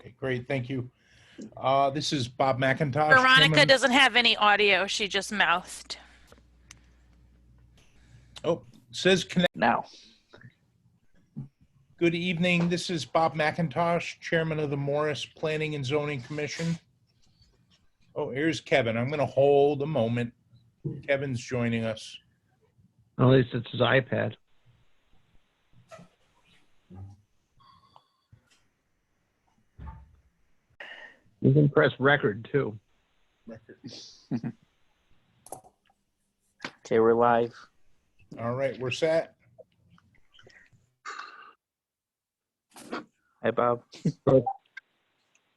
Okay, great. Thank you. This is Bob McIntosh. Veronica Chairman. doesn't have any audio. She just mouthed. Oh, says connect. Now. Good evening. This is Bob McIntosh, Chairman of the Morris Planning and Zoning Commission. Oh, here's Kevin. I'm going to hold a moment. Kevin's joining us. At least it's his iPad. You can press record too. Okay, we're live. All right, we're set. Hi, Bob. Of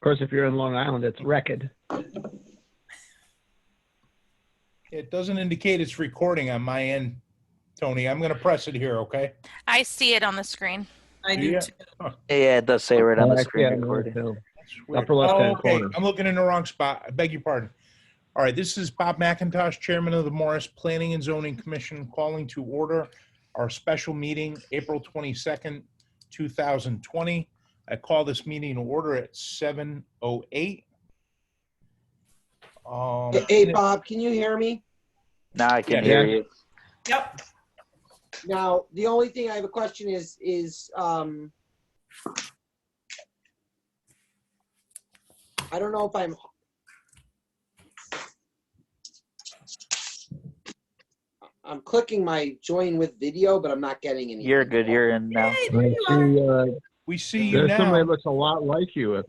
course, if you're in Long Island, it's record. It doesn't indicate it's recording on my end, Tony. I'm going to press it here, okay? I see it on the screen. I Do do ya? too. Yeah, it does say right on the I screen see it recording. too. That's weird. Upper left-hand okay. corner. I'm looking in the wrong spot. I beg your pardon. All right, this is Bob McIntosh, Chairman of the Morris Planning and Zoning Commission, calling to order our special meeting, April 22nd, 2020. I call this meeting to order at 7:08. Hey, Bob, can you hear me? Now I can Yeah. hear you. Yep. Now, the only thing I have a question is I don't know if I'm clicking my join with video, but I'm not getting any. You're good. You're in now. Hey, I there you are. see, We see you there's somebody now. that looks a lot like you. If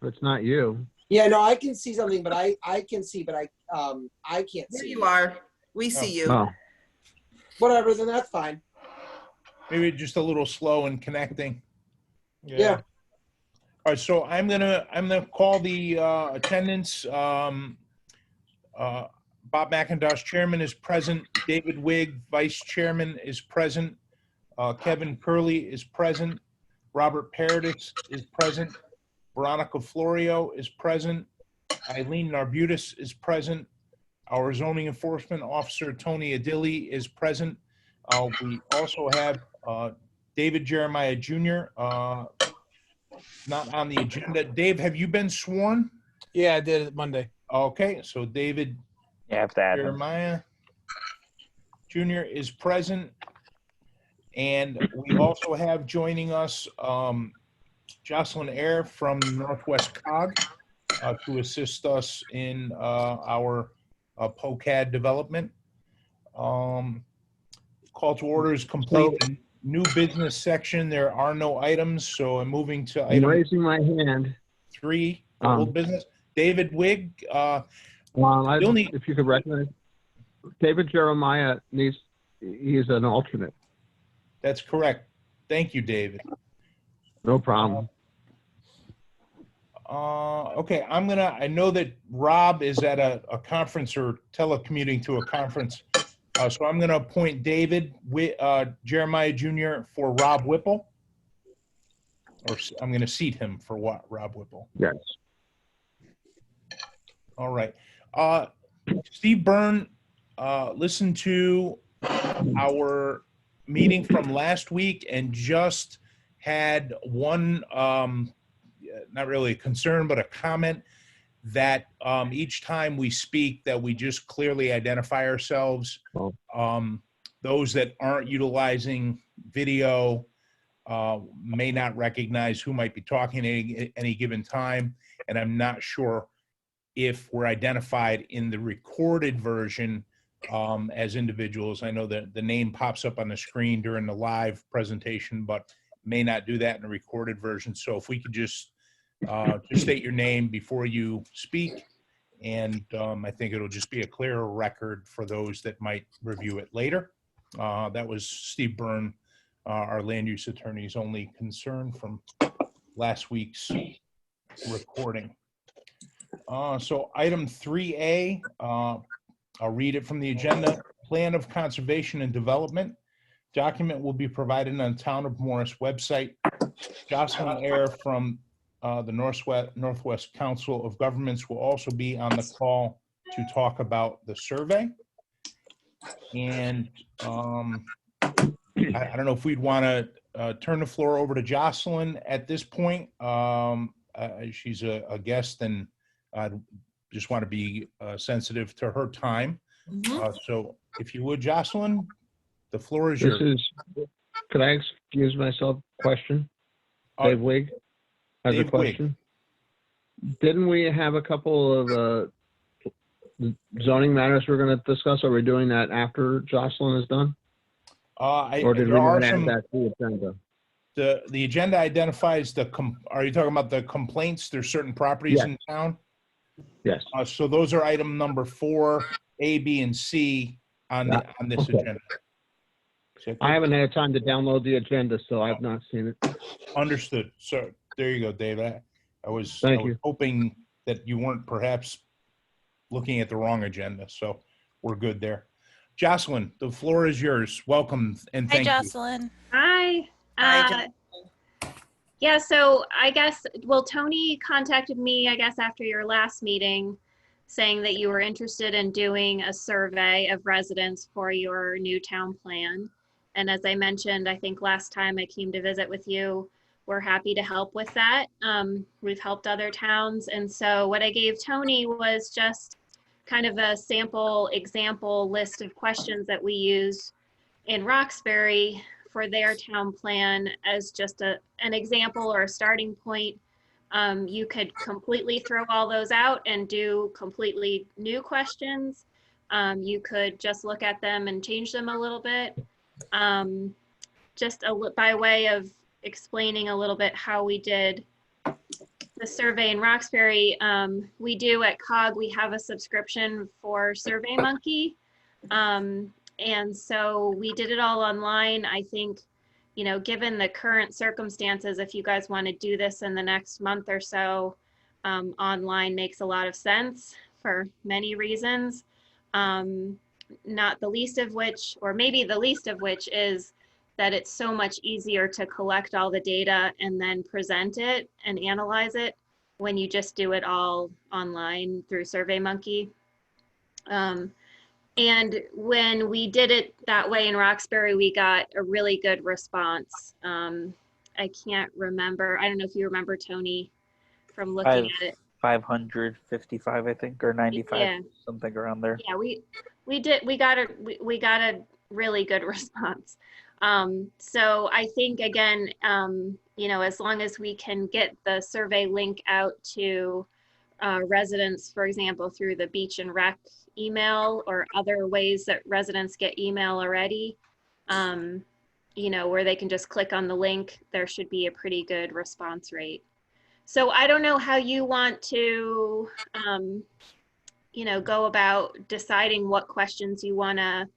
it's not you. Yeah, no, I can see something, but I can see, but I can't There see. you are. We see you. Oh, Whatever, then that's fine. Maybe just a little slow in connecting. Yeah. All right, so I'm gonna call the attendance. Bob McIntosh, Chairman, is present. David Wigg, Vice Chairman, is present. Kevin Curley is present. Robert Paradis is present. Veronica Florio is present. Eileen Narbutis is present. Our zoning enforcement officer, Tony Adili, is present. We also have David Jeremiah Jr., not on the agenda. Dave, have you been sworn? Yeah, I did it Monday. Okay, so David You have to add them. Jeremiah Jr. is present. And we also have joining us Jocelyn Ayer from Northwest COG to assist us in our POCAD development. Call to order is complete. New business section, there are no items, so I'm moving to I'm item raising my hand. 3, old business. David Wigg, If you could recognize David Jeremiah he's an alternate. that's correct. Thank you, David. No problem. Okay, I know that Rob is at a conference or telecommuting to a conference. So I'm gonna appoint David Jeremiah Jr. for Rob Whipple. Or I'm gonna seat him for what, Rob Whipple. Yes. All right. Steve Byrne, listened to our meeting from last week and just had one, not really a concern, but a comment that each time we speak that we just clearly identify ourselves. Those that aren't utilizing video may not recognize who might be talking at any given time. And I'm not sure if we're identified in the recorded version as individuals. I know that the name pops up on the screen during the live presentation, but may not do that in the recorded version. So if we could just state your name before you speak, and I think it'll just be a clearer record for those that might review it later. That was Steve Byrne, our land use attorney's only concern from last week's recording. So item 3A, I'll read it from the agenda. Plan of Conservation and Development. Document will be provided on Town of Morris website. Jocelyn Ayer from the Northwest Council of Governments will also be on the call to talk about the survey. And I don't know if we'd want to turn the floor over to Jocelyn at this point. she's a guest, and I just want to be sensitive to her time. Mhm. So if you would, Jocelyn, the floor is This yours. is, could I excuse myself? Question? Uh, Dave Wig has a Dave Wig. question. Didn't we have a couple of zoning matters we're going to discuss? Are we doing that after Jocelyn is done? Or did we There are not add some, that to the agenda? the agenda identifies are you talking about the complaints? There's certain properties Yes. in town? Yes. So those are item number 4, A, B, and C on this Okay. agenda. So- I haven't had time to download the agenda, so I've not seen it. Understood. So there you go, Dave. I was Thank you. hoping that you weren't perhaps looking at the wrong agenda. So we're good there. Jocelyn, the floor is yours. Welcome and Hi, thank you. Jocelyn. Hi. Hi, Yeah, so I guess, well, Tony contacted me, I guess, after your last meeting, saying that you were interested in doing a survey of residents for your new town plan. And as I mentioned, I think last time I came to visit with you, we're happy to help with that. We've helped other towns. And so what I gave Tony was just kind of a sample example list of questions that we use in Roxbury for their town plan as just an example or a starting point. You could completely throw all those out and do completely new questions. You could just look at them and change them a little bit. Just by way of explaining a little bit how we did the survey in Roxbury, we do at COG, we have a subscription for SurveyMonkey. And so we did it all online. I think, you know, given the current circumstances, if you guys want to do this in the next month or so, online makes a lot of sense for many reasons. Not the least of which, or maybe the least of which, is that it's so much easier to collect all the data and then present it and analyze it when you just do it all online through SurveyMonkey. And when we did it that way in Roxbury, we got a really good response. I can't remember. I don't know if you remember, Tony, from looking at it. 555, I think, or 95, Yeah. something around there. Yeah, we got a really good response. So I think, again, you know, as long as we can get the survey link out to residents, for example, through the Beach and Rec email or other ways that residents get email already, you know, where they can just click on the link, there should be a pretty good response rate. So I don't know how you want to, you know, go about deciding what questions you want to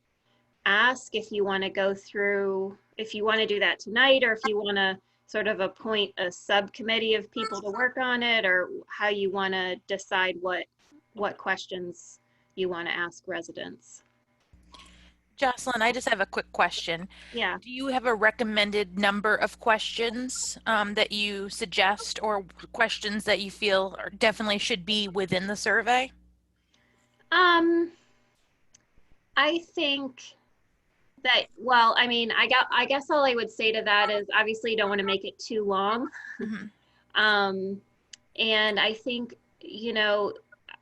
ask, if you want to go through, if you want to do that tonight, or if you want to sort of appoint a subcommittee of people to work on it, or how you want to decide what questions you want to ask residents. Jocelyn, I just have a quick question. Yeah. Do you have a recommended number of questions that you suggest, or questions that you feel definitely should be within the survey? I think that, well, I mean, I guess all I would say to that is, obviously you don't want to make it too long. Mm-hmm. And I think, you know,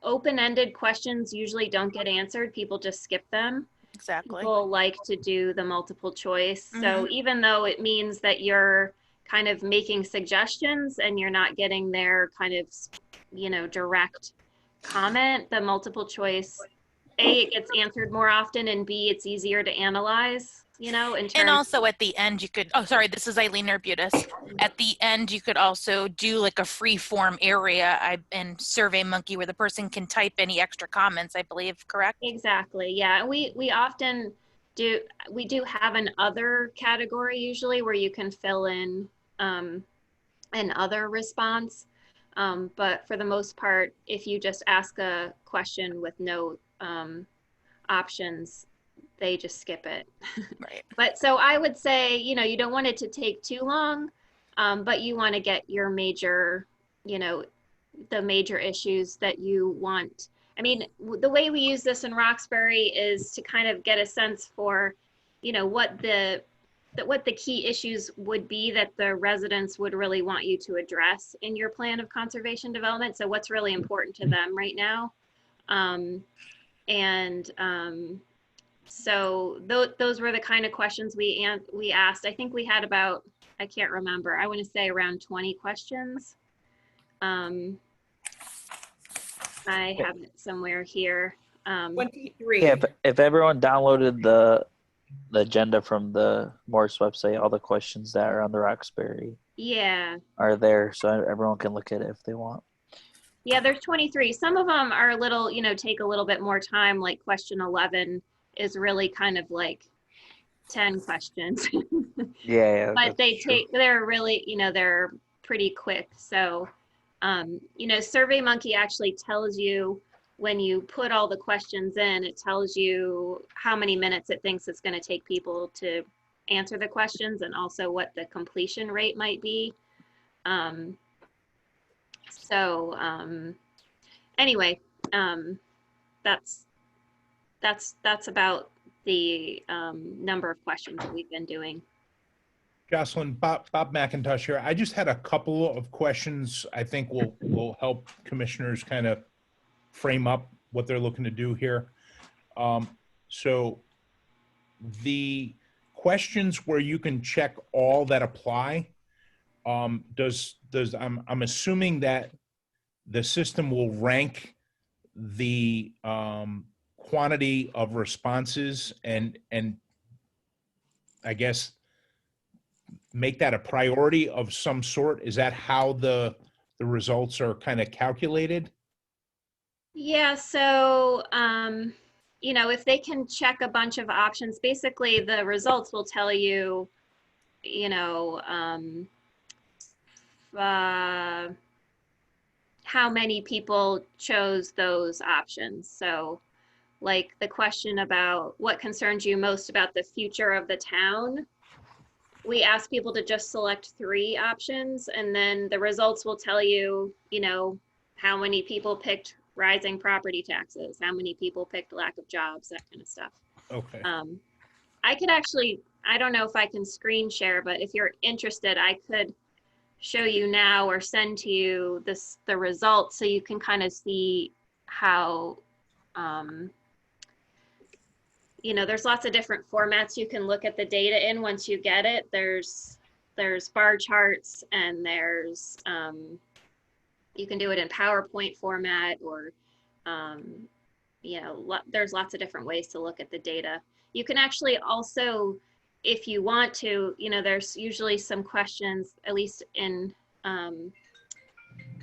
open-ended questions usually don't get answered. People just skip them. Exactly. People like to do the multiple choice. So even though it means that you're kind of making suggestions and you're not getting their kind of, you know, direct comment, the multiple choice, A, it gets answered more often, and B, it's easier to analyze, you know, in terms. And also at the end, you could, oh, sorry, this is Eileen Arbutus. At the end, you could also do like a free form area in SurveyMonkey where the person can type any extra comments, I believe, correct? Exactly, yeah. We often do, we do have an other category usually where you can fill in an other response. But for the most part, if you just ask a question with no options, they just skip it. Right. But so I would say, you know, you don't want it to take too long, but you want to get your major, you know, the major issues that you want. I mean, the way we use this in Roxbury is to kind of get a sense for, you know, what the what the key issues would be that the residents would really want you to address in your plan of conservation development. So what's really important to them right now. So those were the kind of questions we asked. I think we had about, I can't remember, I want to say around 20 questions. I have it somewhere here. 23. Yeah, if everyone downloaded the agenda from the Morse website, all the questions that are on the Roxbury Yeah. are there, so everyone can look at it if they want. Yeah, there's 23. Some of them are a little, take a little bit more time, like question 11 is really kind of like 10 questions. Yeah. But they're really, they're pretty quick. So, SurveyMonkey actually tells you when you put all the questions in, it tells you how many minutes it thinks it's going to take people to answer the questions and also what the completion rate might be. Anyway, that's about the number of questions that we've been doing. Jocelyn, Bob McIntosh here. I just had a couple of questions I think will help commissioners kind of frame up what they're looking to do here. So the questions where you can check all that apply, I'm assuming that the system will rank the quantity of responses and I guess make that a priority of some sort. Is that how the results are kind of calculated? Yeah, so, if they can check a bunch of options, basically the results will tell you, how many people chose those options. So like the question about what concerns you most about the future of the town, we ask people to just select 3 options, and then the results will tell you, how many people picked rising property taxes, how many people picked lack of jobs, that kind of stuff. Okay. I could actually, I don't know if I can screen share, but if you're interested, I could show you now or send to you the results so you can kind of see how, there's lots of different formats you can look at the data in once you get it. There's bar charts, and there's, you can do it in PowerPoint format, or, there's lots of different ways to look at the data. You can actually also, if you want to, there's usually some questions, at least in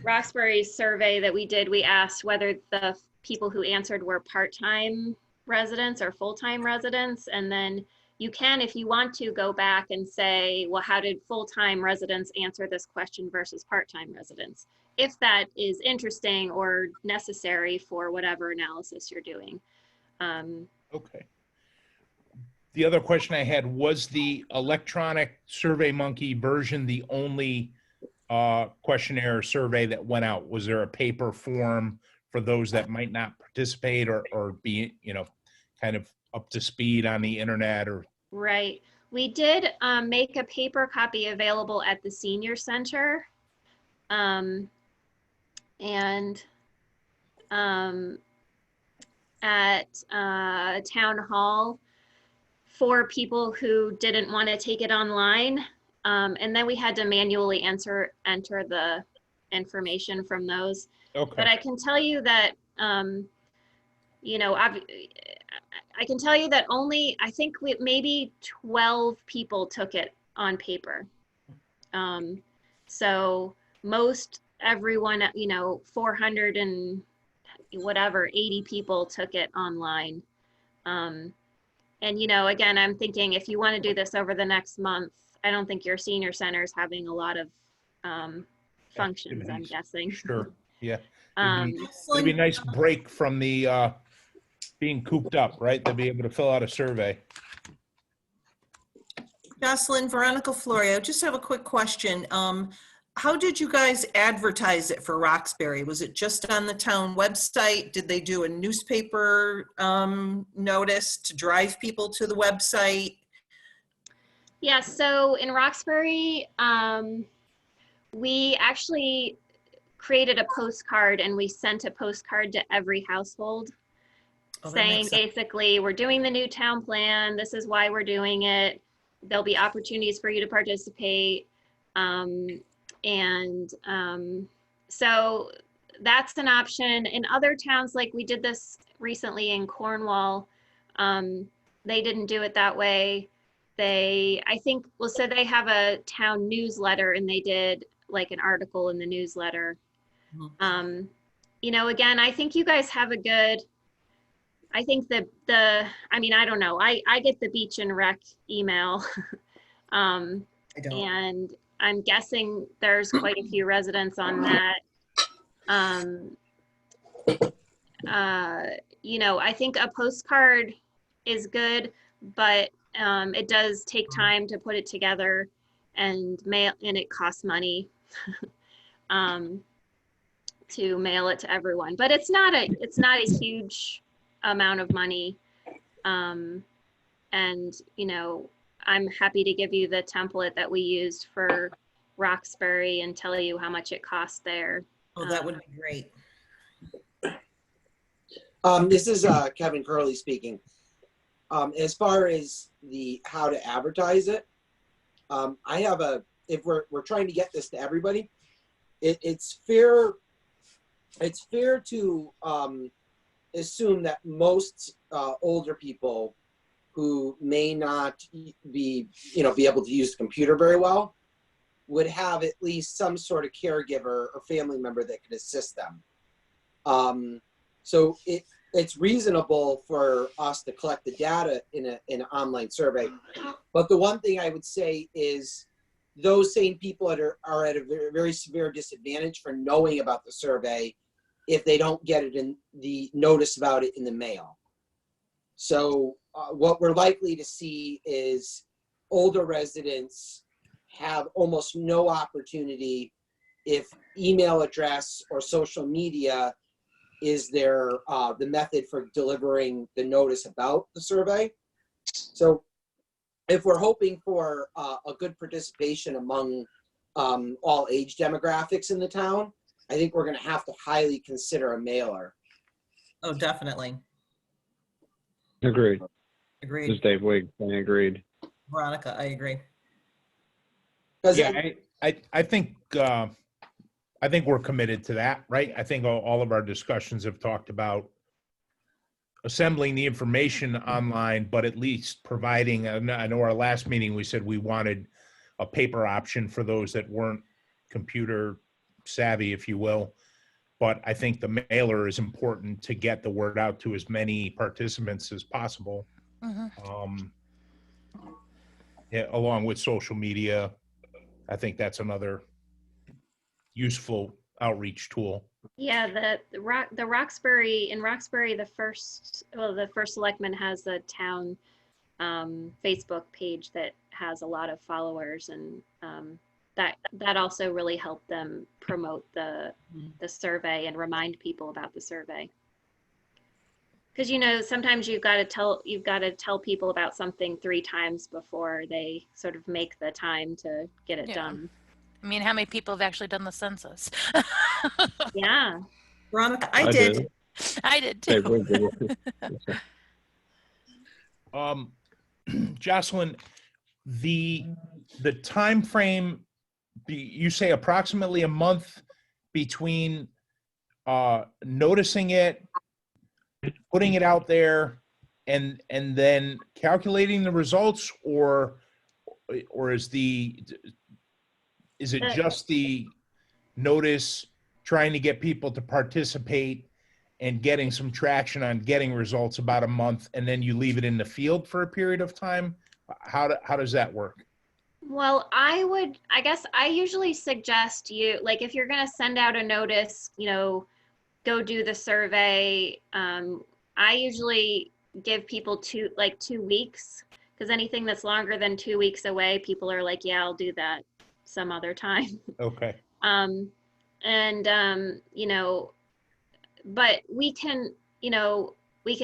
Roxbury's survey that we did, we asked whether the people who answered were part-time residents or full-time residents. And then you can, if you want to, go back and say, well, how did full-time residents answer this question versus part-time residents? If that is interesting or necessary for whatever analysis you're doing. Okay. The other question I had, was the electronic SurveyMonkey version the only questionnaire survey that went out? Was there a paper form for those that might not participate or be, kind of up to speed on the internet? Or Right. We did make a paper copy available at the senior center. At town hall for people who didn't want to take it online. And then we had to manually enter the information from those. Okay. But I can tell you that, I can tell you that only, I think maybe 12 people took it on paper. So most everyone, 400 and whatever, 80 people took it online. And, again, I'm thinking if you want to do this over the next month, I don't think your senior center is having a lot of functions, I'm guessing. Sure. Yeah. It'd be a nice break from the being cooped up, right? They'll be able to fill out a survey. Jocelyn, Veronica Florio, just have a quick question. How did you guys advertise it for Roxbury? Was it just on the town website? Did they do a newspaper notice to drive people to the website? Yeah, so in Roxbury, we actually created a postcard and we sent a postcard to every household Oh, that saying makes sense. basically, we're doing the new town plan. This is why we're doing it. There'll be opportunities for you to participate. So that's an option. In other towns, like we did this recently in Cornwall, they didn't do it that way. I think, well, so they have a town newsletter and they did like an article in the newsletter. Mhm. Again, I think you guys have I think I mean, I don't know. I get the beach and rec email. I don't. And I'm guessing there's quite a few residents on that. I think a postcard is good, but it does take time to put it together and mail, and it costs money to mail it to everyone. But it's not a huge amount of money. I'm happy to give you the template that we used for Roxbury and tell you how much it cost there. Oh, that would be great. This is Kevin Curley speaking. As far as how to advertise it, if we're trying to get this to everybody, it's fair to assume that most older people who may not be able to use the computer very well would have at least some sort of caregiver or family member that could assist them. So it's reasonable for us to collect the data in an online survey. But the one thing I would say is those same people are at a very, very severe disadvantage for knowing about the survey if they don't get it in the notice about it in the mail. So what we're likely to see is older residents have almost no opportunity if email address or social media is the method for delivering the notice about the survey. So if we're hoping for a good participation among all age demographics in the town, I think we're going to have to highly consider a mailer. Oh, definitely. Agreed. This Agreed. is Dave Wigg. I agreed. Veronica, I agree. Yeah, I think we're committed to that, right? I think all of our discussions have talked about assembling the information online, but at least providing, I know our last meeting, we said we wanted a paper option for those that weren't computer savvy, if you will. But I think the mailer is important to get the word out to as many participants as possible. Yeah, along with social media. I think that's another useful outreach tool. Yeah, the Roxbury, the first selectman has a town Facebook page that has a lot of followers, and that also really helped them promote the survey and remind people about the survey. Because sometimes you've got to tell people about something 3 times before they sort of make the time to get it done. I mean, how many people have actually done the census? Yeah. Veronica, I did. I did Dave too. Wigg did. Jocelyn, the time frame, you say approximately a month between noticing it, putting it out there, and then calculating the results, or is it just the notice, trying to get people to participate and getting some traction on getting results about a month, and then you leave it in the field for a period of time? How does that work? Well, I guess I usually suggest like if you're going to send out a notice, go do the survey. I usually give people 2 weeks, because anything that's longer than 2 weeks away, people are like, yeah, I'll do that some other time. Okay. But we can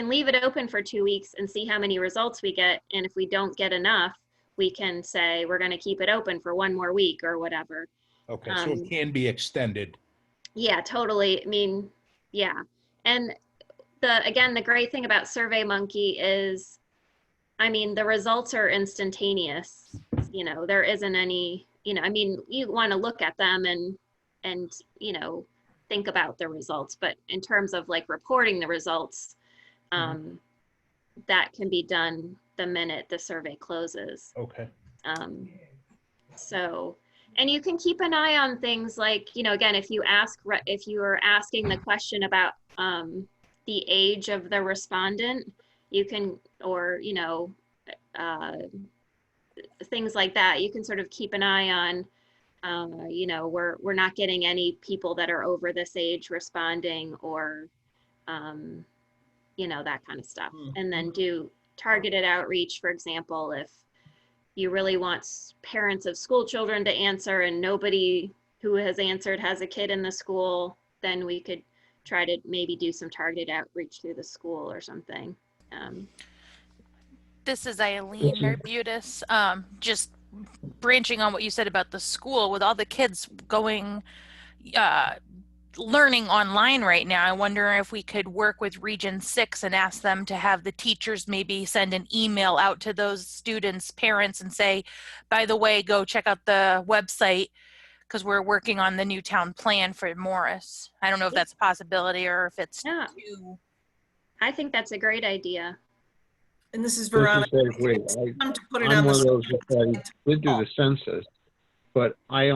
leave it open for 2 weeks and see how many results we get. And if we don't get enough, we can say we're going to keep it open for 1 more week or whatever. Okay, so it can be extended. Yeah, totally. I mean, yeah. And again, the great thing about SurveyMonkey is, I mean, the results are instantaneous. You know, there isn't any, you know, I mean, you want to look at them and, you know, think about the results, but in terms of like reporting the results, that can be done the minute the survey closes. Okay. So, and you can keep an eye on things like, you know, again, if you are asking the question about the age of the respondent, you can, or, you know, things like that, you can sort of keep an eye on, you know, we're not getting any people that are over this age responding, or, you know, that kind of stuff. And then do targeted outreach, for example, if you really want parents of school children to answer and nobody who has answered has a kid in the school, then we could try to maybe do some targeted outreach through the school or something. This is Eileen Narbutis. Just branching on what you said about the school, with all the kids going, learning online right now, I wonder if we could work with Region 6 and ask them to have the teachers maybe send an email out to those students' parents and say, by the way, go check out the website, because we're working on the new town plan for Morris. I don't know if that's a possibility or if it's too... I think that's a great idea. And this is Veronica. I'm one of those that I did do the census, but I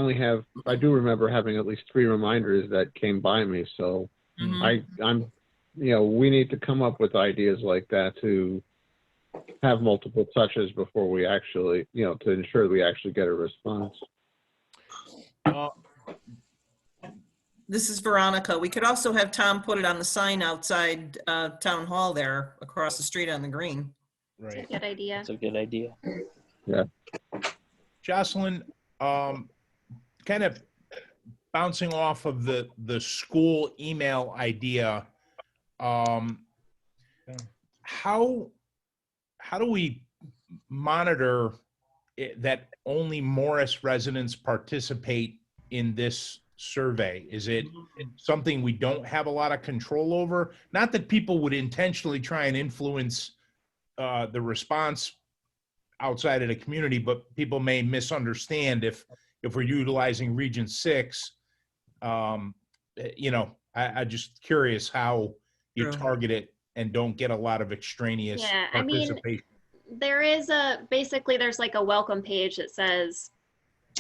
do remember having at least 3 reminders that came by me. So I'm, you know, we need to come up with ideas like that to have multiple touches before we actually, you know, to ensure we actually get a response. This is Veronica. We could also have Tom put it on the sign outside Town Hall there across the street on the green. Right. That's a good idea. That's a good idea. Yeah. Jocelyn, kind of bouncing off of the school email idea, how do we monitor that only Morris residents participate in this survey? Is it something we don't have a lot of control over? Not that people would intentionally try and influence the response outside of the community, but people may misunderstand if we're utilizing Region 6. You know, I'm just curious how you target it and don't get a lot of extraneous participation. I mean, there is basically there's like a welcome page that says,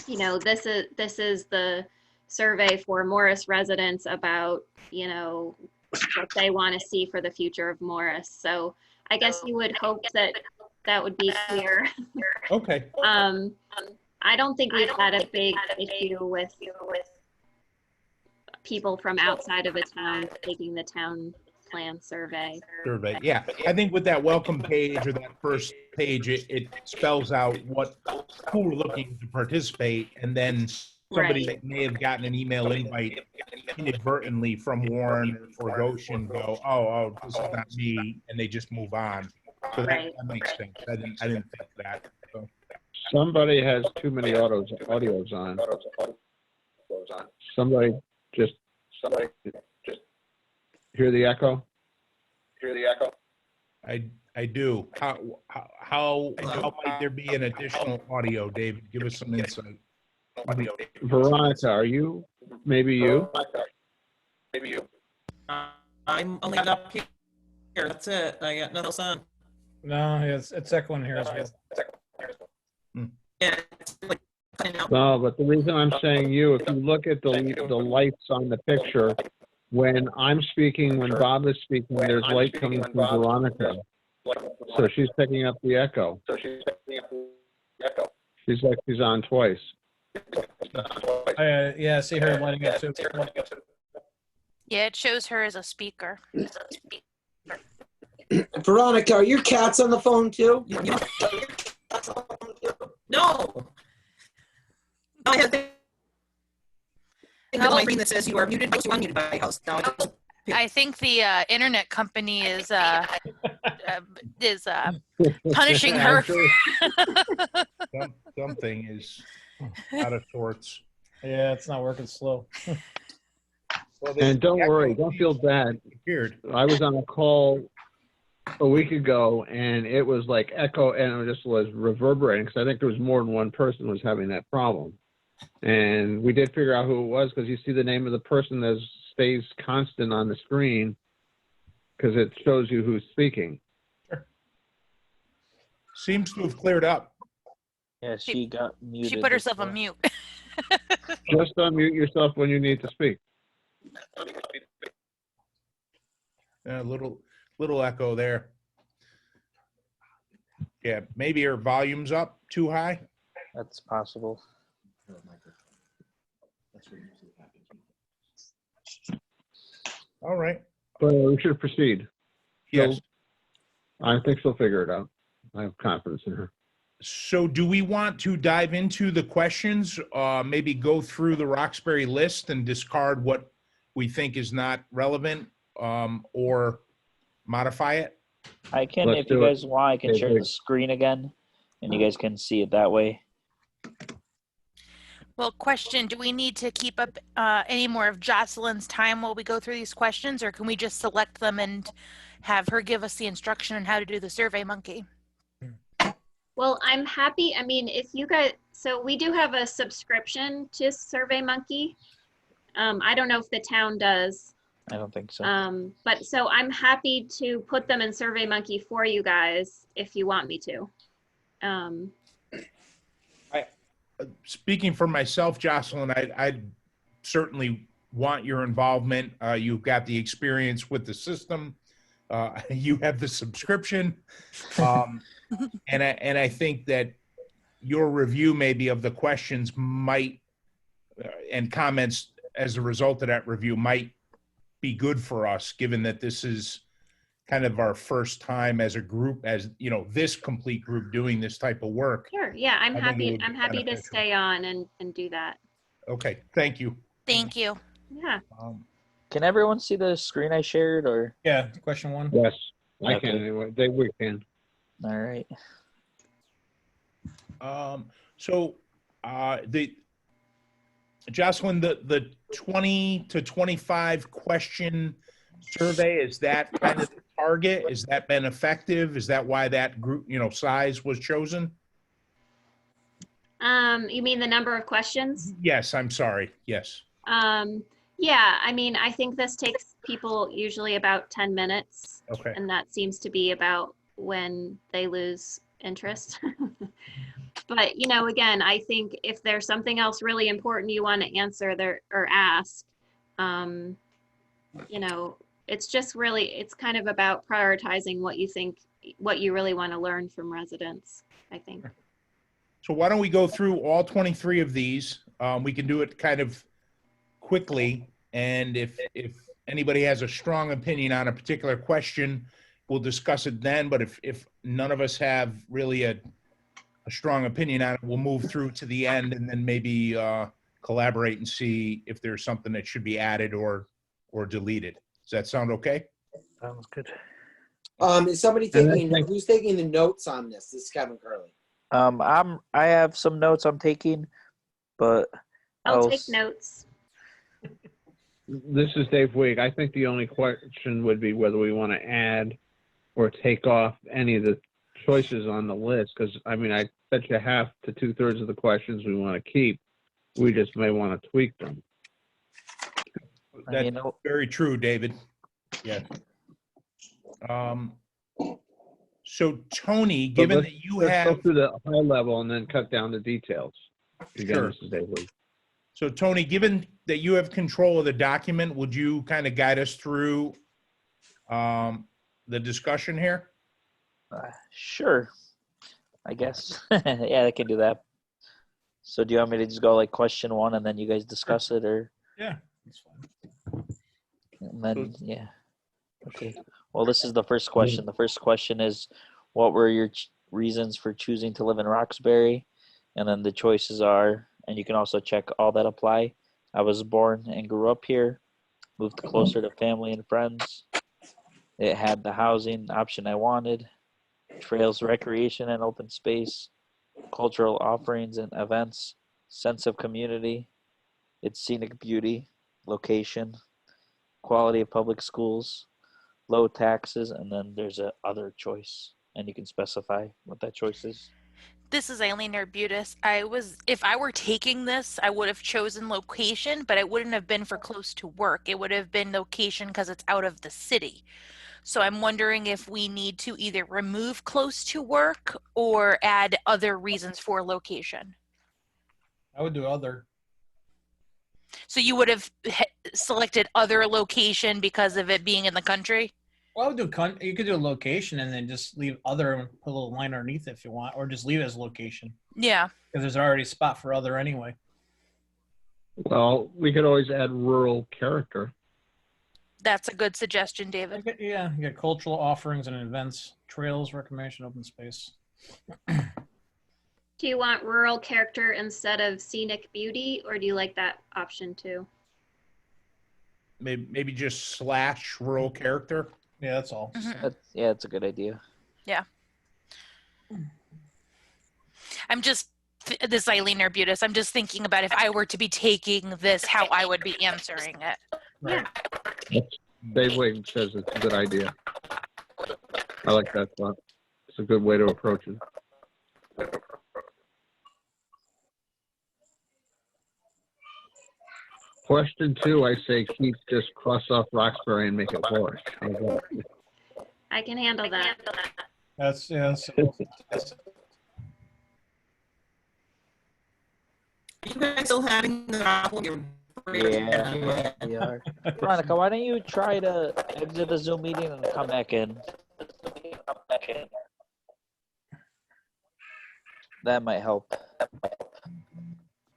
you know, this is the survey for Morris residents about, you know, what they want to see for the future of Morris. So I guess you would hope that would be clear. Okay. I don't think we've had a big issue with people from outside of the town taking the town plan survey. Yeah, I think with that welcome page or that first page, it spells out who we're looking to participate, and then somebody that may have gotten an email invite inadvertently from Warren or Goshen go, oh, this is not me, and they just move on. So that makes sense. I didn't think that. So. Somebody has too many audios on. Somebody just hear the echo? I do. How might there be an additional audio, David? Give us some insight. Veronica, are you? Maybe you? I'm only up here. That's it. I got nothing else on. No, it's echoing here as well. Yeah. No, but the reason I'm saying you, if you look at the lights on the picture, when I'm speaking, when Bob is speaking, there's light coming from Veronica. So she's picking up the echo. She's like she's on twice. Yeah, I see her lighting up too. Yeah, it shows her as a speaker. Veronica, are your cats on the phone too? No. I have the screen that says you are muted, but you unmuted by host. Now I think the internet company is is punishing her. I'm sure Something is out of sorts. Yeah, it's not working slow. Well, this And don't worry, don't feel bad. weird. I was on a call a week ago and it was like echo and it just was reverberating because I think there was more than one person was having that problem. And we did figure out who it was because you see the name of the person that stays constant on the screen because it shows you who's speaking. Seems to have cleared up. Yeah, she got muted. She put herself on before. mute. Just unmute yourself when you need to speak. A little echo there. Yeah, maybe her volume's up too high. That's possible. All right. But we should proceed. Yes. I think she'll figure it out. I have confidence in her. So do we want to dive into the questions? Maybe go through the Roxbury list and discard what we think is not relevant, or modify it? I can, Let's if you do it. guys want, I can Okay, share great. the screen again, and you guys can see it that way. Well, question, do we need to keep up any more of Jocelyn's time while we go through these questions, or can we just select them and have her give us the instruction on how to do the Survey Monkey? Well, I'm happy. I mean, if you guys, so we do have a subscription to SurveyMonkey. I don't know if the town does. I don't think so. But so I'm happy to put them in SurveyMonkey for you guys if you want me to. Speaking for myself, Jocelyn, I certainly want your involvement. You've got the experience with the system. You have the subscription. And I think that your review maybe of the questions might, and comments as a result of that review might be good for us, given that this is kind of our first time as a group, as you know, this complete group doing this type of work. Sure. Yeah, I'm I think it happy. would be I'm happy to beneficial. stay on and do that. Okay, thank you. Thank you. Yeah. Can everyone see the screen I shared, or? Yeah, question one. Yes, I Okay. can anyway. We can. All right. So Jocelyn, the 20 to 25 question survey, is that kind of the target? Has that been effective? Is that why that group, size was chosen? You mean the number of questions? Yes, I'm sorry. Yes. Yeah, I mean, I think this takes people usually about 10 minutes, Okay. and that seems to be about when they lose interest. But, again, I think if there's something else really important you want to answer there or ask, it's just really, it's kind of about prioritizing what you really want to learn from residents, I think. So why don't we go through all 23 of these? We can do it kind of quickly. And if anybody has a strong opinion on a particular question, we'll discuss it then. But if none of us have really a strong opinion on it, we'll move through to the end and then maybe collaborate and see if there's something that should be added or deleted. Does that sound okay? Sounds good. Is somebody who's taking the notes on this? This is Kevin Curley. I have some notes I'm taking, but I'll take notes. This is Dave Wig. I think the only question would be whether we want to add or take off any of the choices on the list. Because, I bet you half to 2/3 of the questions we want to keep. We just may want to tweak them. That's very true, David. Yeah. So Tony, given that you let's have go through the high level and then cut down the details. Again, Sure. this is Dave Wig. So Tony, given that you have control of the document, would you kind of guide us through the discussion here? Sure. I guess. Yeah, I can do that. So do you want me to just go like question one and then you guys discuss it, or? Yeah, that's fine. And then, yeah. Okay. Well, this is the first question. The first question is, what were your reasons for choosing to live in Roxbury? And then the choices are, and you can also check all that apply. I was born and grew up here, moved closer to family and friends, It had the housing option I wanted, trails, recreation, and open space, cultural offerings and events, sense of community, its scenic beauty, location, quality of public schools, low taxes, and then there's a other choice, and you can specify what that choice is. This is Eileen Arbutus. If I were taking this, I would have chosen location, but it wouldn't have been for close to work. It would have been location because it's out of the city. So I'm wondering if we need to either remove close to work or add other reasons for location. I would do other. So you would have selected other location because of it being in the country? Well, I would do you could do a location and then just leave other and put a little line underneath it if you want, or just leave it as location Yeah. because there's already a spot for other anyway. Well, we could always add rural character. That's a good suggestion, David. Yeah, you got cultural offerings and events, trails, recreation, open space. Do you want rural character instead of scenic beauty, or do you like that option too? Maybe just / rural character. Yeah, that's all. Mhm. That's a good idea. I'm just, this Eileen Arbutus, I'm just thinking about if I were to be taking this, how I would be answering it. Right. Dave Wade says it's a good idea. I like that thought. It's a good way to approach it. Question 2, I say keep, just cross off Roxbury and make it Horace. How's that? I can handle that. That's Are you guys still having the problem? Yeah, we are. Veronica, why don't you try to exit the Zoom meeting and come back in? That might help.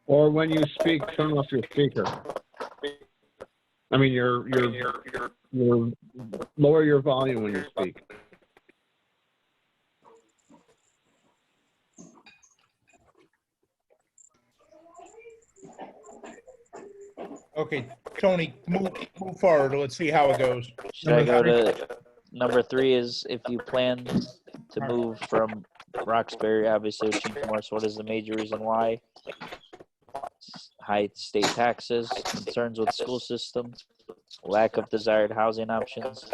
Or when you speak, turn off your speaker. I mean, your lower your volume when you speak. Okay, Tony, move forward. Let's see how it goes. Should I go to number 3? Is if you plan to move from Roxbury, obviously, to Morris, what is the major reason why? High state taxes, concerns with school system, lack of desired housing options,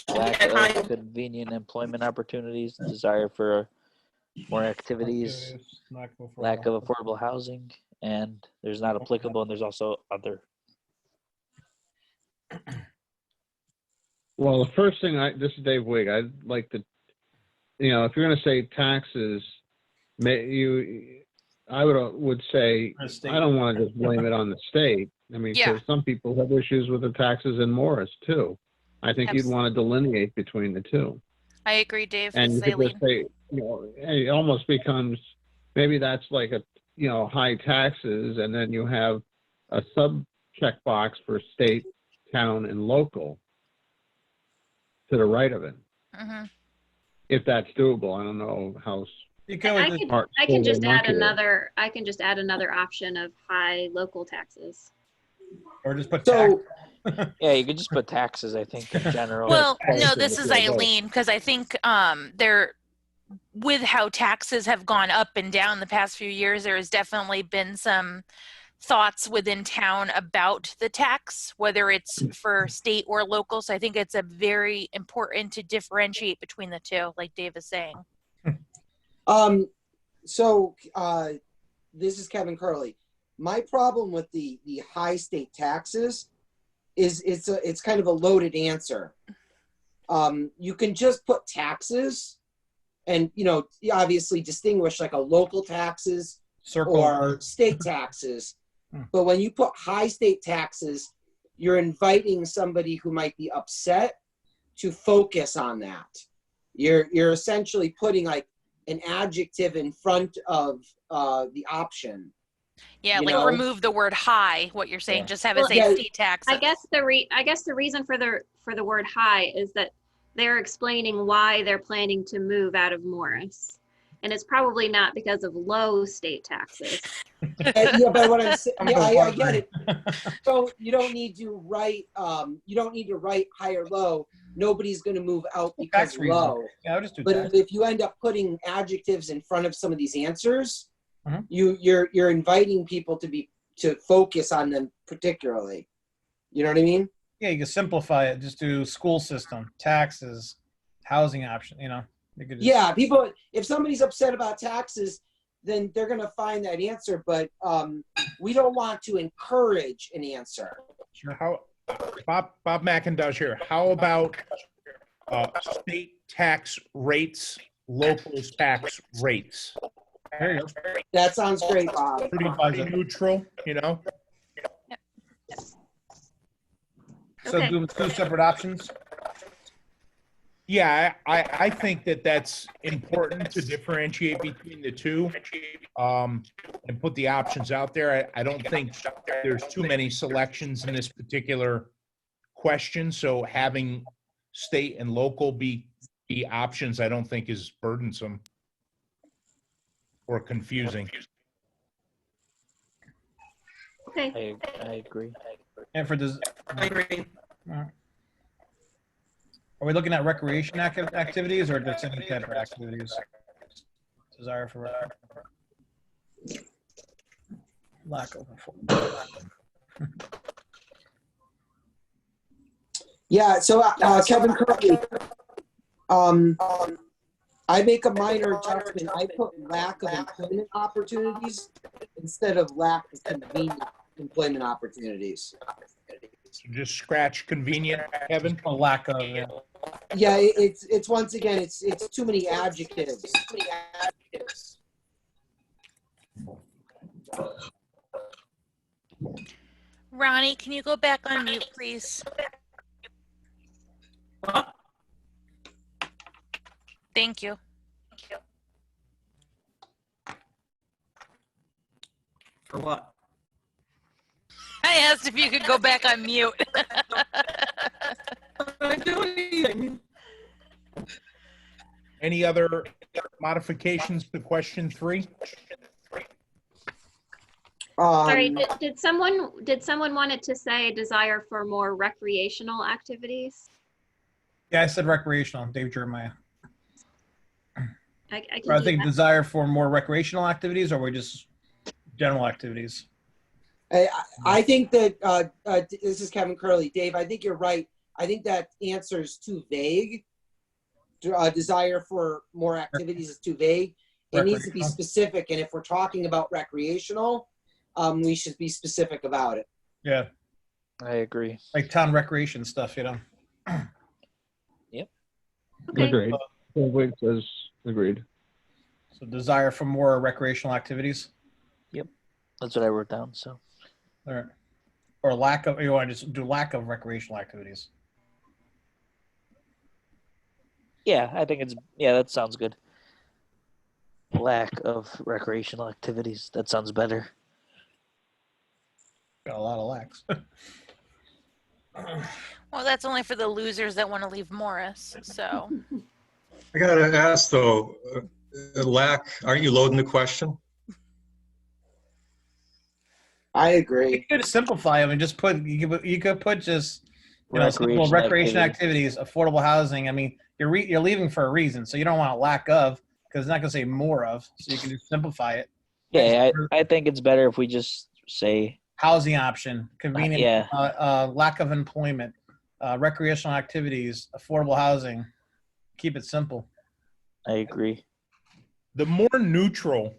lack of convenient employment opportunities, desire for more activities, lack of affordable housing, and there's not applicable, and there's also other. Well, the first thing this is Dave Wig. I'd like to, if you're going to say taxes, I would say I don't want to just blame it on the state. I mean, Yeah. because some people have issues with the taxes in Morris too. I think you'd want to delineate between the two. I agree, Dave. And you This is could just Eileen. say, it almost becomes, maybe that's like high taxes, and then you have a sub checkbox for state, town, and local to the right of it. Mhm. If that's doable, I don't know how. You I can just add another option of high local taxes. or just put So, Yeah, you could just put taxes, I think, in general. Well, Yeah. no, this is Eileen, because I think with how taxes have gone up and down the past few years, there has definitely been some thoughts within town about the tax, whether it's for state or local. So I think it's a very important to differentiate between the two, like Dave is saying. This is Kevin Curley. My problem with the high state taxes is it's kind of a loaded answer. You can just put taxes and, obviously distinguish like a local taxes or state taxes. But when you put high state taxes, you're inviting somebody who might be upset to focus on that. You're essentially putting like an adjective in front of the option. Yeah, You like know? remove the word high, what you're saying, Yeah. just have it Well, say yeah. state taxes. I guess the reason for the word high is that they're explaining why they're planning to move out of Morris. and it's probably not because of low state taxes. Yeah, but what I'm saying, yeah, I get it. So you don't need to write high or low. Nobody's going to move out because Tax reason. low. Yeah, I'll just do But tax. if you end up putting adjectives in front of some of these answers, Mhm. you're inviting people to focus on them particularly. You know what I mean? Yeah, you can simplify it. Just do school system, taxes, housing option. You know, you could just, Yeah, people. If somebody's upset about taxes, then they're going to find that answer. But we don't want to encourage an answer. How, Bob McIntosh here. How about state tax rates, local tax rates? There you go. That sounds great, Bob. Pretty neutral, you know? So Okay. do 2 separate options. Yeah, I think that that's important to differentiate between the two, and put the options out there. I don't think there's too many selections in this particular question, so having state and local be options, I don't think is burdensome or confusing. Okay. I agree. And for this, I agree. are we looking at recreation activities or just any kind of activities? Desire for lack of. Yeah. So Kevin Curley, I make a minor adjustment. I put lack of employment opportunities instead of lack of convenient employment opportunities. So just scratch convenient, Kevin. A lack of. Yeah. Yeah, it's once again, it's too many adjectives. Ronnie, can you go back on mute, please? Thank you. For what? I asked if you could go back on mute. I do anything. Any other modifications to question 3? Sorry, did someone want it to say desire for more recreational activities? Yeah, I said recreational. Dave Jeremiah. I can Or I do think that. desire for more recreational activities, or we just general activities. I think that this is Kevin Curley. Dave, I think you're right. I think that answer is too vague. Desire for more activities is too vague. It needs to be specific. And if we're talking about recreational, we should be specific about it. Yeah, I agree. like town recreation stuff, you know. Okay. Agreed. Wait says agreed. So desire for more recreational activities, That's what I wrote down. So or lack of. You want to just do lack of recreational activities. yeah, I think that sounds good. Lack of recreational activities. That sounds better. Got a lot of lacks. Well, that's only for the losers that want to leave Morris, so. I gotta ask though, lack, aren't you loading the question? I agree. You could simplify them and just put you could put just simple recreation activities, affordable housing. I mean, you're leaving for a reason, so you don't want lack of because it's not going to say more of. So you can just simplify it. Yeah, I think it's better if we just say Housing option, convenient, yeah. Lack of employment, recreational activities, affordable housing. Keep it simple. I agree. The more neutral,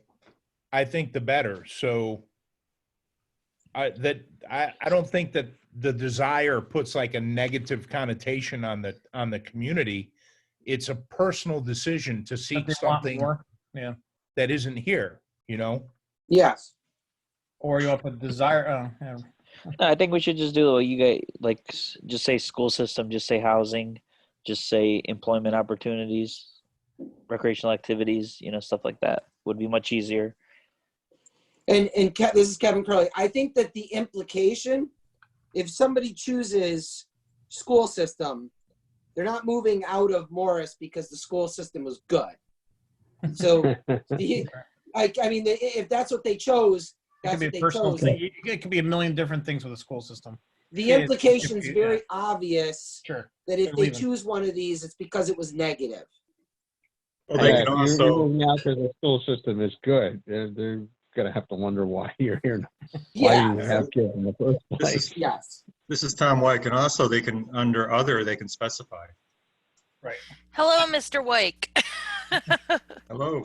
I think, the better. So I don't think that the desire puts like a negative connotation on the community. It's a personal decision to seek They want something more. Yeah. that isn't here, you know? Yes. Or you want to put desire. Yeah. No, I think we should just do what you guys like. Just say school system. Just say housing. Just say employment opportunities, recreational activities. Stuff like that would be much easier. And this is Kevin Curley. I think that the implication, if somebody chooses school system, they're not moving out of Morris because the school system was good. So, I mean, if that's what they chose, It could that's be a what they personal chose. thing. It could be a million different things with a school system. The implication's Yeah. very obvious Sure. that if They're they leaving. choose one of these, it's because it was negative. Well, they Yeah, can you're also, moving out because the school system is good. They're gonna have to wonder why you're here, why Yeah. you have kids in the first this place. is, Yes. this is Tom White, and also they can, under other, they can specify. Hello, Mr. Wake. Hello.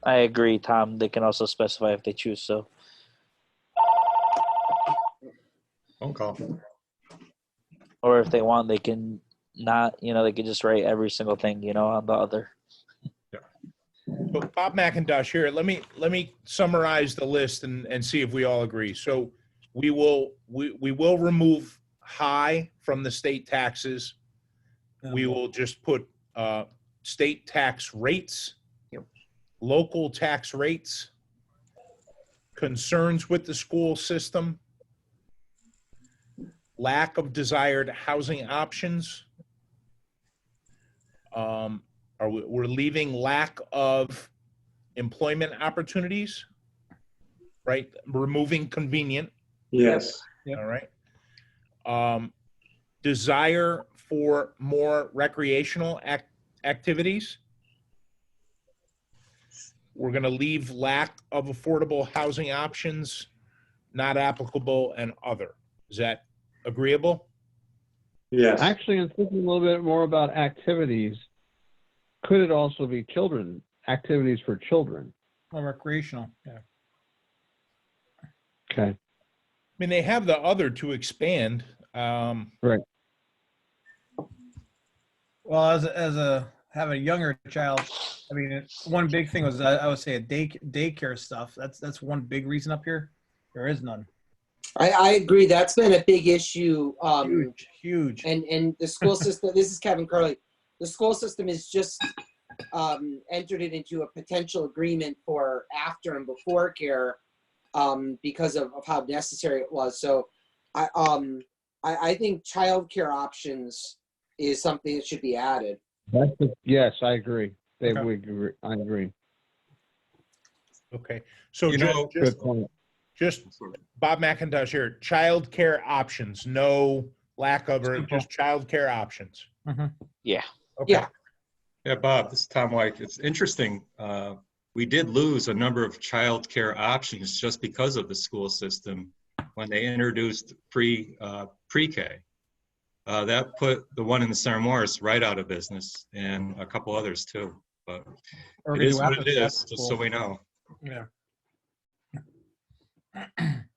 I agree, Tom. They can also specify if they choose so. Phone call. Or if they want, they can not, they can just write every single thing, on the other. So Bob McIntosh here. Let me summarize the list and see if we all agree. So we will remove high from the state taxes. We will just put state tax rates, local tax rates, concerns with the school system, lack of desired housing options. We're leaving lack of employment opportunities, right? Removing convenient. Yes. All right. Desire for more recreational activities. We're going to leave lack of affordable housing options, not applicable, and other. Is that agreeable? Yes. Actually, I'm thinking a little bit more about activities. Could it also be activities for children? Or recreational. Yeah. Okay. I mean, they have the other to expand. Right. Well, have a younger child, I mean, one big thing was I would say a daycare stuff. That's one big reason up here. There is none. I agree. That's been a big issue. Huge. And the school system, this is Kevin Curley. The school system has just entered it into a potential agreement for after and before care because of how necessary it was. So I think childcare options is something that should be added. Yes, I agree. I agree. Okay. So Good point. just Bob McIntosh here. Child care options, no lack of, or just child care options. Mm-hmm. Yeah. Okay. Yeah. Yeah, Bob, this is Tom White. It's interesting. We did lose a number of child care options just because of the school system when they introduced pre-K. That put the one in the Sarah Morris right out of business and a couple others too. But it is what it is, just so we know. Yeah.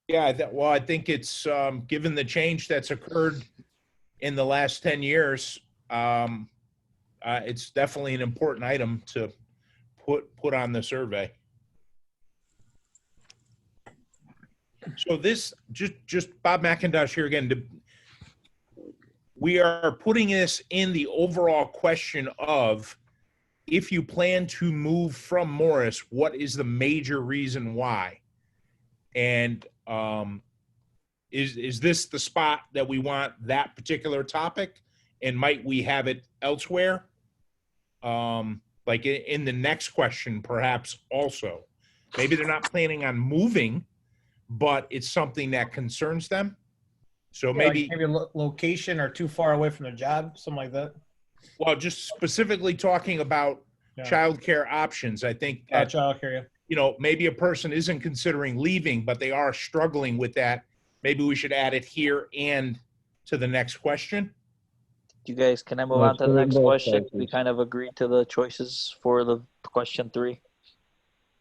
Yeah, well, I think it's given the change that's occurred in the last 10 years, it's definitely an important item to put on the survey. So this, just Bob McIntosh here again, we are putting this in the overall question of, if you plan to move from Morris, what is the major reason why? And is this the spot that we want that particular topic? And might we have it elsewhere? Like in the next question, perhaps also. Maybe they're not planning on moving, but it's something that concerns them. So maybe location or too far away from their job, something like that. Well, just specifically talking about childcare options, I think that, childcare, maybe a person isn't considering leaving, but they are struggling with that. Maybe we should add it here and to the next question. You guys, can I move on to the next question? We kind of agreed to the choices for the question 3.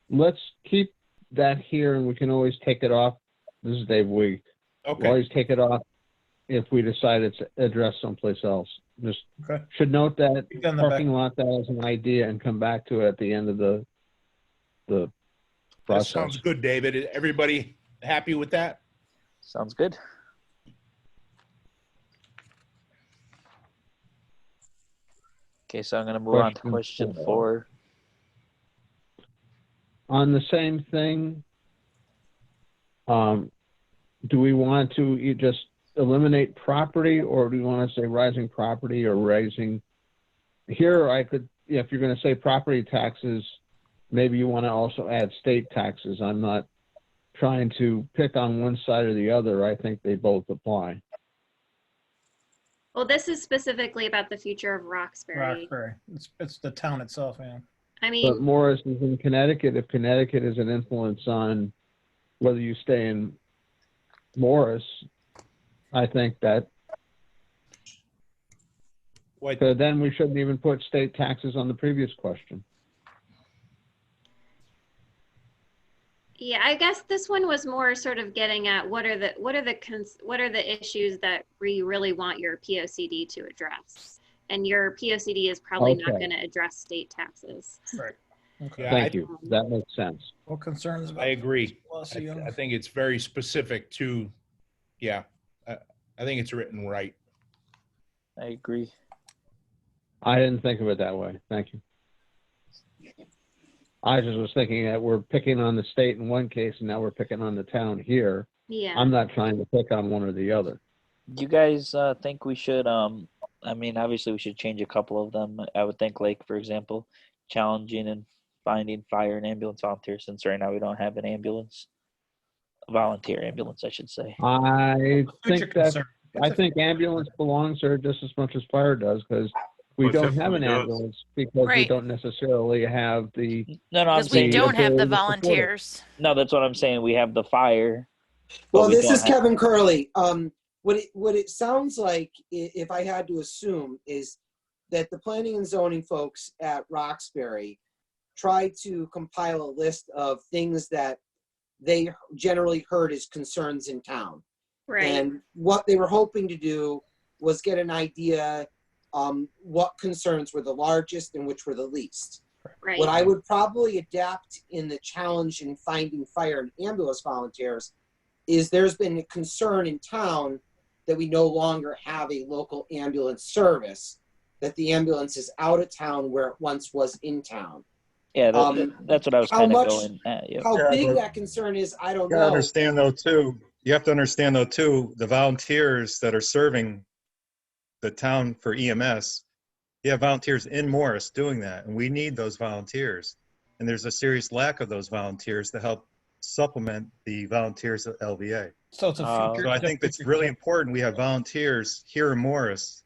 Let's keep that here, and we can always take it off. This is Dave Week. Okay. We'll always take it off if we decide it's addressed someplace else. Just should note that parking lot that as an idea and come back to it at the end of the process. That sounds good, David. Everybody happy with that? Sounds good. Okay, so I'm going to move on to question 4. On the same thing, do we want to just eliminate property, or do we want to say rising property or rising? Here, I could if you're going to say property taxes, maybe you want to also add state taxes. I'm not trying to pick on one side or the other. I think they both apply. Well, this is specifically about the future of Roxbury. Roxbury. It's the town itself, yeah. I mean, But Morris is in Connecticut. If Connecticut is an influence on whether you stay in Morris, I think that so then we shouldn't even put state taxes on the previous question. yeah, I guess this one was more sort of getting at what are the issues that we really want your POCD to address, and your POCD is probably not Okay. going to address state taxes. Right. Okay. Yeah, Thank you. That makes sense. What concerns about I agree. plus I, you? I think it's very specific to, yeah, I think it's written right. I agree. I didn't think of it that way. Thank you. I just was thinking that we're picking on the state in one case and now we're picking on the town here. Yeah. I'm not trying to pick on one or the other. Do you guys think we should, I mean, obviously we should change a couple of them. I would think, like, for example, challenging and finding fire and ambulance volunteers, since right now we don't have an ambulance. Volunteer ambulance, I should say. I Future think that concern. I think ambulance belongs there just as much as fire does, because we Well, it don't have an definitely does. ambulance because we Right. don't necessarily have the. No, I'm Because we saying, don't have the ability to support it. volunteers. no, that's what I'm saying. We have the fire. but Well, we this don't is have- Kevin Curley. What it sounds like, if I had to assume, is that the planning and zoning folks at Roxbury tried to compile a list of things that they generally heard as concerns in town. Right. And what they were hoping to do was get an idea what concerns were the largest and which were the least. Right. What I would probably adapt in the challenge in finding fire and ambulance volunteers is there's been a concern in town that we no longer have a local ambulance service, that the ambulance is out of town where it once was in town. Yeah, that's what I was how kind of much- going at. Yeah. How Yeah, big but- that concern is, I don't You gotta know. understand though too, you have to understand though too, the volunteers that are serving the town for EMS, you have volunteers in Morris doing that, and we need those volunteers. And there's a serious lack of those volunteers to help supplement the volunteers at LVA. So it's a future. So I think it's really important we have volunteers here in Morris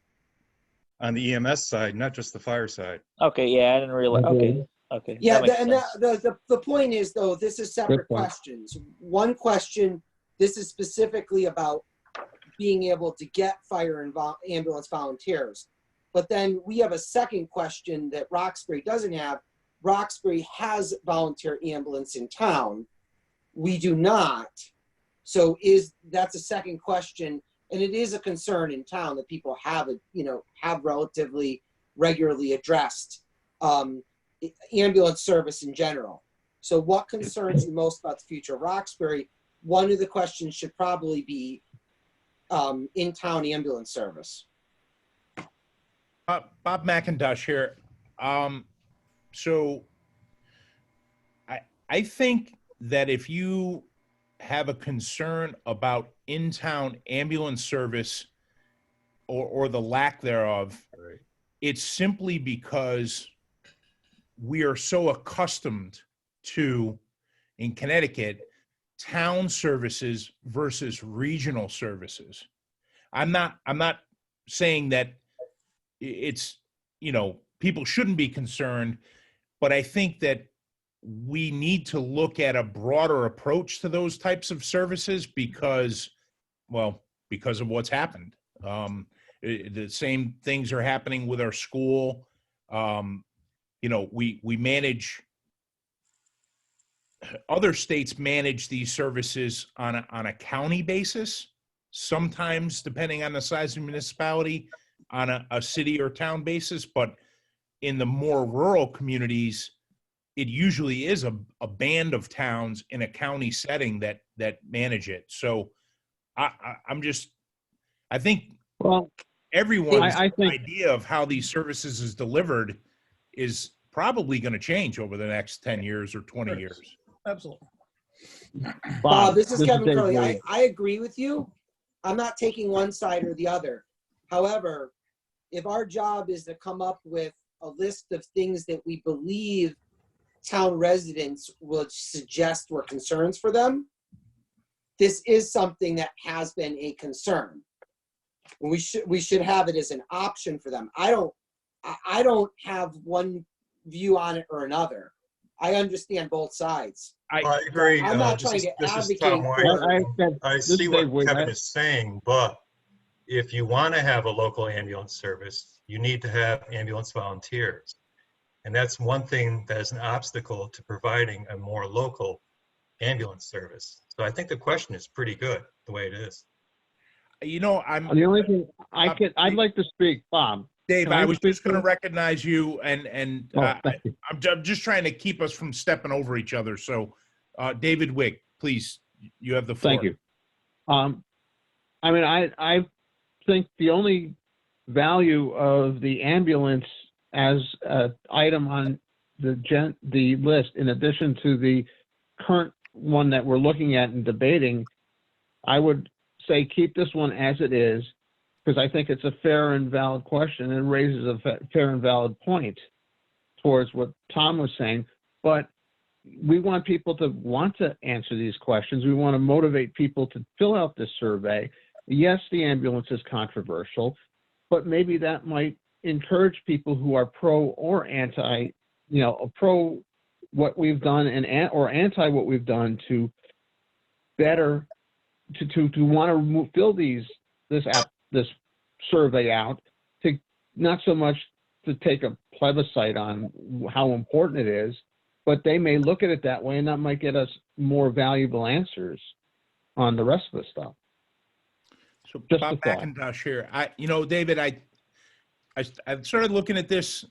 on the EMS side, not just the fire side. Okay, yeah, I didn't realize. Okay, okay. Yeah, that makes and sense. the point is, though, this is separate Good point. questions. One question, this is specifically about being able to get fire and ambulance volunteers. But then we have a second question that Roxbury doesn't have. Roxbury has volunteer ambulance in town. We do not. So that's a second question. And it is a concern in town that people have relatively regularly addressed ambulance service in general. So what concerns you most about the future of Roxbury? One of the questions should probably be in-town ambulance service. Bob McIntosh here. So I think that if you have a concern about in-town ambulance service or the lack thereof, Right. it's simply because we are so accustomed to, in Connecticut, town services versus regional services. I'm not saying that it's, people shouldn't be concerned, but I think that we need to look at a broader approach to those types of services because of what's happened. The same things are happening with our school. We manage, other states manage these services on a county basis, sometimes depending on the size of the municipality, on a city or town basis, but in the more rural communities, it usually is a band of towns in a county setting that manage it. So I think everyone's I think idea of how these services is delivered is probably going to change over the next 10 years or 20 years. Absolutely. Bob, this is Kevin Dave Curley. Wade. I agree with you. I'm not taking one side or the other. However, if our job is to come up with a list of things that we believe town residents would suggest were concerns for them, this is something that has been a concern. And we should have it as an option for them. I don't have one view on it or another. I understand both sides. I agree. I'm not trying to this is advocate Tom White. for. I see what Kevin is saying, but if you want to have a local ambulance service, you need to have ambulance volunteers. And that's one thing that is an obstacle to providing a more local ambulance service. So I think the question is pretty good the way it is. You know, I'm The only thing I'd like to speak, Bob. Dave, Can I I was speak just going to to- recognize you, and Thank you. I'm just trying to keep us from stepping over each other. So, David Wig, please, you have the floor. Thank you. I mean, I think the only value of the ambulance as an item on the list, in addition to the current one that we're looking at and debating, I would say keep this one as it is, because I think it's a fair and valid question and raises a fair and valid point towards what Tom was saying. But we want people to want to answer these questions. We want to motivate people to fill out this survey. Yes, the ambulance is controversial, but maybe that might encourage people who are pro or anti, pro what we've done or anti what we've done to better to want to fill this survey out, to not so much to take a plebiscite on how important it is, but they may look at it that way, and that might get us more valuable answers on the rest of the stuff. So Just Bob a thought. McIntosh here. David, I started looking at this,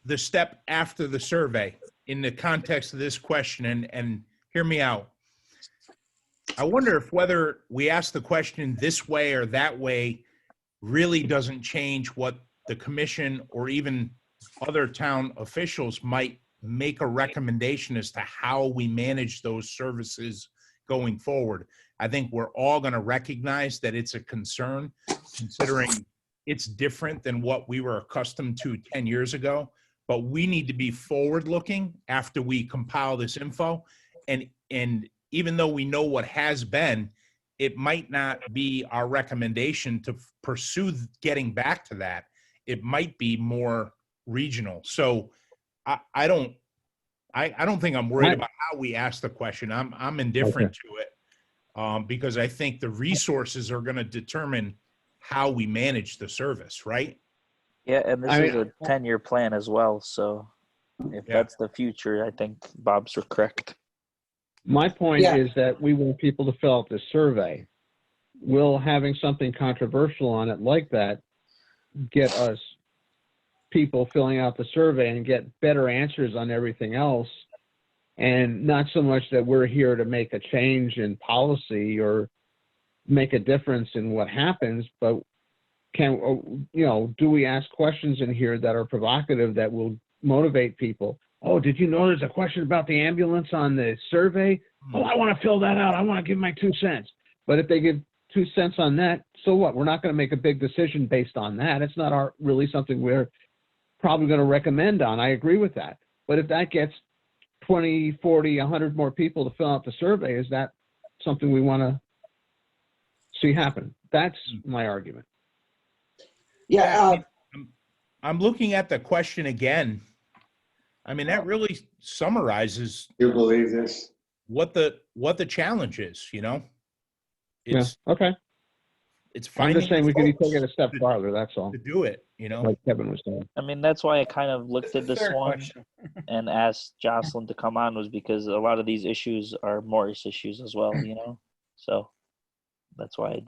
the step after the survey in the context of this question, and hear me out. I wonder if whether we ask the question this way or that way really doesn't change what the commission or even other town officials might make a recommendation as to how we manage those services going forward. I think we're all going to recognize that it's a concern, considering it's different than what we were accustomed to 10 years ago. But we need to be forward-looking after we compile this info. And even though we know what has been, it might not be our recommendation to pursue getting back to that. It might be more regional. So I don't think I'm worried about how we ask the question. I'm indifferent to it because I think the resources are going to determine how we manage the service, right? Yeah, and this is a 10-year plan as well. So if that's the future, I think Bob's correct. My point is that we want people to fill out this survey. Will having something controversial on it like that get us people filling out the survey and get better answers on everything else? And not so much that we're here to make a change in policy or make a difference in what happens, but do we ask questions in here that are provocative that will motivate people? Oh, did you know there's a question about the ambulance on the survey? Oh, I want to fill that out. I want to give my 2 cents. But if they give 2 cents on that, so what? We're not going to make a big decision based on that. It's not really something we're probably going to recommend on. I agree with that. But if that gets 20, 40, 100 more people to fill out the survey, is that something we want to see happen? That's my argument. Yeah. I'm looking at the question again. I mean, that really summarizes. You believe this? What the challenge is, It's okay. It's I'm finding. just saying we could take it a step farther. That's all. To do it, like Kevin was saying. I mean, that's why I kind of looked at this one and asked Jocelyn to come on, was because a lot of these issues are Morris issues as well, So that's why I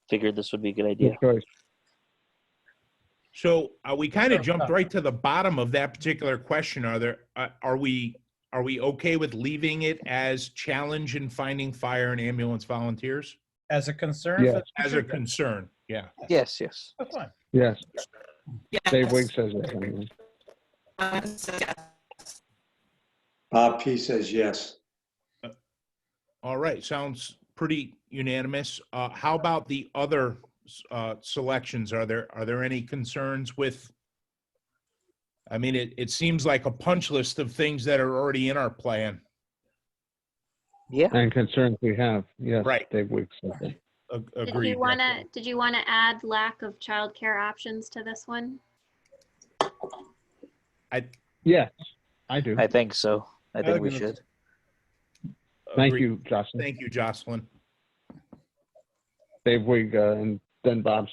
figured this would be a good idea. Good choice. So we kind of jumped right to the bottom of that particular question. Are we okay with leaving it as challenge in finding fire and ambulance volunteers? As a concern? Yeah. As a concern, yeah. Yes. That's fine. Yes. Yes. Dave Wigg says it. Anyway. Bob P says yes. All right, sounds pretty unanimous. How about the other selections? Are there any concerns with I mean, it seems like a punch list of things that are already in our plan. Yeah. And concerns we have, yes. Right. Dave Weeks. Agreed. Did you wanna add lack of childcare options to this one? Yes, I do. I think so. I think we should. Thank Agreed. you, Jocelyn. Thank you, Jocelyn. Dave Wig, and then Bob's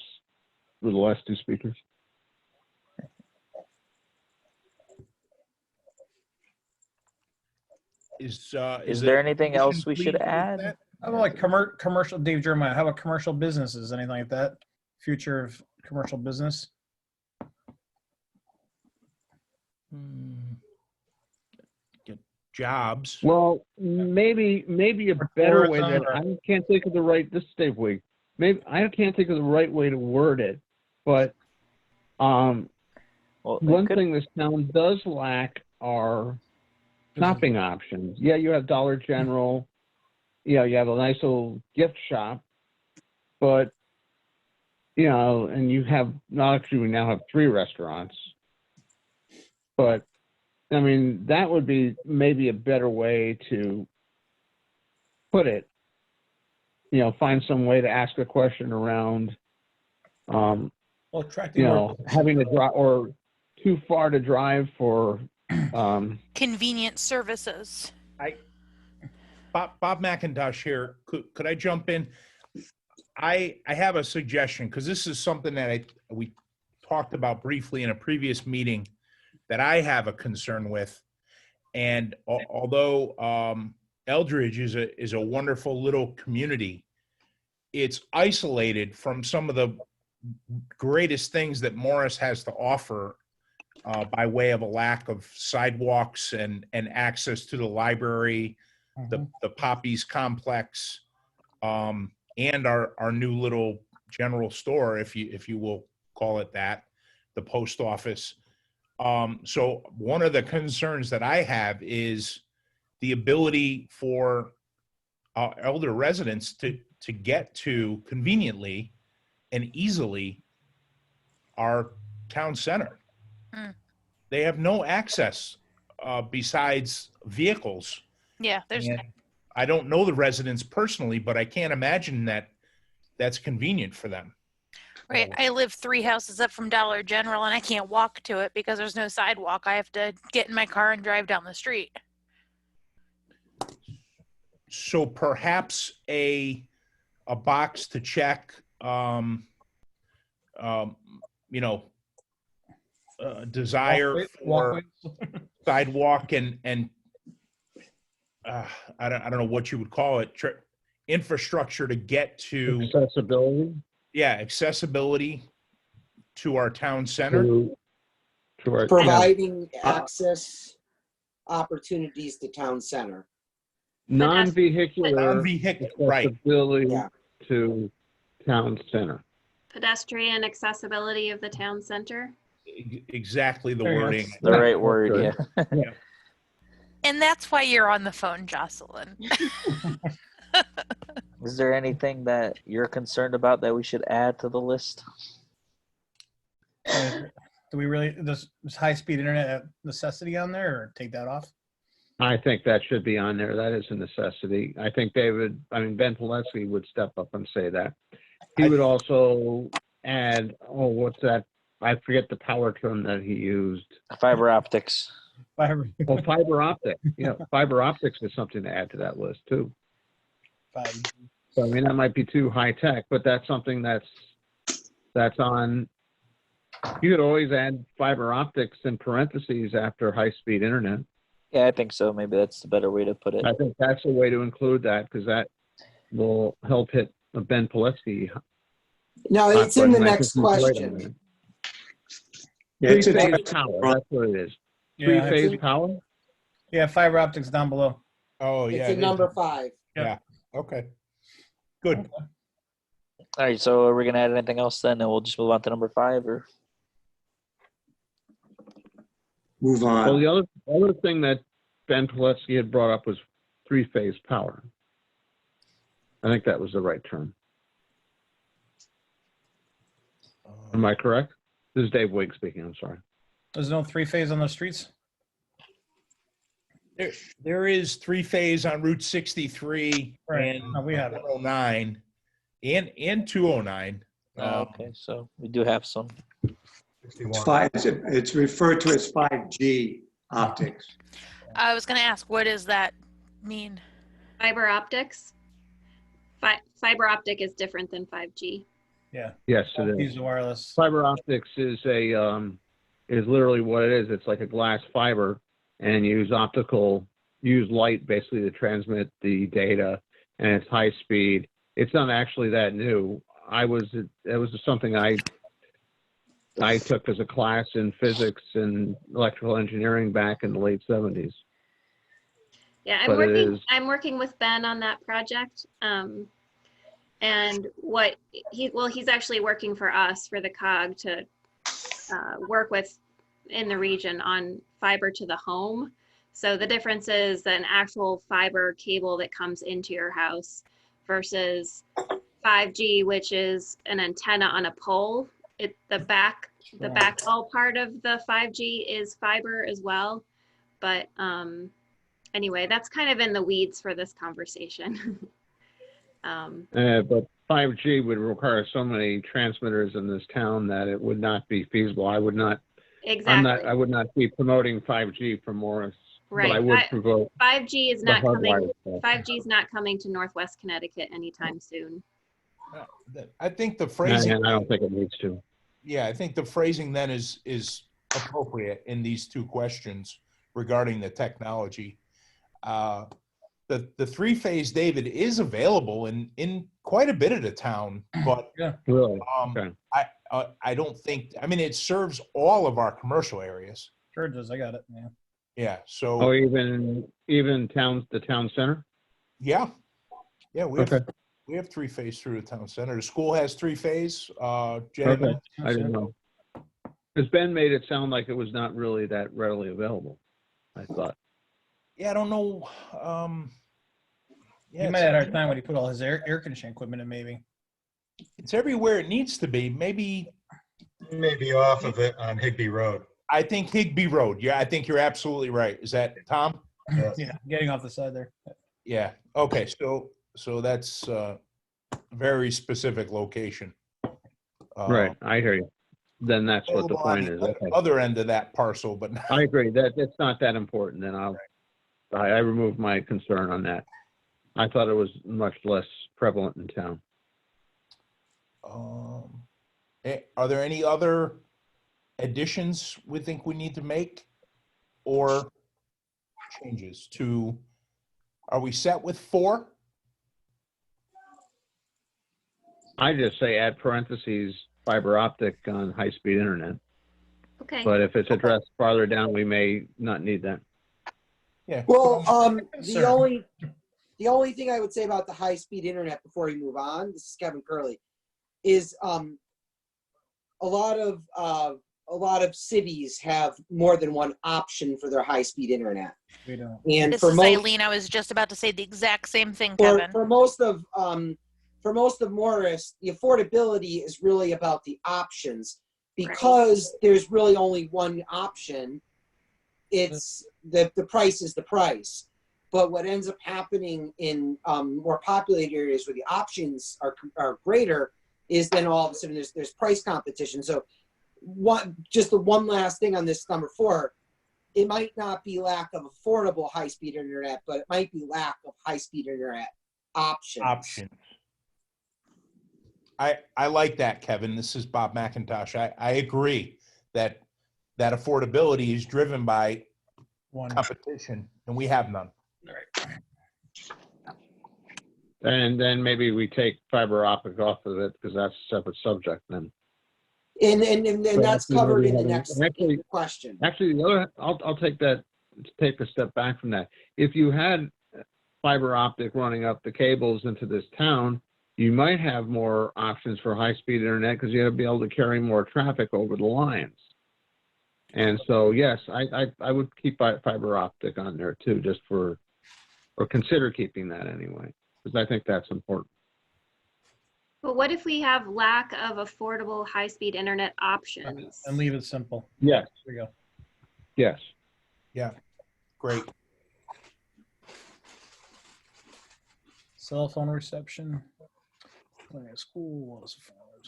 were the last two speakers. Is there anything else we should add? How about like commercial, Dave Jeremiah, how about commercial businesses, anything like that? Future of commercial business? Get jobs. Well, maybe a better way that I can't think of the right. This is Dave Wig. Maybe I can't think of the right way to word it, but one thing this town does lack are shopping options. Yeah, you have Dollar General. Yeah, you have a nice little gift shop, but and you have actually we now have 3 restaurants. But I mean, that would be maybe a better way to put it. Find some way to ask a question around, having to drive or too far to drive for Convenient services. Bob McIntosh here. Could I jump in? I have a suggestion because this is something that we talked about briefly in a previous meeting that I have a concern with. And although Eldridge is a wonderful little community, it's isolated from some of the greatest things that Morris has to offer by way of a lack of sidewalks and access to the library, the Poppies complex, and our new little general store, if you will call it that, the post office. So one of the concerns that I have is the ability for elder residents to get to conveniently and easily our town center. They have no access besides vehicles. Yeah, And I don't know the residents personally, but I can't imagine that that's convenient for them. Right. I live 3 houses up from Dollar General and I can't walk to it because there's no sidewalk. I have to get in my car and drive down the street. So perhaps a box to check, desire for sidewalk and I don't know what you would call it, infrastructure to get to accessibility. Yeah, accessibility to our town center. To our providing access opportunities to town center. Non-vehicular right. accessibility to town center. Pedestrian accessibility of the town center. Exactly the wording. The right word, yeah. And that's why you're on the phone, Jocelyn. Is there anything that you're concerned about that we should add to the list? Do we really, is high-speed internet a necessity on there, or take that off? I think that should be on there. That is a necessity. I think Ben Pilecki would step up and say that. He would also add, what's that? I forget the power term that he used. Fiber optics. Fiber optic. Fiber optics is something to add to that list too. So I mean, that might be too high tech, but that's something that's on. You could always add fiber optics in parentheses after high-speed internet. Yeah, I think so. Maybe that's the better way to put it. I think that's a way to include that because that will help hit Ben Pilecki. No, it's in the next question. Three-phase power. That's what it is. Three-phase power. Yeah, fiber optics down below. Oh yeah, it's in number 5. Yeah. Okay. Good. All right. So are we gonna add anything else then, and we'll just move on to number 5, or? Move on. Well, the other thing that Ben Pilecki had brought up was three-phase power. I think that was the right term. Am I correct? This is Dave Wig speaking. I'm sorry. There's no 3-phase on the streets? There is 3-phase on Route 63 Right. and No, we have it. 109 and 209. Okay, so we do have some. It's referred to as 5G optics. I was going to ask, what does that mean? Fiber optics. Fiber optic is different than 5G. Yeah. Yes, it is. Use the wireless. Fiber optics is is literally what it is. It's like a glass fiber, and you use light basically to transmit the data, and it's high speed. It's not actually that new. It was something I took as a class in physics and electrical engineering back in the late 70s. Yeah, I'm working with Ben on that project. And he's actually working for us, for the COG, to work with in the region on fiber to the home. So the difference is an actual fiber cable that comes into your house versus 5G, which is an antenna on a pole. The backhaul part of the 5G is fiber as well. But anyway, that's kind of in the weeds for this conversation. But 5G would require so many transmitters in this town that it would not be feasible. I would not. Exactly. I would not be promoting 5G for Morris. Right. But I would promote 5G is not coming. stuff. 5G is not coming to Northwest Connecticut anytime soon. I think the phrasing. And I don't think it needs to. Yeah, I think the phrasing then is appropriate in these two questions regarding the technology. The 3-phase, David, is available in quite a bit of the town, but Yeah, really. Okay. I don't think. I mean, it serves all of our commercial areas. Sure does. I got it. Yeah. Yeah. So. Oh, even the town center. Yeah. Yeah, we have Okay. 3-phase through the town center. The school has 3-phase. Okay. I didn't know. Because Ben made it sound like it was not really that readily available, I thought. Yeah, I don't know. He might have had a hard time when he put all his air conditioning equipment in, maybe. It's everywhere it needs to be. Maybe off of it on Higby Road. I think Higby Road. Yeah, I think you're absolutely right. Is that Tom? Yeah, getting off the side there. Yeah. Okay. So that's very specific location. Right. I hear you. Then that's what the available on point is. the Okay. Other end of that parcel, but I agree that it's not that important. Then I removed my concern on that. I thought it was much less prevalent in town. Are there any other additions we think we need to make or changes to? Are we set with 4? I just say add parentheses fiber optic on high-speed internet. Okay. But if it's addressed farther down, we may not need that. Yeah. Well, the only thing I would say about the high-speed internet before we move on, this is Kevin Curley, is a lot of cities have more than one option for their high-speed internet. We don't. And This for is most, Eileen. I was just about to say the exact same thing, Kevin. for most of Morris, the affordability is really about the options. Because there's really only one option, it's the price is the price. But what ends up happening in more populated areas where the options are greater is then all of a sudden there's price competition. So just the one last thing on this number 4, it might not be lack of affordable high-speed internet, but it might be lack of high-speed internet options. I like that, Kevin. This is Bob McIntosh. I agree that affordability is driven by competition, and we have none. And then maybe we take fiber optic off of it because that's a separate subject then. And that's covered in the next question. Actually, the other, I'll take a step back from that. If you had fiber optic running up the cables into this town, you might have more options for high-speed internet because you'll be able to carry more traffic over the lines. And so, yes, I would keep fiber optic on there too, just or consider keeping that anyway, because I think that's important. But what if we have lack of affordable high-speed internet options? And leave it simple. Yes. There we go. Yes. Yeah, great. Cell phone reception. School was followed.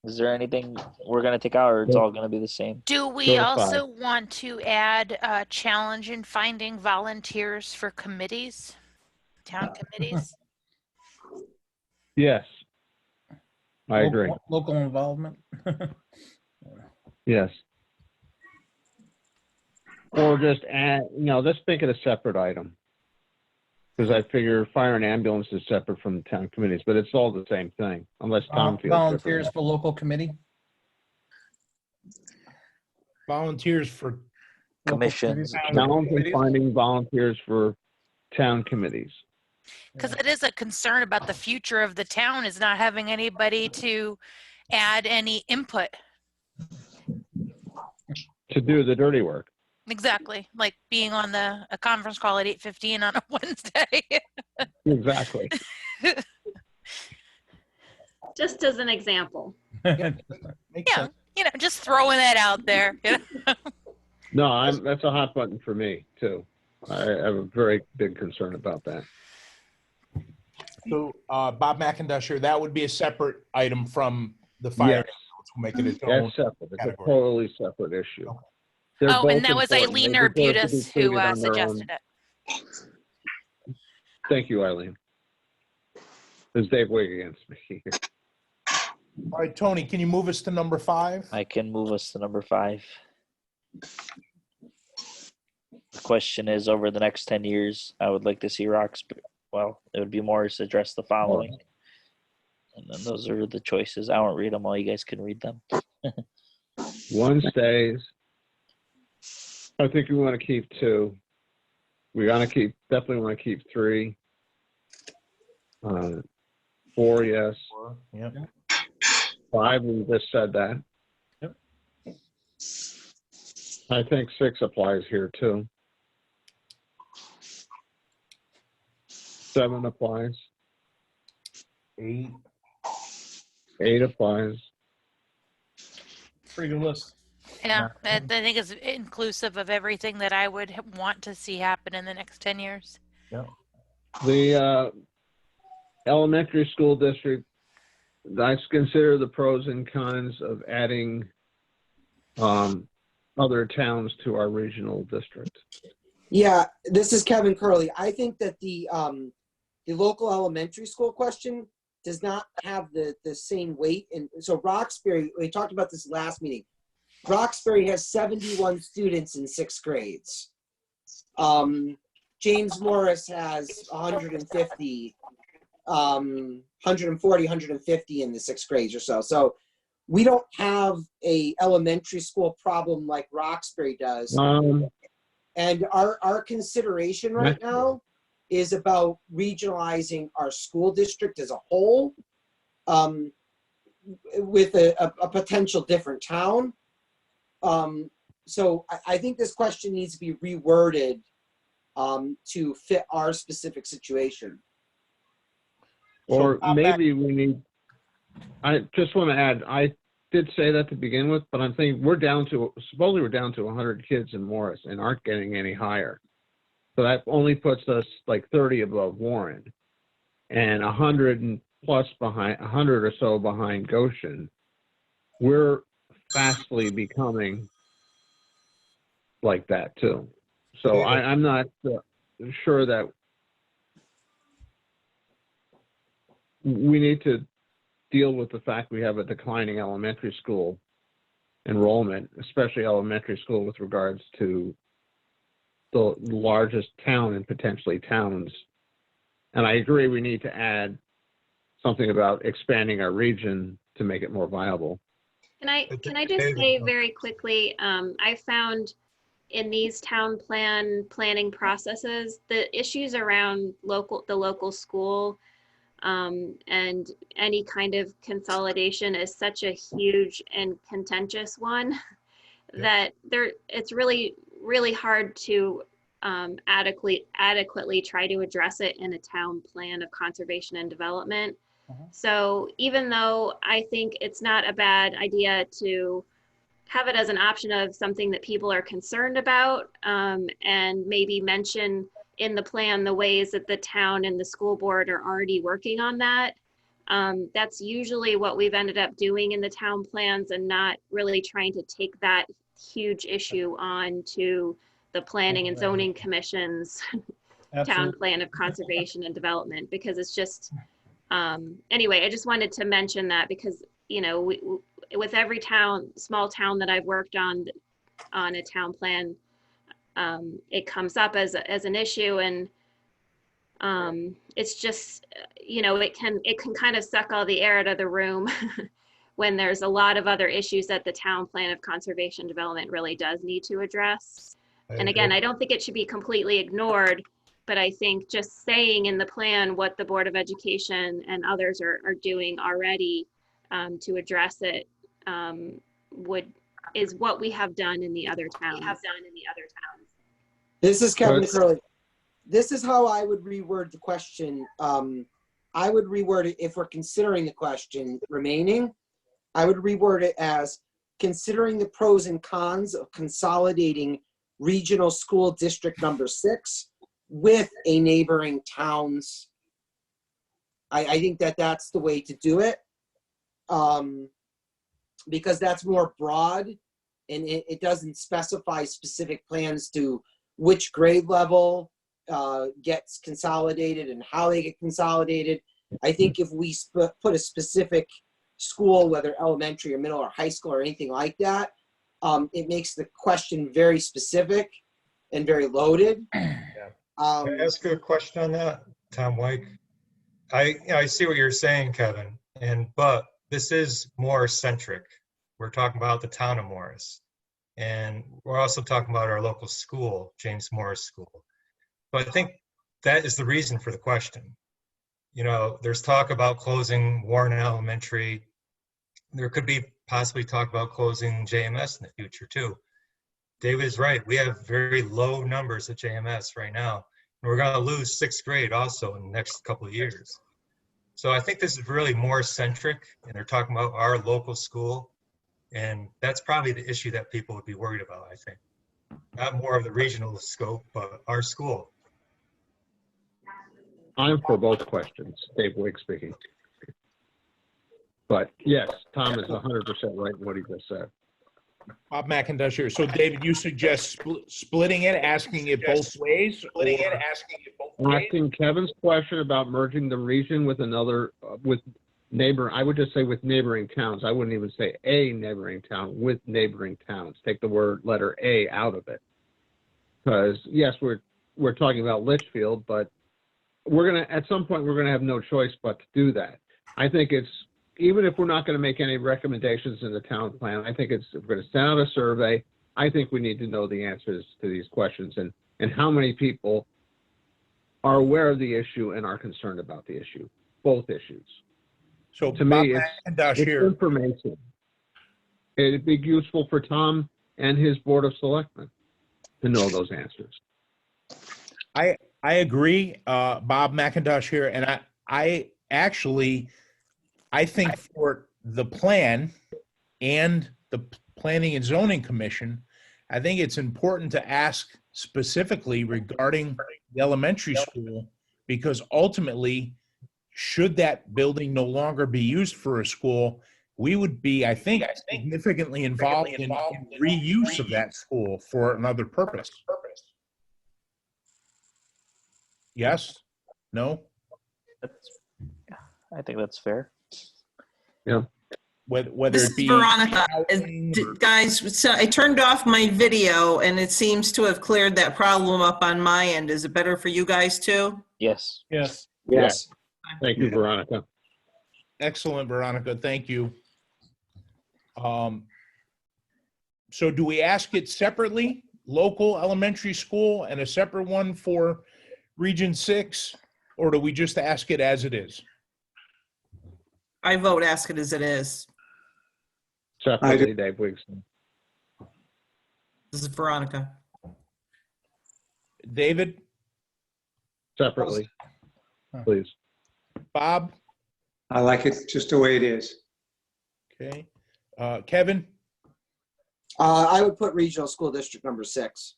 Is there anything we're gonna take out, or it's all gonna be the same? Do we Go to also want to add a challenge in finding volunteers for committees, town committees? Yes. I agree. Local involvement. Yes. Or just add, let's make it a separate item. Because I figure fire and ambulance is separate from the town committees, but it's all the same thing, unless Tom feels Volunteers different. for local committee. Volunteers for Commissions. Challenge in finding volunteers for town committees. Because it is a concern about the future of the town is not having anybody to add any input. To do the dirty work. Exactly, like being on a conference call at 8:15 on a Wednesday. Exactly. Just as an example. Yeah, just throwing that out there. No, that's a hot button for me too. I have a very big concern about that. So, Bob McIndoshire, that would be a separate item from the fire. Yes. We'll make it its own. That's separate. It's category. a totally separate issue. Okay. They're Oh, and both that was important. Eileen They deserve to be Arbutus who treated on their suggested own. it. Thank you, Eileen. There's Dave Wig against me. All right, Tony, can you move us to number 5? I can move us to number 5. The question is, over the next 10 years, I would like to see Roxbury. Well, it would be Morris address the following. And then those are the choices. I won't read them all. You guys can read them. One stays. I think we want to keep 2. We definitely want to keep 3. 4, yes. Yep. 5, we just said that. Yep. I think 6 applies here too. 7 applies. 8. 8 applies. Pretty good list. Yeah, I think it's inclusive of everything that I would want to see happen in the next 10 years. Yeah. The elementary school district, I consider the pros and cons of adding other towns to our regional district. Yeah, this is Kevin Curley. I think that the local elementary school question does not have the same weight. And so Roxbury, we talked about this last meeting. Roxbury has 71 students in 6th grades. James Morris has 150, 140, 150 in the 6th grades or so. So we don't have a elementary school problem like Roxbury does. And our consideration right now is about regionalizing our school district as a whole with a potential different town. So I think this question needs to be reworded to fit our specific situation. Or maybe we need, I just want to add, I did say that to begin with, but I'm thinking supposedly we're down to 100 kids in Morris and aren't getting any higher. So that only puts us like 30 above Warren and 100 plus behind, 100 or so behind Goshen. We're fastly becoming like that too. So I'm not sure that we need to deal with the fact we have a declining elementary school enrollment, especially elementary school with regards to the largest town and potentially towns. And I agree we need to add something about expanding our region to make it more viable. Can I just say very quickly, I found in these town planning processes, the issues around the local school and any kind of consolidation is such a huge and contentious one that it's really hard to adequately try to address it in a town plan of conservation and development. So even though I think it's not a bad idea to have it as an option of something that people are concerned about, and maybe mention in the plan the ways that the town and the school board are already working on that. That's usually what we've ended up doing in the town plans, and not really trying to take that huge issue on to the planning and zoning commission's town plan of conservation and development, because it's just, anyway, I just wanted to mention that because, you know, with every town, small town that I've worked on a town plan, it comes up as an issue, and it's just, you know, it can kind of suck all the air out of the room when there's a lot of other issues that the town plan of conservation development really does need to address. And again, I don't think it should be completely ignored, but I think just saying in the plan what the Board of Education and others are doing already to address it is what we have done in the other towns. This is Kevin Curley. This is how I would reword the question. I would reword it, if we're considering the question remaining, I would reword it as considering the pros and cons of consolidating regional school district number 6 with a neighboring towns. I think that's the way to do it, because that's more broad, and it doesn't specify specific plans to which grade level gets consolidated and how they get consolidated. I think if we put a specific school, whether elementary or middle or high school or anything like that, it makes the question very specific and very loaded. Can I ask you a question on that, Tom White? I see what you're saying, Kevin, but this is Morris centric. We're talking about the town of Morris, and we're also talking about our local school, James Morris School. But I think that is the reason for the question. You know, there's talk about closing Warren Elementary. There could be possibly talk about closing JMS in the future too. David is right. We have very low numbers at JMS right now. And we're going to lose 6th grade also in the next couple of years. So I think this is really more centric, and they're talking about our local school. And that's probably the issue that people would be worried about, I think. Not more of the regional scope, but our school. I'm for both questions, Dave Wigg speaking. But yes, Tom is 100% right in what he just said. Bob McIntosh here. So David, you suggest splitting it, asking it both ways? Asking Kevin's question about merging the region with another, I would just say with neighboring towns. I wouldn't even say a neighboring town, with neighboring towns. Take the letter A out of it. Because yes, we're talking about Litchfield, but at some point we're gonna have no choice but to do that. I think even if we're not going to make any recommendations in the town plan, I think we're going to send out a survey. I think we need to know the answers to these questions and how many people are aware of the issue and are concerned about the issue, both issues. So to me, it's information. It'd be useful for Tom and his Board of Selectmen to know those answers. I agree, Bob McIntosh here, and I think for the plan and the Planning and Zoning Commission, I think it's important to ask specifically regarding the elementary school, because ultimately, should that building no longer be used for a school, we would be, I think, significantly involved in reuse of that school for another purpose. Yes? No? I think that's fair. Yeah. Whether This it be is Veronica. Guys, so I turned off my video and it seems to have cleared that problem up on my end. Is it better for you guys too? Yes. Yes. Yes. Thank you, Veronica. Excellent, Veronica. Thank you. So do we ask it separately, local elementary school, and a separate one for Region 6, or do we just ask it as it is? I vote ask it as it is. Separately, Dave Wiggs. This is Veronica. David? Separately, please. Bob? I like it just the way it is. Okay. Kevin? I would put regional school district number 6.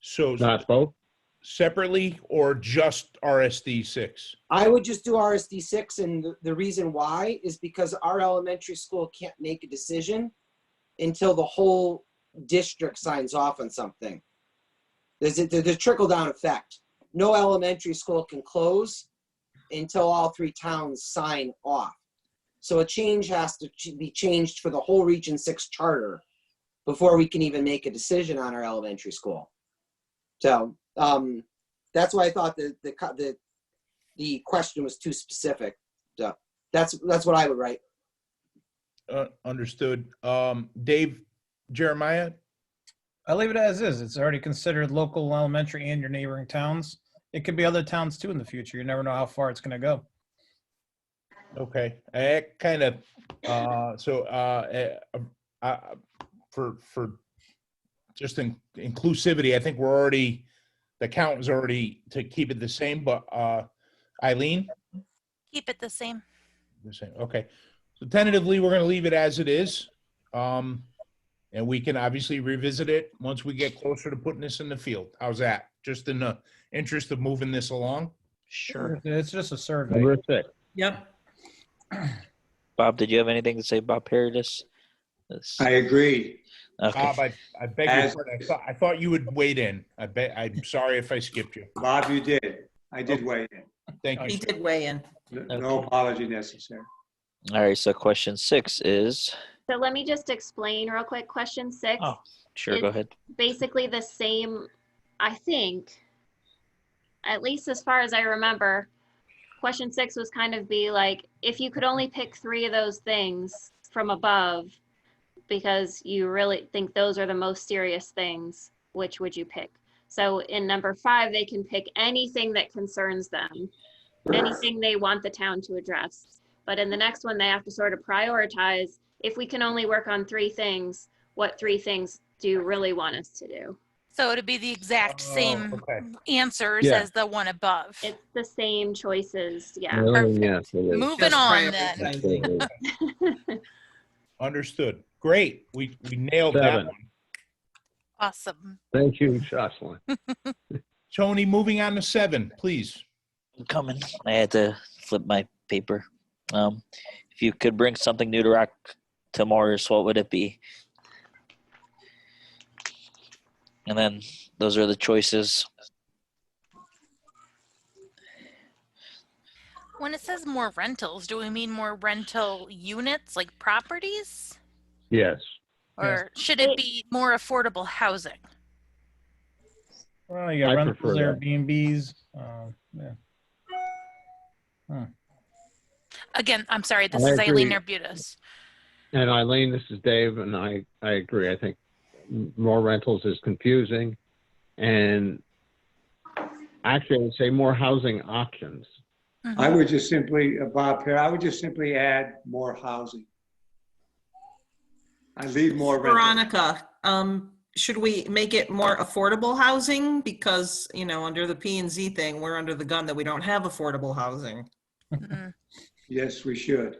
So Not both? separately or just RSD 6? I would just do RSD 6, and the reason why is because our elementary school can't make a decision until the whole district signs off on something. There's a trickle-down effect. No elementary school can close until all 3 towns sign off. So a change has to be changed for the whole Region 6 charter before we can even make a decision on our elementary school. So that's why I thought the question was too specific. So that's what I would write. Understood. Dave, Jeremiah? I leave it as is. It's already considered local elementary and your neighboring towns. It could be other towns too in the future. You never know how far it's going to go. Okay. I kind of, for just inclusivity, I think the count is already to keep it the same, but Eileen? Keep it the same. The same. Okay. So tentatively, we're going to leave it as it is. And we can obviously revisit it once we get closer to putting this in the field. How's that? Just in the interest of moving this along? Sure. It's just a survey. Number 6. Yep. Bob, did you have anything to say, Bob Paradis? I agree. Okay. Bob, I beg your pardon. I thought you would wade in. I'm sorry if I skipped you. Bob, you did. I did weigh in. Thank He you. did weigh in. No apology necessary. All right. So question 6 is. So let me just explain real quick. Question 6. Oh, sure. Go ahead. Basically the same, I think, at least as far as I remember. Question 6 was kind of be like, if you could only pick 3 of those things from above, because you really think those are the most serious things, which would you pick? So in number 5, they can pick anything that concerns them, anything they want the town to address. But in the next one, they have to sort of prioritize, if we can only work on 3 things, what 3 things do you really want us to do? So it'd be the exact same okay. answers Yeah. as the one above. It's the same choices, yeah. Perfect. Yes, it is. Moving Just on then. prioritizing. Understood. Great. We nailed that 7. one. Awesome. Thank you, Jocelyn. Tony, moving on to 7, please. I'm coming. I had to flip my paper. If you could bring something new to Rock to Morris, what would it be? And then those are the choices. When it says more rentals, do we mean more rental units, like properties? Yes. Or should it be more affordable housing? Well, you got I rentals, prefer that. Airbnbs. Yeah. Again, I'm sorry, this I is Eileen agree. Arbutus. And Eileen, this is Dave, and I agree. I think more rentals is confusing. And actually, I would say more housing options. I would just simply, Bob Perry, I would just simply add more housing. I leave more rental. Veronica, should we make it more affordable housing? Because, under the P&Z thing, we're under the gun that we don't have affordable housing. Mhm. Yes, we should.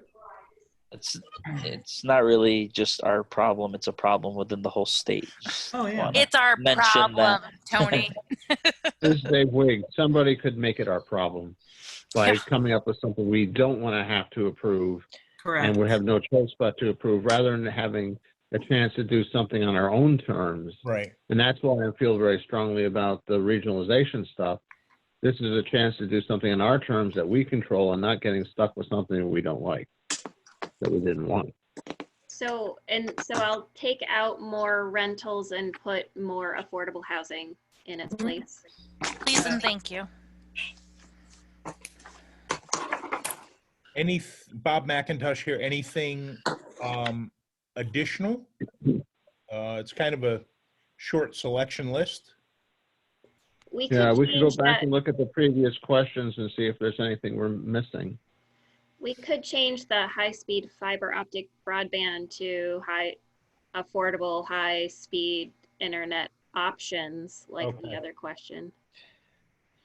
It's not really just our problem. It's a problem within the whole state. Oh, yeah. Wanna It's our mention problem, that. Tony. This is Dave Wig. Somebody could make it our problem by coming up with something we don't want to have to approve Correct. and we have no choice but to approve, rather than having a chance to do something on our own terms. Right. And that's why I feel very strongly about the regionalization stuff. This is a chance to do something on our terms that we control and not getting stuck with something that we don't like, that we didn't want. So I'll take out more rentals and put more affordable housing in its place. Please and thank you. Bob McIntosh here, anything additional? It's kind of a short selection list. We Yeah, we should go change back that. and look at the previous questions and see if there's anything we're missing. We could change the high-speed fiber optic broadband to affordable, high-speed internet options, like the Okay. other question.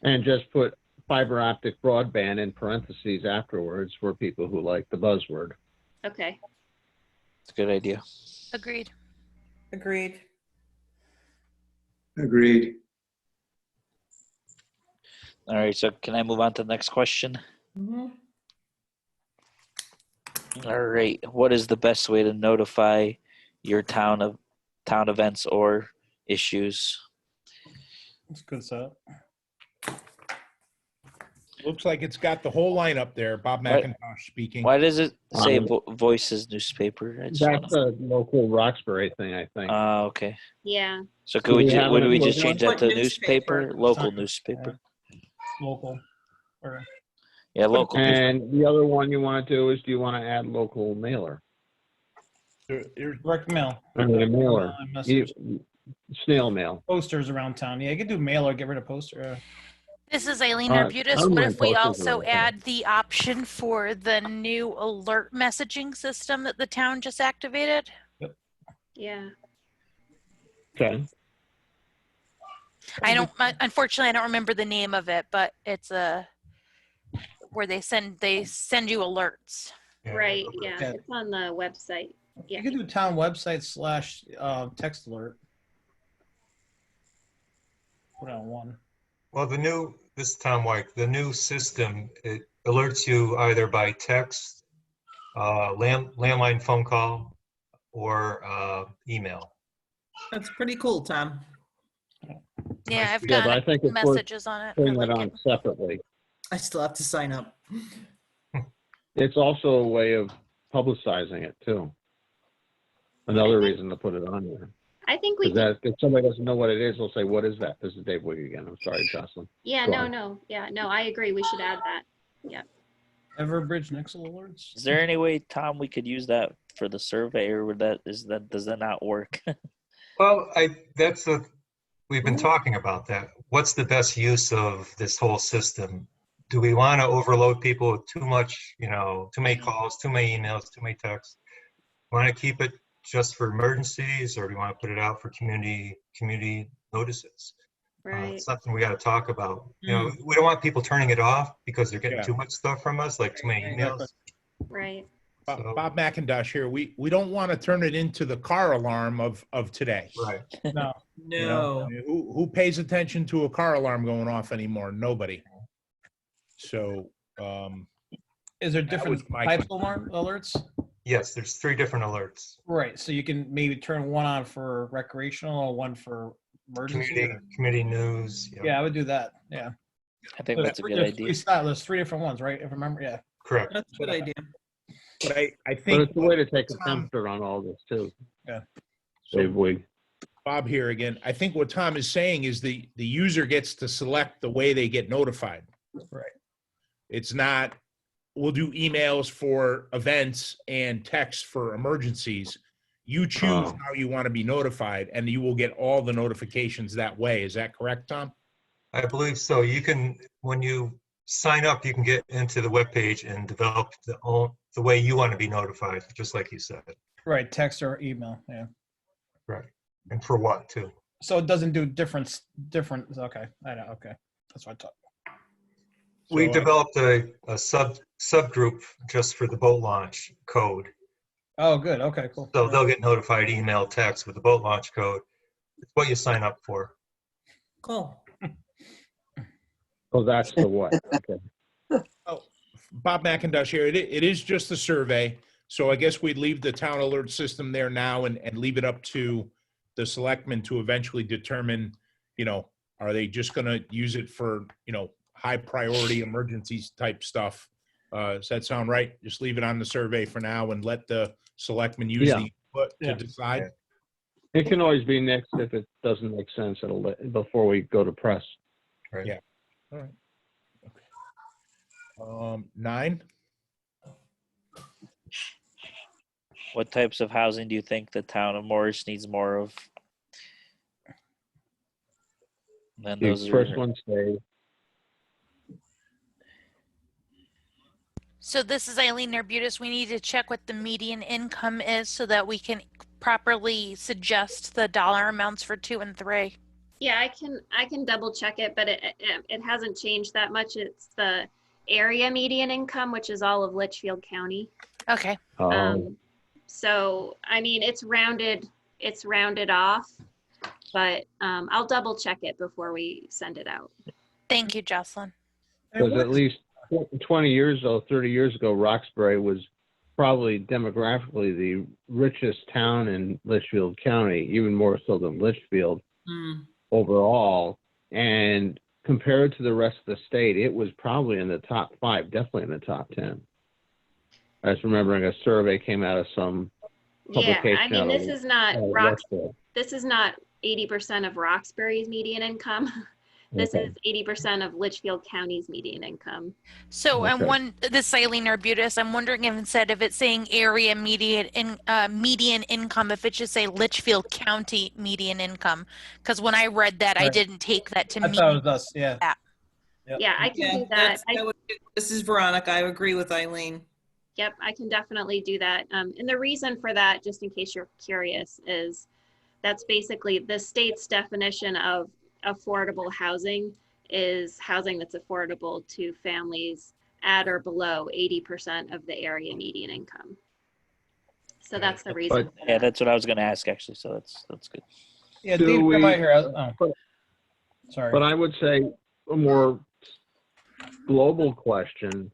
And just put fiber optic broadband in parentheses afterwards for people who like the buzzword. Okay. It's a good idea. Agreed. Agreed. Agreed. All right, so can I move on to the next question? Mhm. All right, what is the best way to notify your town events or issues? That's good stuff. Looks like it's got the whole lineup there. Bob What? McIntosh speaking. Why does it say Voices newspaper? I just That's a local Roxbury thing, I think. okay. Yeah. So could we we have would an we just important change that one? to What newspaper? newspaper? Local newspaper. Local. Or Yeah, local newspaper. And the other one you want to do is, do you want to add local mailer? There's direct mail. I mean, a mailer. Message. Snail mail. Posters around town. Yeah, you could do mail or get rid of poster. This is Eileen I Arbutus. don't What mind if we posters also around town. add the option for the new alert messaging system that the town just activated? Yeah. Okay. Unfortunately, I don't remember the name of it, but it's where they send you alerts. Right. Yeah. Yeah. It's on the website. Yeah. You could do town website / text alert. Put it on one. Well, this is Tom White, the new system, it alerts you either by text, landline phone call, or email. That's pretty cool, Tom. Yeah, I've Yeah, but I got think it's worth messages on it. I putting that like on it. separately. I still have to sign up. It's also a way of publicizing it too. Another reason to put it on there. I think we. Because if somebody doesn't know what it is, they'll say, "What is that?" This is Dave Wigg again. I'm sorry, Jocelyn. Yeah. Go No. on. No. Yeah. No. I agree. We should add that. Yeah. Everbridge Nixle alerts. Is there any way, Tom, we could use that for the survey, or does that not work? Well, we've been talking about that. What's the best use of this whole system? Do we want to overload people with too much, too many calls, too many emails, too many texts? Want to keep it just for emergencies, or do you want to put it out for community notices? Right. It's something we got to talk about. We don't want people turning it off because they're getting Yeah. too much stuff from us, like too many emails. Right. Bob McIntosh here. We don't want to turn it into the car alarm of today. Right. No. You know, who pays attention to a car alarm going off anymore? Nobody. So, Is there That different was my types of alerts? Yes, there's 3 different alerts. Right. So you can maybe turn one on for recreational or one for emergency. Community news. Yeah, I would do that. Yeah. I think that's a good idea. There's 3 different ones, right? If I remember, yeah. Correct. That's a good idea. but I But think it's a way to take a temperature on all this too. Yeah. Dave Wigg. Bob here again. I think what Tom is saying is the user gets to select the way they get notified. Right. It's not, we'll do emails for events and texts for emergencies. You choose how you want to be notified, and you will get all the notifications that way. Is that correct, Tom? I believe so. You can, when you sign up, you can get into the webpage and develop the way you want to be notified, just like you said. Right. Text or email. Yeah. Right. And for what too? So it doesn't do different. Okay. I know. Okay. That's what I thought. We So, developed a subgroup just for the boat launch code. Oh, good. Okay, cool. So they'll get notified email, text with the boat launch code. It's what you sign up for. Cool. Oh, that's the what? Okay. Bob McIntosh here. It is just a survey. So I guess we'd leave the town alert system there now and leave it up to the selectmen to eventually determine, are they just going to use it for, high priority emergencies type stuff? Does that sound right? Just leave it on the survey for now and let the selectmen use the input to decide. It can always be next if it doesn't make sense. Before we go to press. Right. Yeah. All right. 9. What types of housing do you think the town of Morris needs more of? And The those first are, one stays. So this is Eileen Arbutus. We need to check what the median income is so that we can properly suggest the dollar amounts for 2 and 3. Yeah, I can double check it, but it hasn't changed that much. It's the area median income, which is all of Litchfield County. Okay. So I mean, it's rounded off, but I'll double check it before we send it out. Thank you, Jocelyn. Because at least 20 years ago, 30 years ago, Roxbury was probably demographically the richest town in Litchfield County, even more so than Litchfield overall. And compared to the rest of the state, it was probably in the top 5, definitely in the top 10. I was remembering a survey came out of some publication. Yeah, I mean, this is not Roxbury. This is not 80% of Roxbury's median income. This is 80% of Litchfield County's median income. So this is Eileen Arbutus. I'm wondering if instead of it saying area median income, if it should say Litchfield County median income. Because when I read that, I didn't take that to mean. I thought it was us, yeah. That. Yep. Yeah, I can do that. This is Veronica. I agree with Eileen. Yep, I can definitely do that. And the reason for that, just in case you're curious, is that's basically the state's definition of affordable housing is housing that's affordable to families at or below 80% of the area median income. So that's the reason. Yeah, that's what I was going to ask actually. So that's good. Yeah, Dave, come out here. Sorry. But I would say a more global question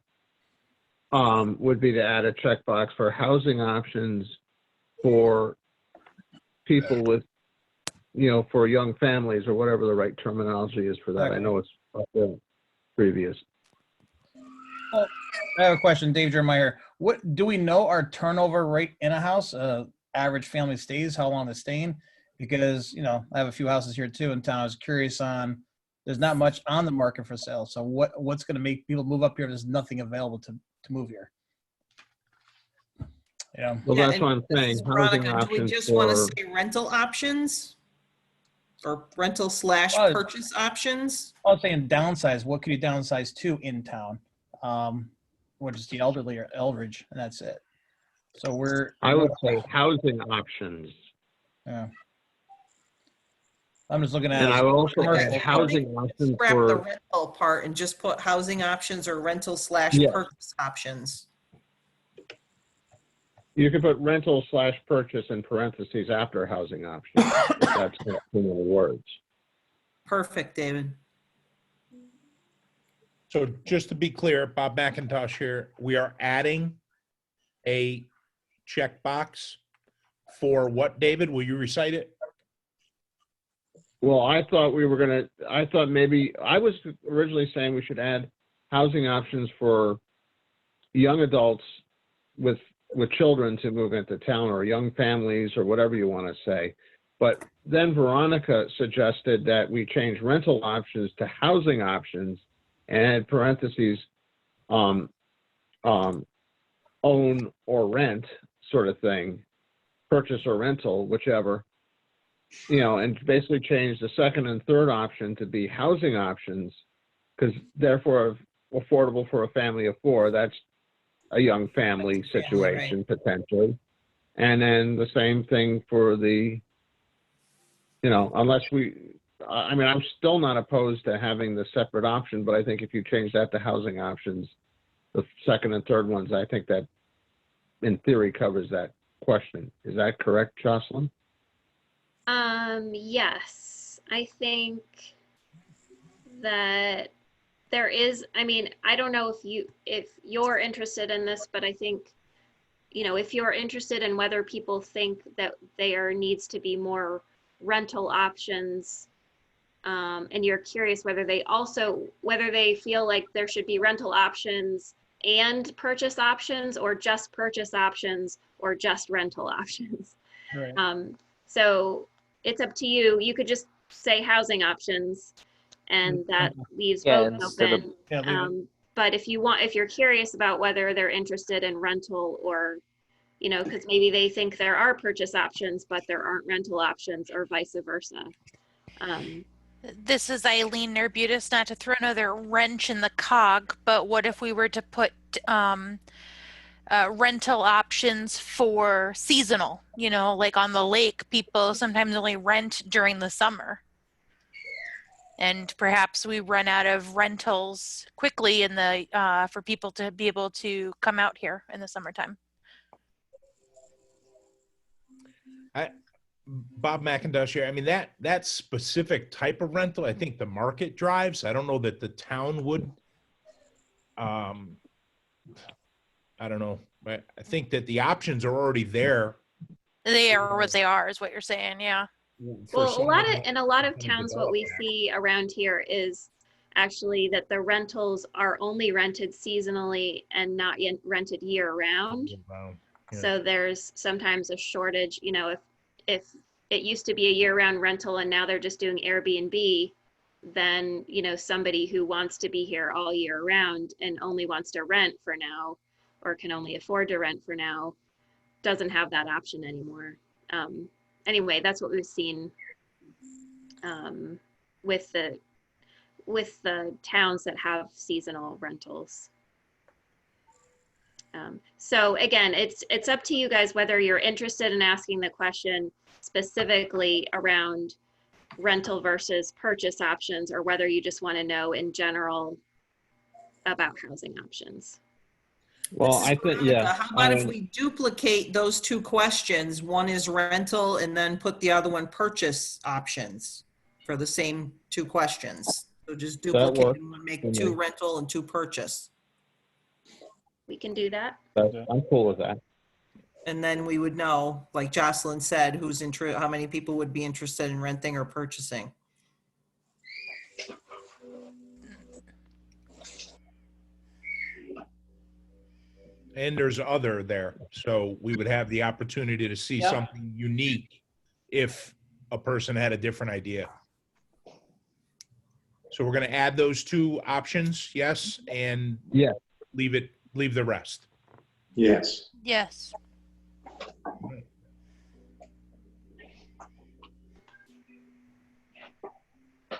would be to add a checkbox for housing options for people with, for young families or whatever the right terminology is for that. Okay. I know it's up there previous. Well, I have a question, Dave Jeremiah. What do we know our turnover rate in a house? Average family stays, how long they're staying? Because I have a few houses here too in town. I was curious on. There's not much on the market for sale. So what's going to make people move up here? There's nothing available to move here. Yeah. Well, that's what I'm saying. Veronica, do we just want to say rental options? Or rental/purchase options? I was saying downsize. What could you downsize to in town? What is the elderly or Eldridge, and that's it. So I would say housing options. Yeah. I'm just looking at. And I would also add housing options Scrap for the rental part and just put housing options or rental/purchase options. You could put rental/purchase in parentheses after housing options. That's too many words. Perfect, David. So just to be clear, Bob McIntosh here, we are adding a checkbox for what, David? Will you recite it? Well, I thought maybe I was originally saying we should add housing options for young adults with children to move into town, or young families, or whatever you want to say. But then Veronica suggested that we change rental options to housing options and add parentheses, own or rent sort of thing, purchase or rental, whichever, and basically change the second and third option to be housing options, because therefore affordable for a family of 4, that's a young family situation, potentially. And then the same thing for the, unless I'm still not opposed to having the separate option, but I think if you change that to housing options, the second and third ones, I think that in theory covers that question. Is that correct, Jocelyn? Yes, I think that there is, I don't know if you're interested in this, but I think, if you're interested in whether people think that there needs to be more rental options, and you're curious whether they feel like there should be rental options and purchase options, or just purchase options, or just rental options. Right. So it's up to you. You could just say housing options, and that leaves both open. But if you're curious about whether they're interested in rental, or, because maybe they think there are purchase options, but there aren't rental options, or vice versa. This is Eileen Arbutus, not to throw another wrench in the cog, but what if we were to put rental options for seasonal, like on the lake, people sometimes only rent during the summer. and perhaps we run out of rentals quickly in the for people to be able to come out here in the summertime. Bob McIntosh here. I mean, that specific type of rental, I think the market drives. I don't know that the town would. I don't know, but I think that the options are already there. They are what they are, is what you're saying. Yeah. Well, in a lot of towns, what we see around here is actually that the rentals are only rented seasonally and not yet rented year round. Yeah. So there's sometimes a shortage, you know, if it used to be a year-round rental and now they're just doing Airbnb, then, you know, somebody who wants to be here all year round and only wants to rent for now, or can only afford to rent for now, doesn't have that option anymore. Anyway, that's what we've seen with the towns that have seasonal rentals. So again, it's up to you guys whether you're interested in asking the question specifically around rental versus purchase options, or whether you just want to know in general about housing options. Well, I think, yeah. How about if we duplicate those two questions? One is rental and then put the other one purchase options for the same two questions. So just duplicate them and make two rental and two purchase. We can do that. I'm cool with that. And then we would know, like Jocelyn said, how many people would be interested in renting or purchasing. And there's other there. So we would have the opportunity to see something unique if a person had a different idea. So we're going to add those two options, yes, and leave the rest. Yes. Yes.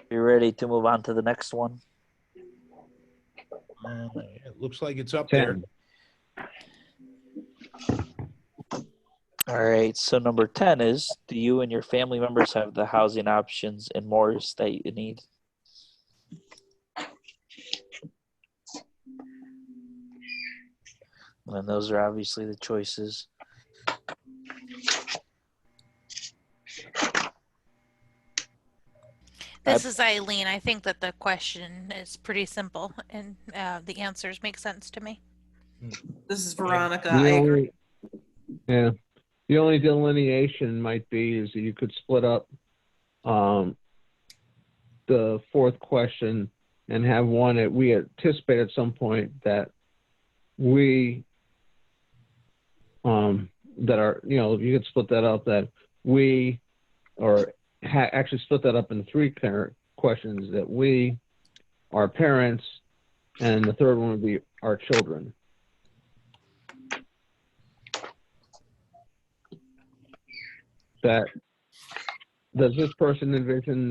You ready to move on to the next one? It looks like it's up there. All right, so number 10 is, do you and your family members have the housing options in Morris that you need? And those are obviously the choices. This is Eileen. I think that the question is pretty simple and the answers make sense to me. This is Veronica. I agree. Yeah. The only delineation might be is that you could split up the fourth question and have one that we anticipate at some point that we that are, you know, you could split that up that we, or actually split that up in three questions, that we, our parents, and the third one would be our children. That, does this person envision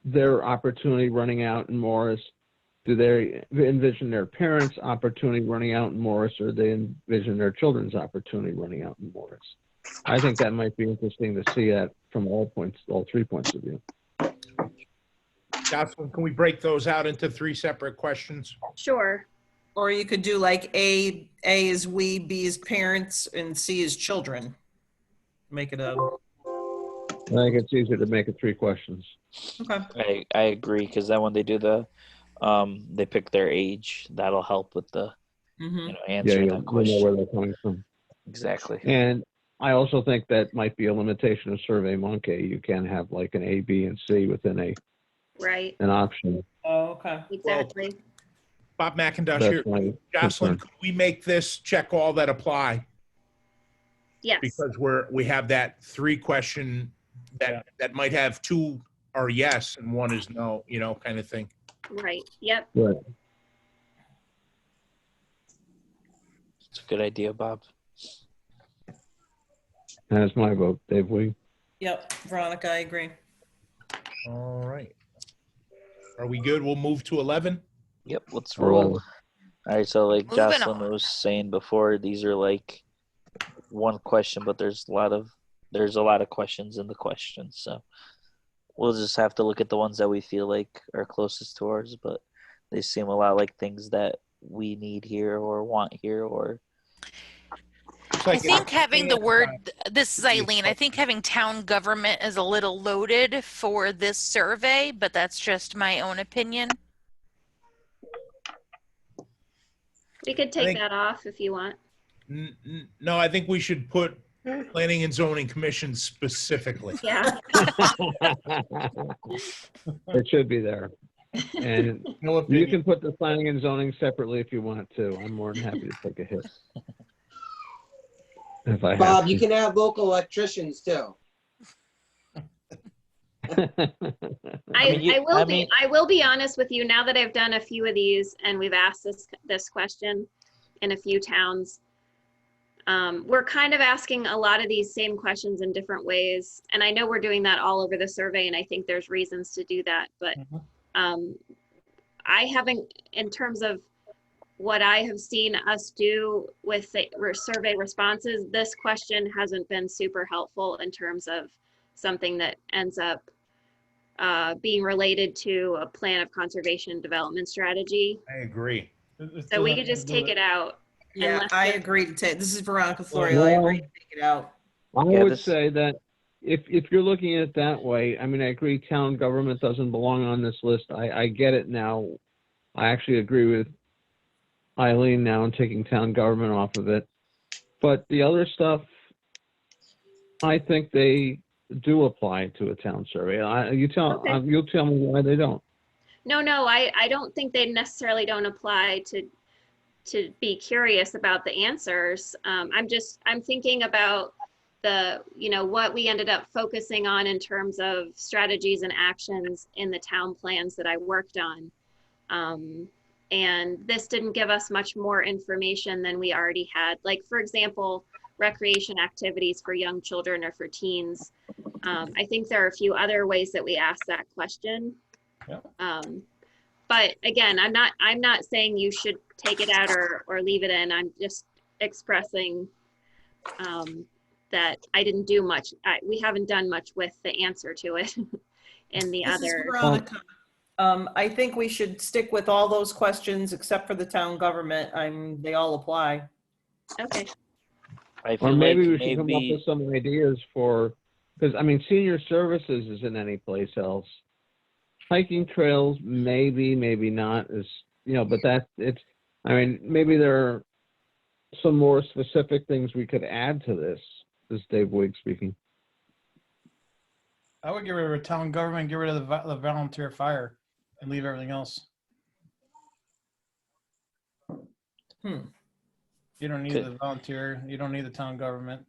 their opportunity running out in Morris? Do they envision their parents' opportunity running out in Morris, or do they envision their children's opportunity running out in Morris? I think that might be interesting to see that from all 3 points of view. Jocelyn, can we break those out into three separate questions? Sure. Or you could do like A is we, B is parents, and C is children. Make it a... I think it's easier to make it three questions. Okay. I agree, because then when they do the, they pick their age, that'll help with the you know, answering that question. You know where they're coming from. Exactly. And I also think that might be a limitation of SurveyMonkey. You can have like an A, B, and C within an option. Oh, okay. Exactly. Well, Bob McIntosh here. Jocelyn, could we make this check all that apply? Yes. Because we have that three question that might have two are yes and one is no, you know, kind of thing. Right. Yep. Right. It's a good idea, Bob. That's my vote. Dave, we? Yep. Veronica, I agree. All right. Are we good? We'll move to 11. Yep, let's roll. All right, so like Moving Jocelyn on. was saying before, these are like one question, but there's a lot of questions in the question. So we'll just have to look at the ones that we feel like are closest to ours, but they seem a lot like things that we need here or want here or. I think having the word, this is Eileen, I think having town government is a little loaded for this survey, but that's just my own opinion. We could take that off if you want. No, I think we should put Planning and Zoning Commission specifically. Yeah. It should be there. And you can put the planning and zoning separately if you want to. I'm more than happy to take a hit. If I Bob, you can have local electricians too. I will be honest with you, now that I've done a few of these and we've asked this question in a few towns, we're kind of asking a lot of these same questions in different ways. And I know we're doing that all over the survey, and I think there's reasons to do that. But I haven't, in terms of what I have seen us do with the survey responses, this question hasn't been super helpful in terms of something that ends up being related to a plan of conservation and development strategy. I agree. So we could just take it out. Yeah, I agree to take, this is Veronica Florio, I agree to take it out. I would say that if you're looking at it that way, I mean, I agree town government doesn't belong on this list. I get it now. I actually agree with Eileen now and taking town government off of it. But the other stuff, I think they do apply to a town survey. You'll tell me why they don't. No, I don't think they necessarily don't apply to be curious about the answers. I'm thinking about what we ended up focusing on in terms of strategies and actions in the town plans that I worked on. And this didn't give us much more information than we already had. Like, for example, recreation activities for young children or for teens. I think there are a few other ways that we ask that question. Yeah. But again, I'm not saying you should take it out or leave it in. I'm just expressing that I didn't do much. We haven't done much with the answer to it in the other. Veronica. I think we should stick with all those questions except for the town government. They all apply. Okay. Or maybe we should come up with some ideas for, because I mean, senior services isn't any place else. Hiking trails, maybe not, but I mean, maybe there are some more specific things we could add to this. This is Dave Wigg speaking. I would get rid of town government, get rid of the volunteer fire, and leave everything else. You don't need the volunteer. You don't need the town government.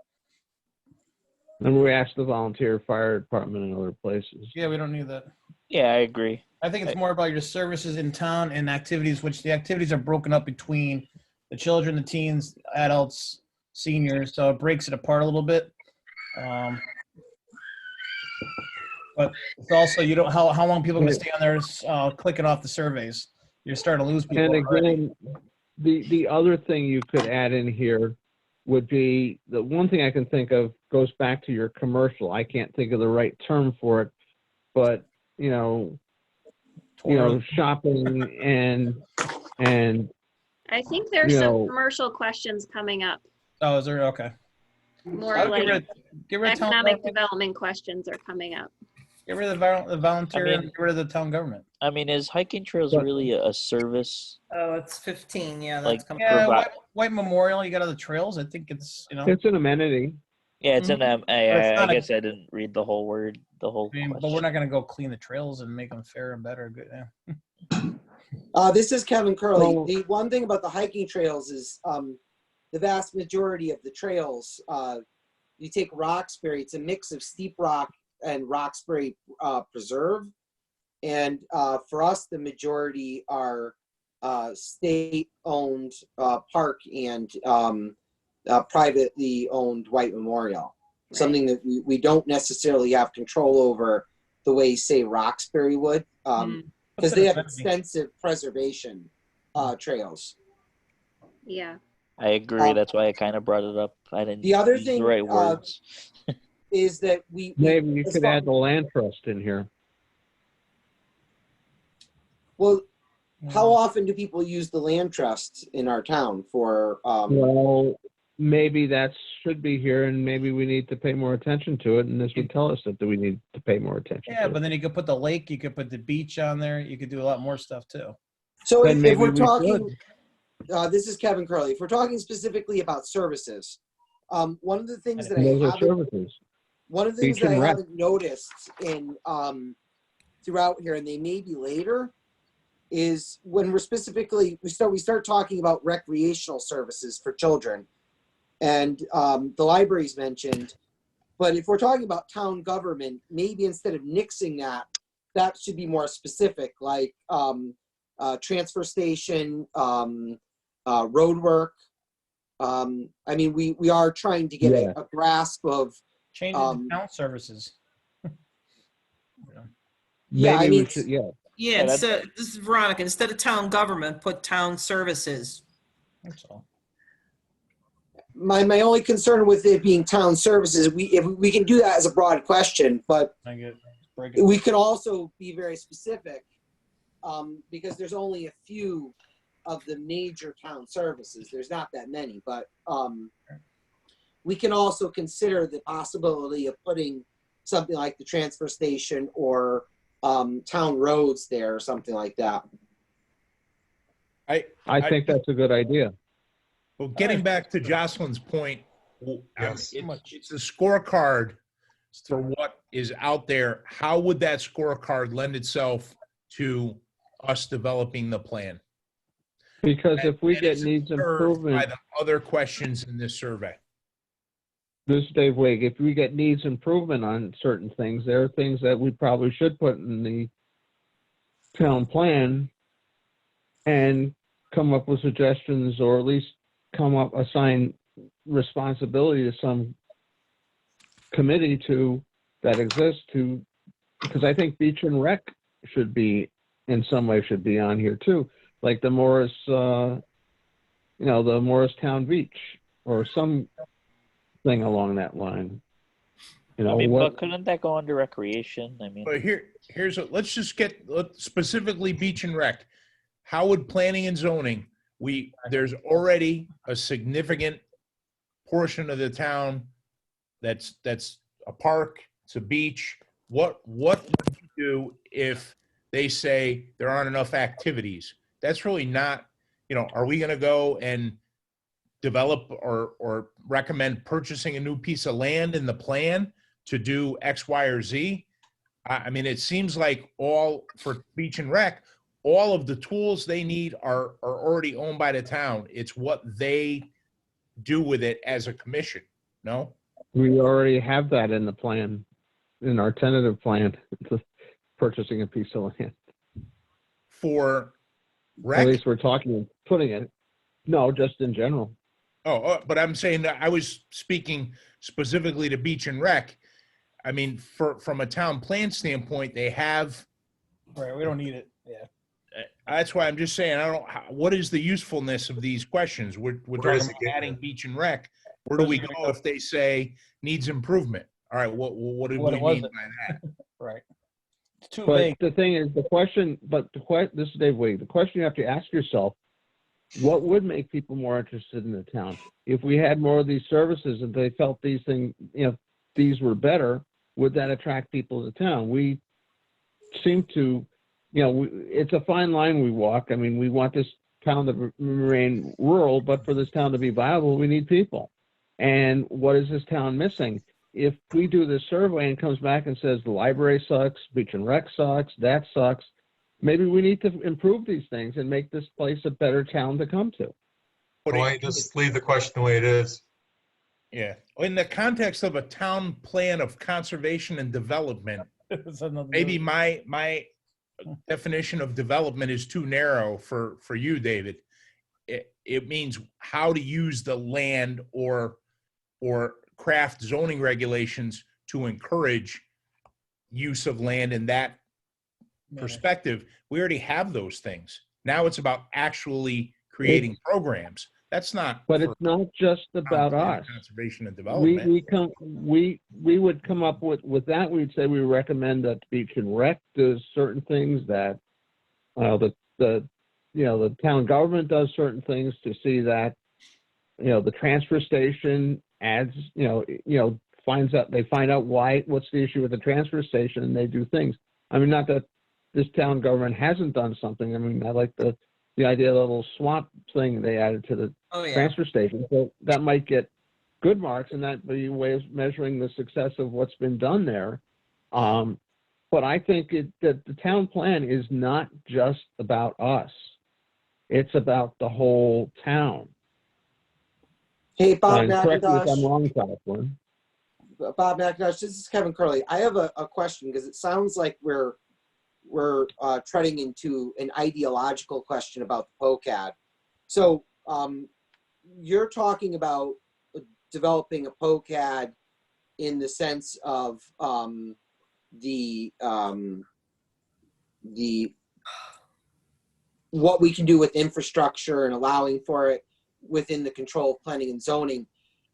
And we asked the volunteer fire department in other places. Yeah, we don't need that. Yeah, I agree. I think it's more about your services in town and activities, which the activities are broken up between the children, the teens, adults, seniors. So it breaks it apart a little bit. But it's also, how long people are going to stay on there clicking off the surveys. You're starting to lose people. And again, the other thing you could add in here would be, the one thing I can think of goes back to your commercial. I can't think of the right term for it, but shopping and I think there's some commercial questions coming up. Oh, is there? Okay. More like economic development questions are coming up. Get rid of the volunteer and get rid of the town government. I mean, is hiking trails really a service? Oh, it's 15. Yeah, that's like, coming. Yeah, White Memorial, you got other trails. I think it's, It's an amenity. Yeah, it's an I guess I didn't read the whole word, the whole but we're not going to go clean the trails and make them fair and better. Good. Yeah. This is Kevin Curley. The one thing about the hiking trails is the vast majority of the trails, you take Roxbury, it's a mix of Steep Rock and Roxbury Preserve. And for us, the majority are state-owned park and privately owned White Memorial. Right. Something that we don't necessarily have control over the way, say, Roxbury would, because they have extensive preservation trails. Yeah. I agree. That's why I kind of brought it up. I didn't. The other use thing the right words. is that maybe you could add the land trust in here. Well, how often do people use the land trust in our town for? Well, maybe that should be here, and maybe we need to pay more attention to it, and this would tell us that we need to pay more attention Yeah, to but it. then you could put the lake, you could put the beach on there, you could do a lot more stuff too. So Then if maybe we're we talking, this is Kevin Curley. If we're talking specifically about services, one of the things that Those I are haven't, services. one of the things Beach that I and rec. haven't noticed in throughout here, and they may be later, is when we're specifically we start talking about recreational services for children, and the library's mentioned. But if we're talking about town government, maybe instead of nixing that, that should be more specific, like transfer station, road work. I mean, we are trying to get Yeah. a grasp of. Change it to town services. Yeah, I Maybe mean, we should, yeah. Yeah, instead, this is Veronica, instead of town government, put town services. That's all. my only concern with it being town services, if we can do that as a broad question, but I get break it. we can also be very specific, because there's only a few of the major town services. There's not that many, but we can also consider the possibility of putting something like the transfer station or town roads there or something like that. I think that's a good idea. Well, getting back to Jocelyn's point, Yes. it's a scorecard for what is out there. How would that scorecard lend itself to us developing the plan? Because if we And get is it needs served improvement, by the other questions in this survey. this is Dave Wig, if we get needs improvement on certain things, there are things that we probably should put in the town plan and come up with suggestions, or at least assign responsibility to some committee that exists because I think Beach and Rec should be, in some way, should be on here too. Like the Morris, the Morristown Beach or some thing along that line. I mean, but couldn't that go under recreation? I mean, But let's specifically Beach and Rec. How would planning and zoning, there's already a significant portion of the town that's a park, it's a beach. What would you do if they say there aren't enough activities? That's really not, are we going to go and develop or recommend purchasing a new piece of land in the plan to do X, Y, or Z? I mean, it seems like for Beach and Rec, all of the tools they need are already owned by the town. It's what they do with it as a commission. No? We already have that in the plan, in our tentative plan, purchasing a piece of land. For Rec? At least we're talking, putting it. No, just in general. Oh, but I'm saying that I was speaking specifically to Beach and Rec. I mean, from a town plan standpoint, they have. Right, we don't need it. Yeah. That's why I'm just saying, what is the usefulness of these questions? We're talking about adding Beach and Rec. Where do we go if they say needs improvement? All right, what do we mean by that? Right. It's too But vague. the thing is, this is Dave Wade. The question you have to ask yourself, what would make people more interested in the town? If we had more of these services and they felt these things, these were better, would that attract people to town? We seem to, it's a fine line we walk. I mean, we want this town to remain rural, but for this town to be viable, we need people. And what is this town missing? If we do this survey and comes back and says the library sucks, Beach and Rec sucks, that sucks, maybe we need to improve these things and make this place a better town to come to. Why just leave the question the way it is? Yeah. In the context of a town plan of conservation and development, maybe my definition of development is too narrow for you, David. It means how to use the land or craft zoning regulations to encourage use of land in that perspective. We already have those things. Now it's about actually creating programs. That's not. But it's not just about us. Conservation and development. We would come up with that. We'd say we recommend that Beach and Rec does certain things, that the town government does certain things to see that, the transfer station adds, they find out what's the issue with the transfer station, and they do things. I mean, not that this town government hasn't done something. I mean, I like the idea of the little swamp thing they added to the transfer station. So that might get good marks, and that be a way of measuring the success of what's been done there. But I think that the town plan is not just about us. It's about the whole town. Hey, Bob Correct me if I'm McIntosh. wrong, Catherine. Bob McIntosh, this is Kevin Curley. I have a question because it sounds like we're treading into an ideological question about the POCAD. So you're talking about developing a POCAD in the sense of the what we can do with infrastructure and allowing for it within the control of planning and zoning.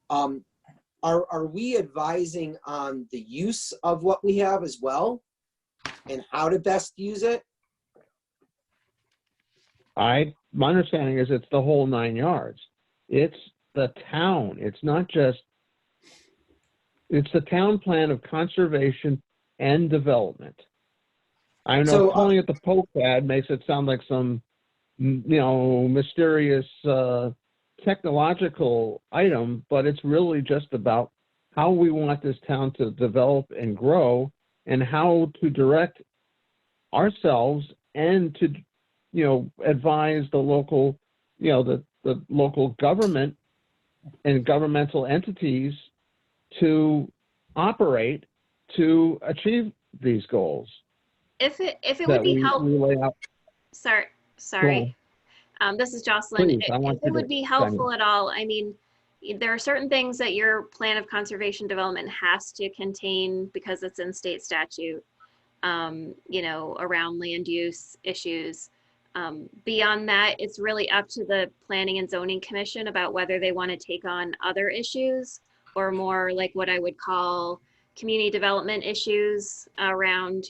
Are we advising on the use of what we have as well and how to best use it? My understanding is it's the whole 9 yards. It's the town. It's not just, it's the town plan of conservation and development. I know calling it the POCAD makes it sound like some, mysterious technological item, but it's really just about how we want this town to develop and grow and how to direct ourselves and to, advise the local, the local government and governmental entities to operate to achieve these goals. If it would be helpful. Sorry. This is Jocelyn. Please, If it would be helpful at all, I mean, there are certain things that your plan of conservation development has to contain because it's in state statute, around land use issues. Beyond that, it's really up to the Planning and Zoning Commission about whether they want to take on other issues or more like what I would call community development issues around,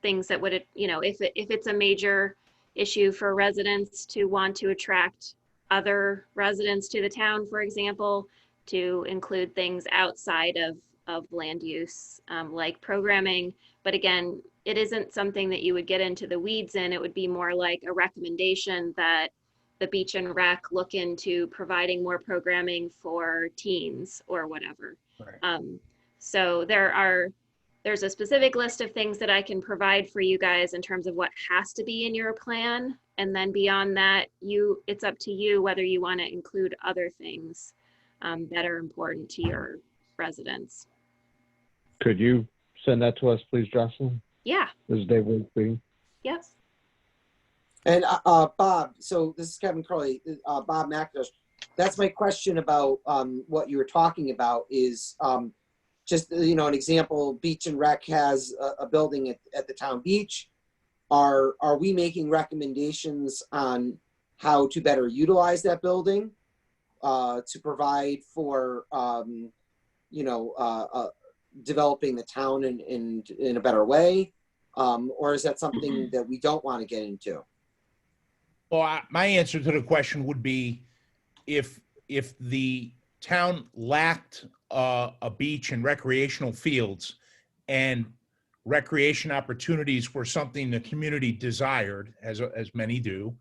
things that would, if it's a major issue for residents to want to attract other residents to the town, for example, to include things outside of land use, like programming. But again, it isn't something that you would get into the weeds in. It would be more like a recommendation that the Beach and Rec look into providing more programming for teens or whatever. Right. So there's a specific list of things that I can provide for you guys in terms of what has to be in your plan. And then beyond that, it's up to you whether you want to include other things that are important to your residents. Could you send that to us, please, Jocelyn? Yeah. This is Dave Wigsby. Yes. And Bob, so this is Kevin Curley, Bob McIntosh. That's my question about what you were talking about is just, an example, Beach and Rec has a building at the town beach. Are we making recommendations on how to better utilize that building to provide for, developing the town in a better way? Or is that something that we don't want to get into? Well, my answer to the question would be if the town lacked a beach and recreational fields and recreation opportunities were something the community desired, as many do,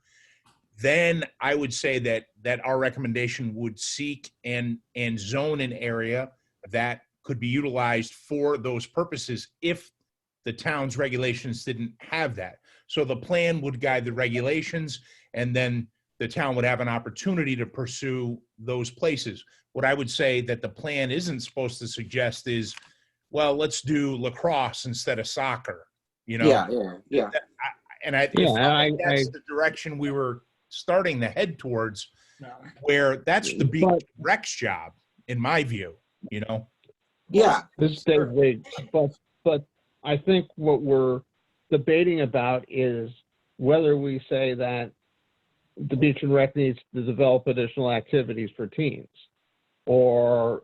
then I would say that our recommendation would seek and zone an area that could be utilized for those purposes if the town's regulations didn't have that. So the plan would guide the regulations, and then the town would have an opportunity to pursue those places. What I would say that the plan isn't supposed to suggest is, well, let's do lacrosse instead of soccer, Yeah. That's the direction we were starting to head towards, where that's the Beach and Rec's job, in my view, Yeah. This is Dave Wade, but I think what we're debating about is whether we say that the Beach and Rec needs to develop additional activities for teens, or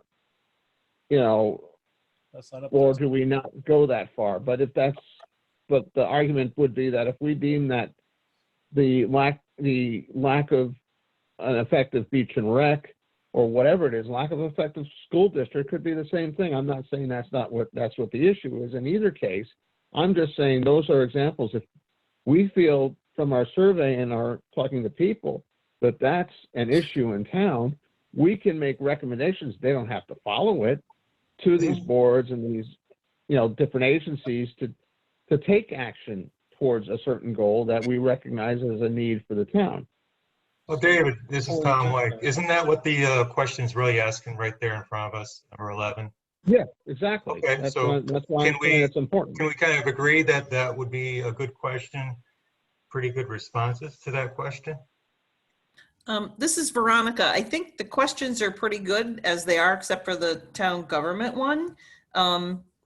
or do we not go that far? But the argument would be that if we deem that the lack of an effective beach and rec, or whatever it is, lack of effective school district could be the same thing. I'm not saying that's what the issue is in either case. I'm just saying those are examples. If we feel from our survey and our talking to people that that's an issue in town, we can make recommendations. They don't have to follow it, to these boards and these, different agencies to take action towards a certain goal that we recognize as a need for the town. Well, David, this is Tom White. Isn't that what the question's really asking right there in front of us, number 11? Yeah, exactly. Okay, that's so why I'm saying it's important. Can we kind of agree that that would be a good question? Pretty good responses to that question? This is Veronica. I think the questions are pretty good as they are, except for the town government one.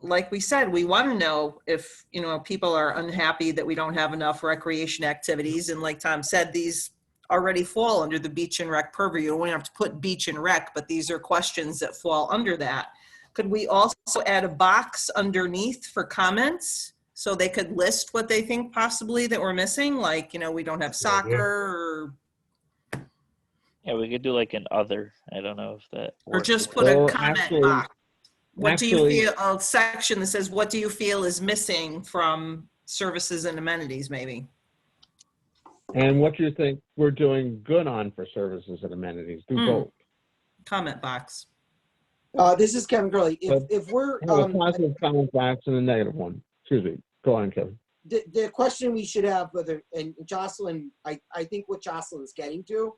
Like we said, we want to know if, people are unhappy that we don't have enough recreation activities. And like Tom said, these already fall under the beach and rec purview. You don't have to put beach and rec, but these are questions that fall under that. Could we also add a box underneath for comments so they could list what they think possibly that we're missing? Like, we don't have soccer or... Yeah, we could do like an other. I don't know if that Or works. just put a comment box. What do you feel, a section that says, what do you feel is missing from services and amenities, maybe? And what you think we're doing good on for services and amenities. Do both. Comment box. This is Kevin Gurley. If we're a positive comment box and a negative one. Excuse me. Go on, Kevin. The question we should have, and Jocelyn, I think what Jocelyn's getting to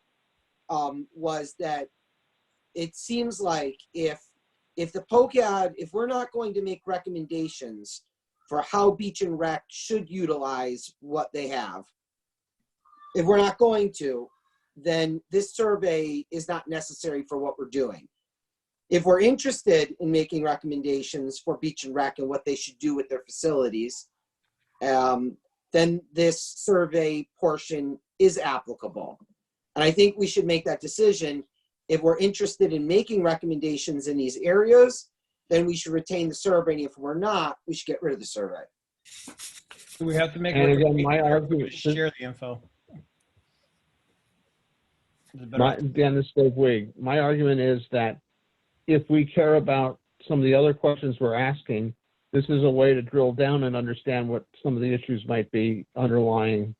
was that it seems like if the POCAD, if we're not going to make recommendations for how Beach and Rec should utilize what they have, if we're not going to, then this survey is not necessary for what we're doing. If we're interested in making recommendations for Beach and Rec and what they should do with their facilities, then this survey portion is applicable. And I think we should make that decision. If we're interested in making recommendations in these areas, then we should retain the survey. And if we're not, we should get rid of the survey. Do we have to make And again, my argument, share the info? Dennis Dave Wig, my argument is that if we care about some of the other questions we're asking, this is a way to drill down and understand what some of the issues might be underlying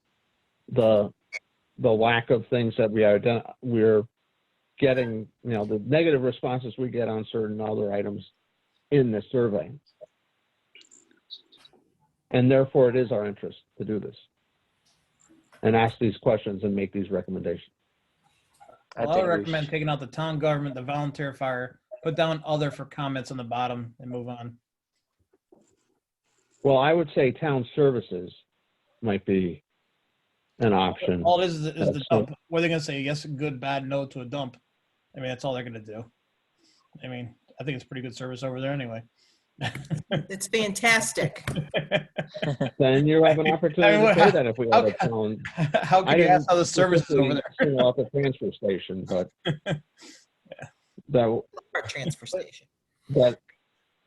the lack of things that we're getting, the negative responses we get on certain other items in this survey. And therefore it is our interest to do this and ask these questions and make these recommendations. I recommend taking out the town government, the volunteer fire, put down other for comments on the bottom and move on. Well, I would say town services might be an option. All it is the dump. What are they going to say? Yes, good, bad, no to a dump. I mean, that's all they're going to do. I mean, I think it's pretty good service over there anyway. It's fantastic. Then you have an opportunity to say that if we have a town. How can you ask how the service is over there? Off the transfer station, but Our transfer station. that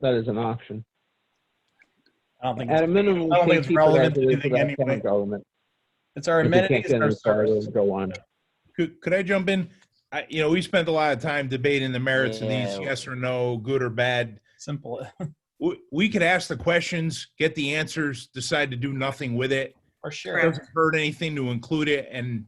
is an option. I don't think at a minimum, I don't think it's relevant to anything anyway. Government. It's our amenities and our service. Go on. Could I jump in? We spent a lot of time debating the merits of these, yes or no, good or bad. Simple. We could ask the questions, get the answers, decide to do nothing with it. For sure. It doesn't hurt anything to include it. And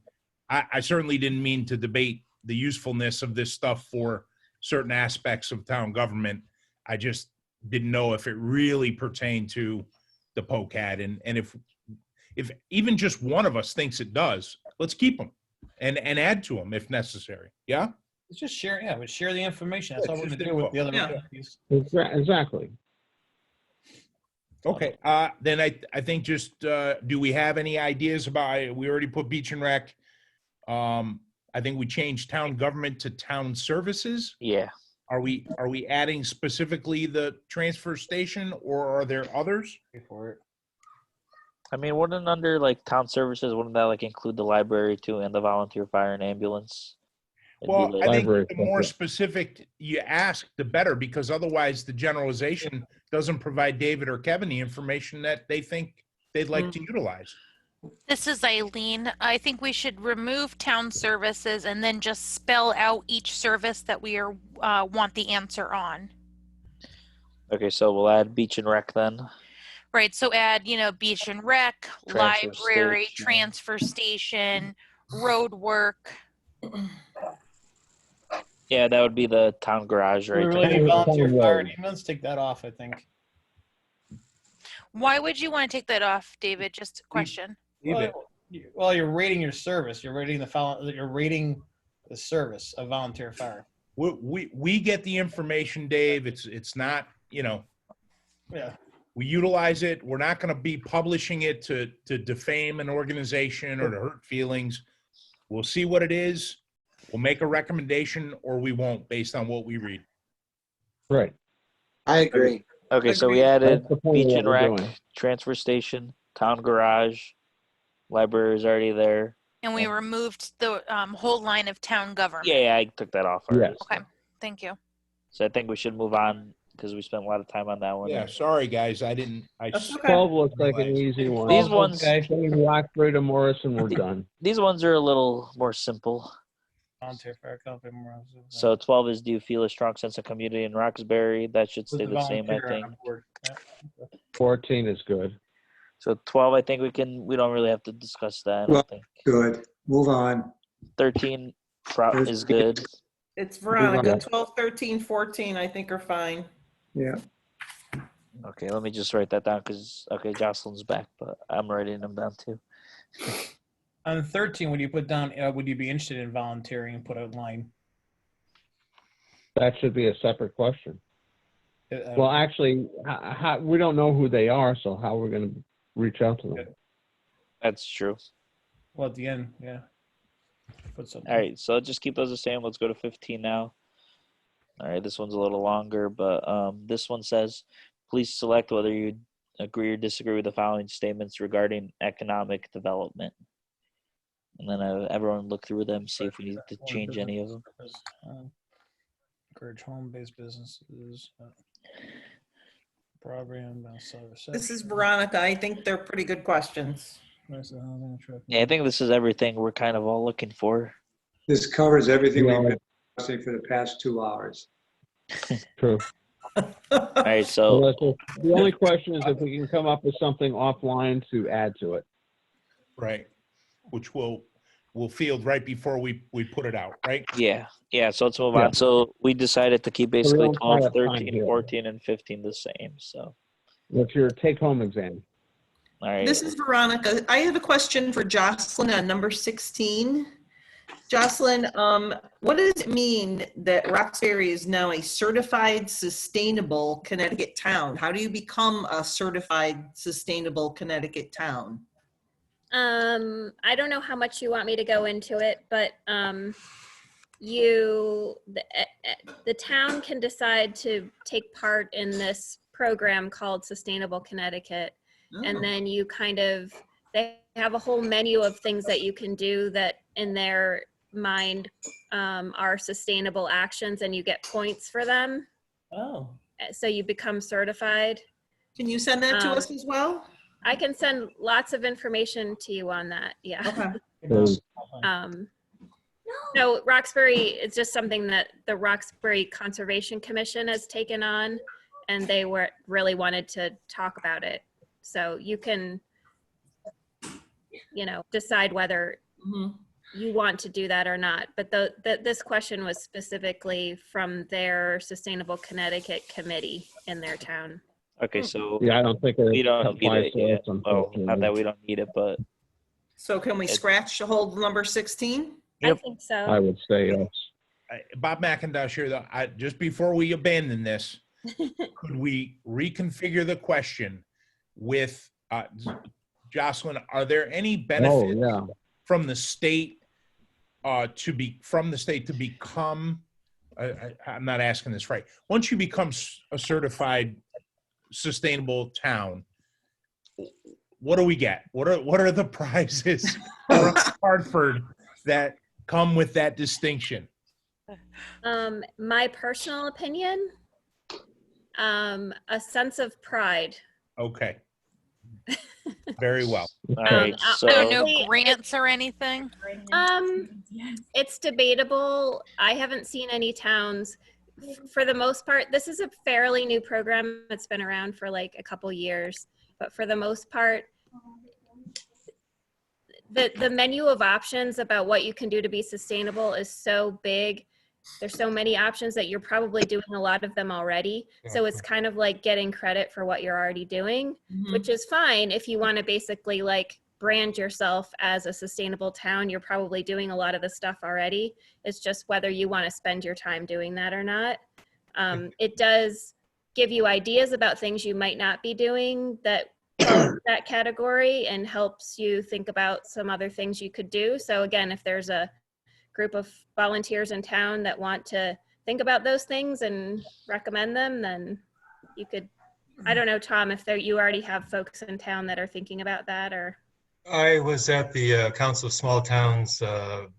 I certainly didn't mean to debate the usefulness of this stuff for certain aspects of town government. I just didn't know if it really pertained to the POCAD. And if even just one of us thinks it does, let's keep them and add to them if necessary. Yeah? Let's just share. Yeah, we share the information. That's all we're going to do with the other piece. Exactly. Okay. Then I think just do we have any ideas about? We already put Beach and Rec. I think we changed town government to town services. Yeah. Are we adding specifically the transfer station, or are there others? For it. I mean, wouldn't under like town services, wouldn't that like include the library too and the volunteer fire and ambulance? Well, I think the more specific you ask, the better, because otherwise the generalization doesn't provide David or Kevin the information that they think they'd like to utilize. This is Eileen. I think we should remove town services and then just spell out each service that we are want the answer on. Okay, so we'll add beach and rec then. Right, so add, beach and rec, Transfer library, station. transfer station, road work. Yeah, that would be the town garage, Do we right? really there. need volunteer fire and ambulance? Take that off, I think. Why would you want to take that off, David? Just a question. Well, you're rating your service. You're rating You're rating the service of volunteer fire. We get the information, Dave. It's not, Yeah. we utilize it. We're not going to be publishing it to defame an organization or to hurt feelings. We'll see what it is. We'll make a recommendation or we won't based on what we read. Right. I agree. Okay, so we added That's the point of beach what and we're rec, doing. transfer station, town garage, library is already there. And we removed the whole line of town government. Yeah, I took that off already. Yes. Okay, thank you. So I think we should move on because we spent a lot of time on that one. Yeah, sorry guys. That's okay. 12 looks like an easy one. These ones, Saying Roxbury to Morrison, we're done. these ones are a little more simple. Volunteer fire company. So 12 is, do you feel a strong sense of community in Roxbury? That should stay With the same, I volunteer think. on board. Yeah. 14 is good. So 12, I think we don't really have to discuss that, I Well- don't think. Good. Move on. 13 is good. It's Veronica, Veronica. 12, 13, 14, I think are fine. Yeah. Okay, let me just write that down because, okay, Jocelyn's back, but I'm writing them down too. On 13, would you put down, would you be interested in volunteering and put a line? That should be a separate question. Uh, Well, actually, we don't know who they are, so how we're going to reach out to them? That's true. well, at the end, yeah. Put something. All right, so let's just keep those the same. Let's go to 15 now. All right, this one's a little longer, but this one says, please select whether you agree or disagree with the following statements regarding economic development. And then everyone look through them, see if we need to change any of them. Encourage home-based businesses. Program. This is Veronica. I think they're pretty good questions. Yeah, I think this is everything we're kind of all looking for. This covers everything Yeah. we've been discussing for the past 2 hours. True. All right, so The only question is if we can come up with something offline to add to it. Right. Which we'll field right before we put it out, right? yeah, so let's move Yeah. on. So we decided to keep we basically don't 12, have time 13, here. 14, and 15 the same. So, What's your take-home exam? all right. This is Veronica. I have a question for Jocelyn on number 16. Jocelyn, what does it mean that Roxbury is now a certified sustainable Connecticut town? How do you become a certified sustainable Connecticut town? I don't know how much you want me to go into it, but the town can decide to take part in this program called Sustainable Connecticut. And then they have a whole menu of things that you can do that in their mind are sustainable actions, and you get points for them. Oh. So you become certified. Can you send that to us as well? I can send lots of information to you on that. Yeah. Okay. So Roxbury is just something that the Roxbury Conservation Commission has taken on, and they really wanted to talk about it. So you can, decide whether you want to do that or not. But this question was specifically from their Sustainable Connecticut Committee in their town. Okay, so Yeah, I don't think we don't need applies it to yet. us, Well, not unfortunately. that we don't need it, but So can we scratch hold number 16? I think so. I would say yes. Bob McIntosh here, though. Just before we abandon this, could we reconfigure the question with Jocelyn? Are there any benefits from the state to become? I'm not asking this right. Once you become a certified sustainable town, what do we get? What are the prizes from Hartford that come with that distinction? My personal opinion, a sense of pride. Okay. Very well. All right. So no grants or anything? It's debatable. I haven't seen any towns. For the most part, this is a fairly new program. It's been around for like a couple years, but for the most part, the menu of options about what you can do to be sustainable is so big. There's so many options that you're probably doing a lot of them already. So it's kind of like getting credit for what you're already doing, which is fine if you want to basically like brand yourself as a sustainable town. You're probably doing a lot of the stuff already. It's just whether you want to spend your time doing that or not. It does give you ideas about things you might not be doing that that category, and helps you think about some other things you could do. So again, if there's a group of volunteers in town that want to think about those things and recommend them, then you could, I don't know, Tom, if you already have folks in town that are thinking about that, or. I was at the Council of Small Towns town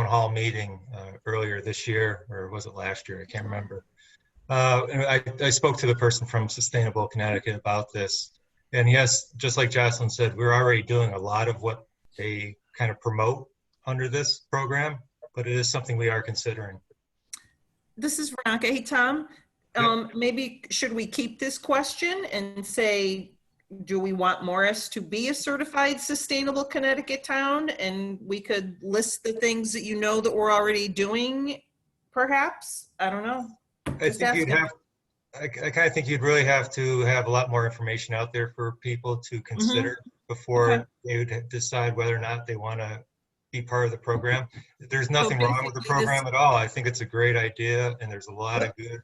hall meeting earlier this year, or was it last year? I can't remember. And I spoke to the person from Sustainable Connecticut about this. And yes, just like Jocelyn said, we're already doing a lot of what they kind of promote under this program, but it is something we are considering. This is Veronica. Hey, Tom, maybe should we keep this question and say, do we want Morris to be a certified sustainable Connecticut town? And we could list the things that you know that we're already doing, perhaps? I don't know. I think you'd have, I kind of think you'd really have to have a lot more information out there for people to consider before they would decide whether or not they want to be part of the program. There's nothing wrong with the program at all. I think it's a great idea, and there's a lot of good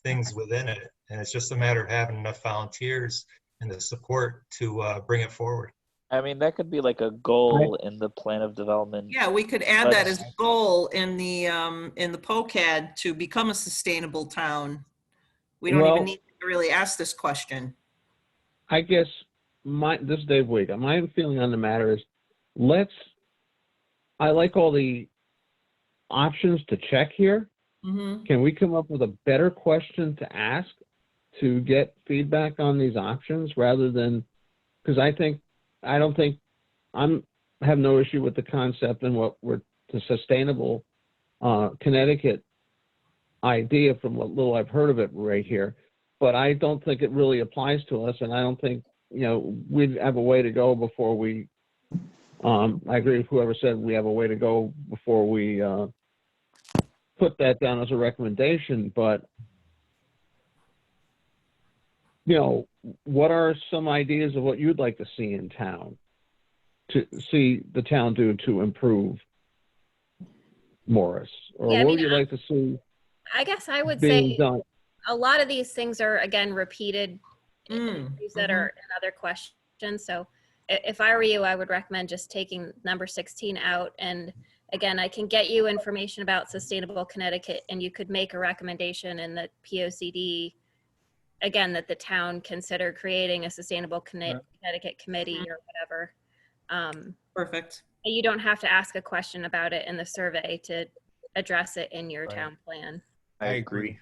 things within it. And it's just a matter of having enough volunteers and the support to bring it forward. I mean, that could be like a goal in the plan of development. Yeah, we could add that as a goal in the POCAD to become a sustainable town. We don't even need to really ask this question. I guess this is Dave Wiega. My feeling on the matter is, I like all the options to check here. Can we come up with a better question to ask to get feedback on these options rather than, because I have no issue with the concept and what we're the sustainable Connecticut idea from what little I've heard of it right here, but I don't think it really applies to us, and I don't think, we'd have a way to go before we, I agree with whoever said we have a way to go before we put that down as a recommendation, but what are some ideas of what you'd like to see in town, to see the town do to improve Morris? Or what would you like to see? I guess I would say a lot of these things are, again, repeated issues that are in other questions. So if I were you, I would recommend just taking number 16 out. And again, I can get you information about Sustainable Connecticut, and you could make a recommendation in the POCD, again, that the town consider creating a Sustainable Connecticut committee or whatever. Perfect. You don't have to ask a question about it in the survey to address it in your town plan. I agree.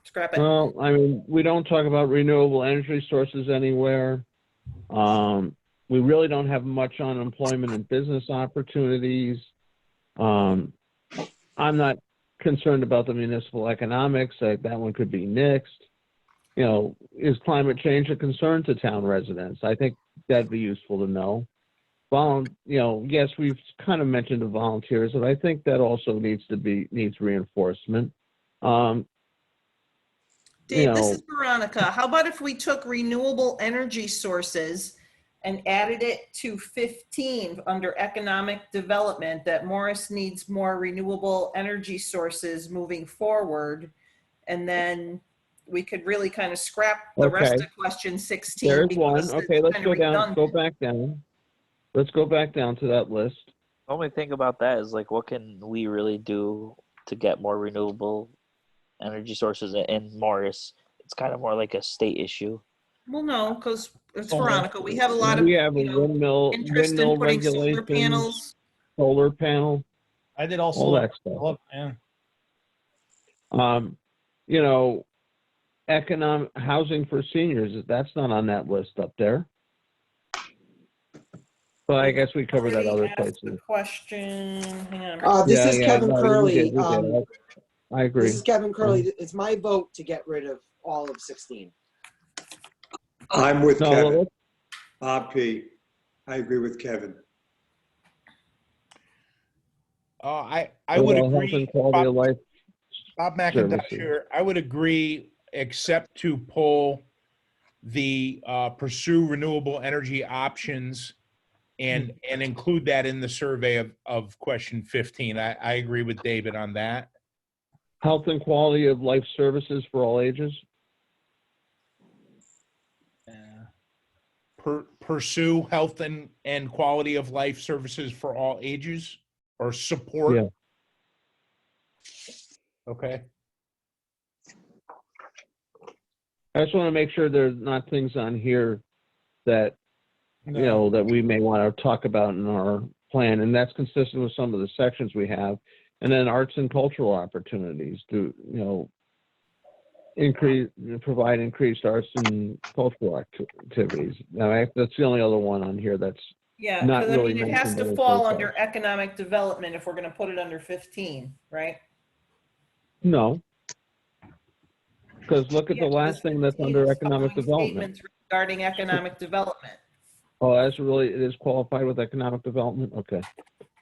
Scrap it. Well, I mean, we don't talk about renewable energy sources anywhere. We really don't have much on employment and business opportunities. I'm not concerned about the municipal economics. That one could be nixed. Is climate change a concern to town residents? I think that'd be useful to know. Yes, we've kind of mentioned the volunteers, but I think that also needs reinforcement. Dave, this is Veronica. How about if we took renewable energy sources and added it to 15 under economic development, that Morris needs more renewable energy sources moving forward, and then we could really kind of scrap the rest of question 16. There's one. Okay, let's go down. Go back down. Let's go back down to that list. The only thing about that is, like, what can we really do to get more renewable energy sources in Morris? It's kind of more like a state issue. Well, no, because it's Veronica. We have a lot of windmill solar panels. Solar panel. I did all that stuff. Economic housing for seniors. That's not on that list up there. But I guess we covered that other Asked the places. question, hang on. This is Kevin no, Curley. we did. I agree. This is Kevin Curley. It's my vote to get rid of all of 16. I'm with No, Kevin. let's- Bob P. I agree with Kevin. I what would about health agree. and quality of life. Bob McIntosh services? here. I would agree, except to pull the pursue renewable energy options and include that in the survey of question 15. I agree with David on that. Health and quality of life services for all ages. Pursue health and quality of life services for all ages, or support. Yeah. Okay. I just want to make sure there's not things on here that, No. that we may want to talk about in our plan, and that's consistent with some of the sections we have. And then arts and cultural opportunities to, provide increased arts and cultural activities. Now, that's the only other one on here that's Yeah, not because really it has mentioned to in fall so under far. economic development if we're gonna put it under 15, right? No. Because look at the Yeah, last thing that's 15 under is economic following development. statements regarding economic development. Oh, it is qualified with economic development? Okay.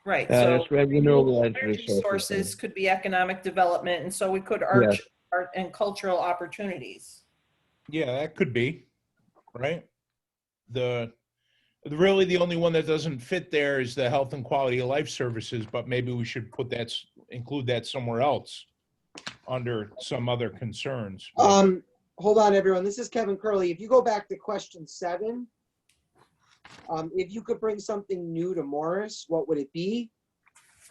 Right, Yeah, so it's renewable energy energy sources. sources could be economic development, and so we could Yes. art and cultural opportunities. Yeah, that could be, right? Really the only one that doesn't fit there is the health and quality of life services, but maybe we should include that somewhere else under some other concerns. Hold on, everyone. This is Kevin Curley. If you go back to question 7, if you could bring something new to Morris, what would it be?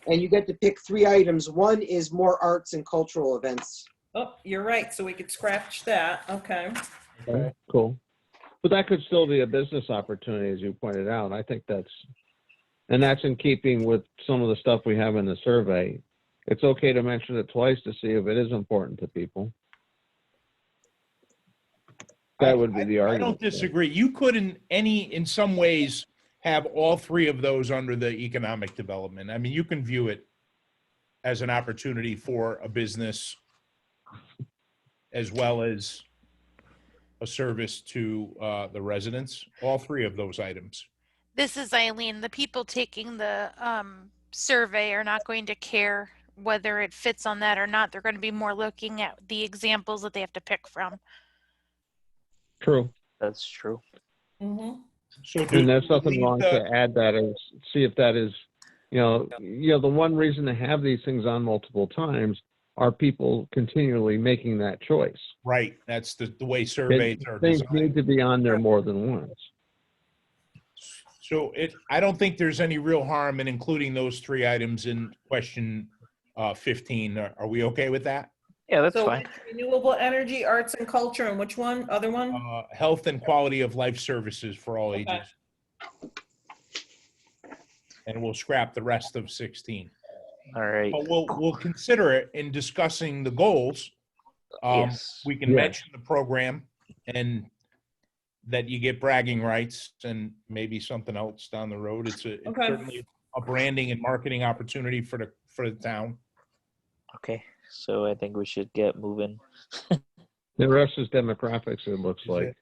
And you get to pick 3 items. One is more arts and cultural events. Oh, you're right, so we could scratch that, okay. Okay, cool. But that could still be a business opportunity, as you pointed out. I think that's in keeping with some of the stuff we have in the survey. It's okay to mention it twice to see if it is important to people. That would be the I argument. don't disagree. You could in some ways have all 3 of those under the economic development. I mean, you can view it as an opportunity for a business as well as a service to the residents, all 3 of those items. This is Eileen. The people taking the survey are not going to care whether it fits on that or not. They're going to be more looking at the examples that they have to pick from. True. That's true. Mm-hmm. So And there's nothing wrong to add that and see if that is, the one reason to have these things on multiple times are people continually making that choice. Right. That's the way surveys are Things designed. need to be on there more than once. So I don't think there's any real harm in including those 3 items in question 15. Are we okay with that? Yeah, that's So fine. renewable energy, arts and culture, and which one, other one? Health and quality of life services for all Okay. ages. And we'll scrap the rest of 16. All right. But we'll consider it in discussing the goals. Yes. We can Yes. mention the program and that you get bragging rights and maybe something else down the road. It's Okay. certainly a branding and marketing opportunity for the town. Okay. So I think we should get moving. The rest is demographics, it looks like.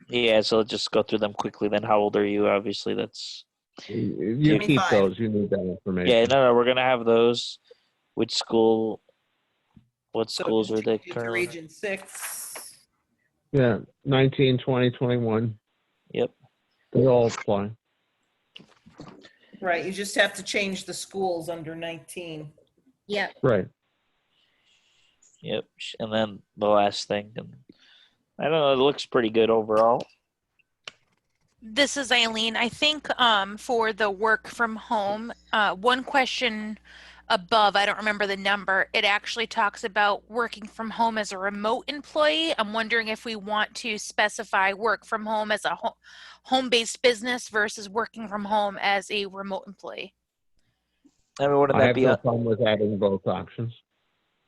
Yeah, so let's just go through them quickly. Then how old are you? Obviously, that's You keep 25. those, you need that information. yeah. No, we're gonna have those. Which school? What So schools are they it's currently? Region 6. Yeah, 19, 20, 21. Yep. They all apply. Right, you just have to change the schools under 19. Yep. Right. Yep. And then the last thing, and I don't know. It looks pretty good overall. This is Eileen. I think for the work from home, one question above, I don't remember the number, it actually talks about working from home as a remote employee. I'm wondering if we want to specify work from home as a home-based business versus working from home as a remote employee. I mean, wouldn't I that have be? no problem with having both options.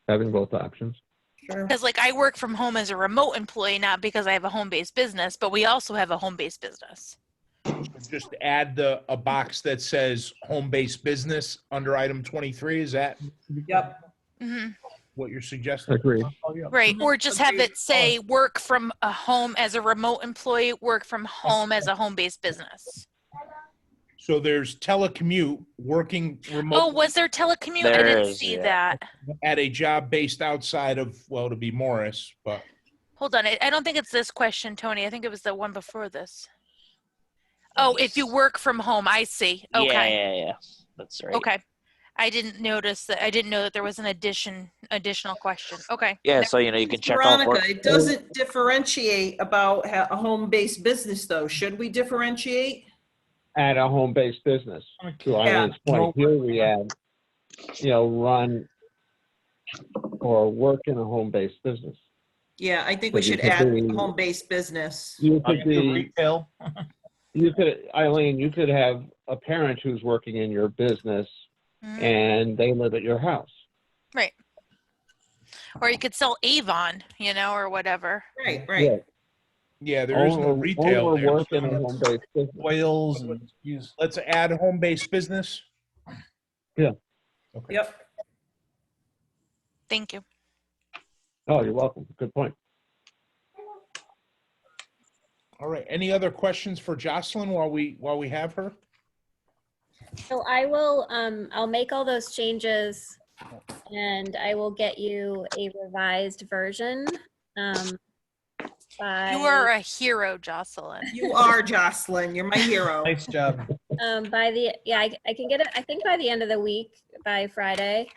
Sure. Because like I work from home as a remote employee, not because I have a home-based business, but we also have a home-based business. Just add a box that says home-based business under item 23. Is that Yep. Mhm. what you're suggesting? Agreed. Right, or just have Agreed. it say work from a home as a remote employee, work from home as a home-based business. So there's telecommute, working Oh, remote was there telecommute? I There didn't is, see yeah. that. at a job based outside of, well, to be Morris, but Hold on, I don't think it's this question, Tony. I think it was the one before this. Oh, if you work from home, I see. Okay, Yeah. That's right. okay. I didn't notice that. I didn't know that there was an additional question. Okay. Yeah, so you can check off Veronica, work. it doesn't differentiate about a home-based business, though. Should we differentiate? At a home-based business. To Eileen's point, here we add, run or work in a home-based business. Yeah, I think we But you should could add be- home-based business. You could be, retail. Eileen, you could have a parent who's working in your business Mhm. and they live at your house. Right. Or you could sell Avon, or whatever. Right, right. yeah, there is no retail Or there. work in a home-based business. Oils and use. Let's add home-based business. Yeah. Okay. Yep. Thank you. Oh, you're welcome. Good point. All right. Any other questions for Jocelyn while we have her? So I will, I'll make all those changes and I will get you a revised version. By, You are a hero, Jocelyn. You are, Jocelyn. You're my hero. Nice job. I can get it, I think by the end of the week, by Friday.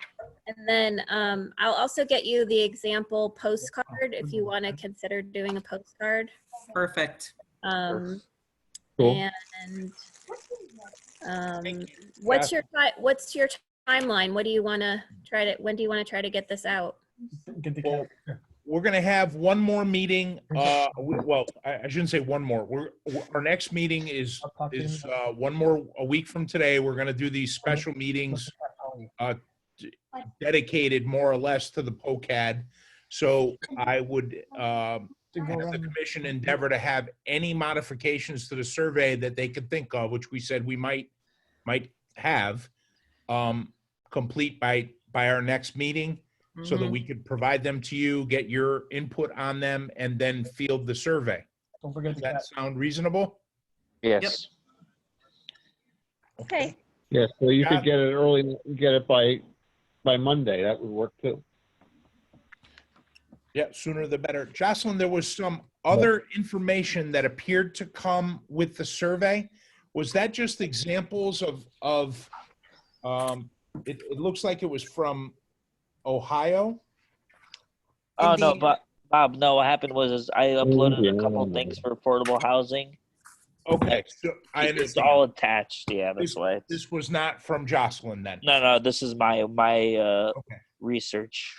And then I'll also get you the example postcard if you want to consider doing a postcard. Perfect. Um, Cool. And what's your timeline? What do you want to try to? When do you want to try to get this out? Well, we're going to have one more meeting. I shouldn't say one more. Our next meeting is a week from today. We're going to do these special meetings dedicated more or less to the POCAD. So I would have the commission endeavor to have any modifications to the survey that they could think of, which we said we might have complete by our next meeting, so that we could provide them to you, get your input on them, and then field the survey. Don't forget Does that sound reasonable? Yes. Okay. Yeah, so you could get it early, get it by Monday. That would work too. Yeah, sooner the better. Jocelyn, there was some other information that appeared to come with the survey. Was that just examples of it looks like it was from Ohio? Oh, no, but Bob, no, what happened was I uploaded a couple things for affordable housing. Okay, so I It's understand. all attached. Yeah, that's why. This was not from Jocelyn then? No, this is my research.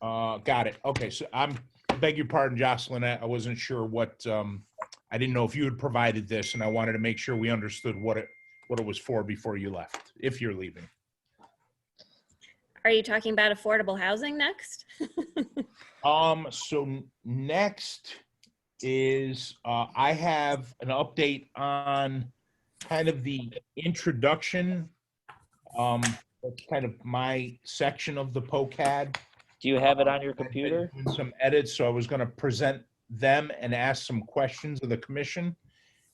Got it. Okay, so I beg your pardon, Jocelyn. I wasn't sure what, I didn't know if you had provided this, and I wanted to make sure we understood what it was for before you left, if you're leaving. Are you talking about affordable housing next? So next is I have an update on kind of the introduction. That's kind of my section of the POCAD. Do you have it on your computer? Doing some edits, so I was going to present them and ask some questions of the commission.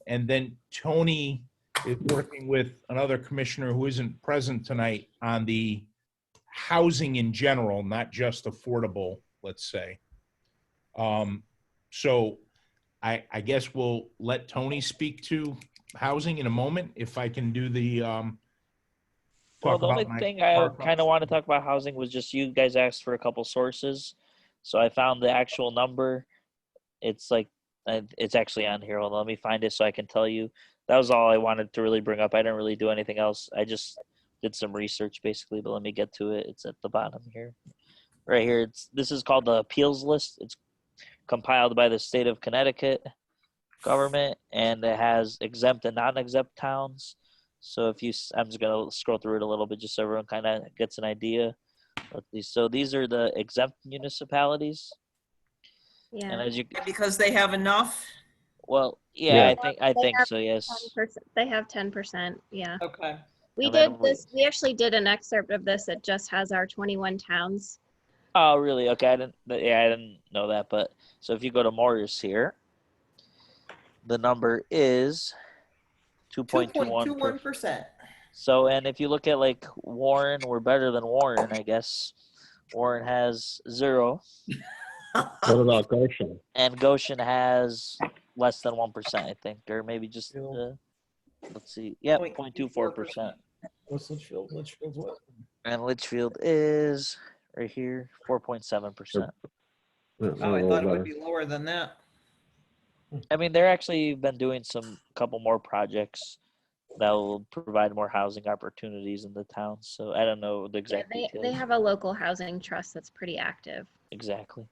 And then Tony is working with another commissioner who isn't present tonight on the housing in general, not just affordable, let's say. So I guess we'll let Tony speak to housing in a moment, if I can do the Well, the only thing I kind of want to talk about housing was just you guys asked for a couple sources. So I found the actual number. It's like, it's actually on here. Hold on, let me find it so I can tell you. That was all I wanted to really bring up. I didn't really do anything else. I just did some research basically, but let me get to it. It's at the bottom here. Right here. This is called the appeals list. It's compiled by the state of Connecticut government, and it has exempt and non-exempt towns. So I'm just going to scroll through it a little bit just so everyone kind of gets an idea. So these are the exempt municipalities. Yeah. And as you, Because they have enough? Well, yeah, Yeah. I think have so. Yes. 10%, they have 10%. Yeah. Okay. We And did then this. We actually did an excerpt of this. It just has our 21 towns. Oh, really? Okay, I didn't know that. But so if you go to Morris here, the number is 2.21. 2.21%. So, and if you look at like Warren, we're better than Warren, I guess. Warren has 0, What about Goshen? and Goshen has less than 1%, I think, or maybe just let's see, yep, 0.24%. What's Litchfield? Litchfield's what? And Litchfield is right here, 4.7%. Oh, I thought it would be lower than that. I mean, they're actually been doing couple more projects that will provide more housing opportunities in the town. So I don't know the exact details. They have a local housing trust that's pretty active. Exactly.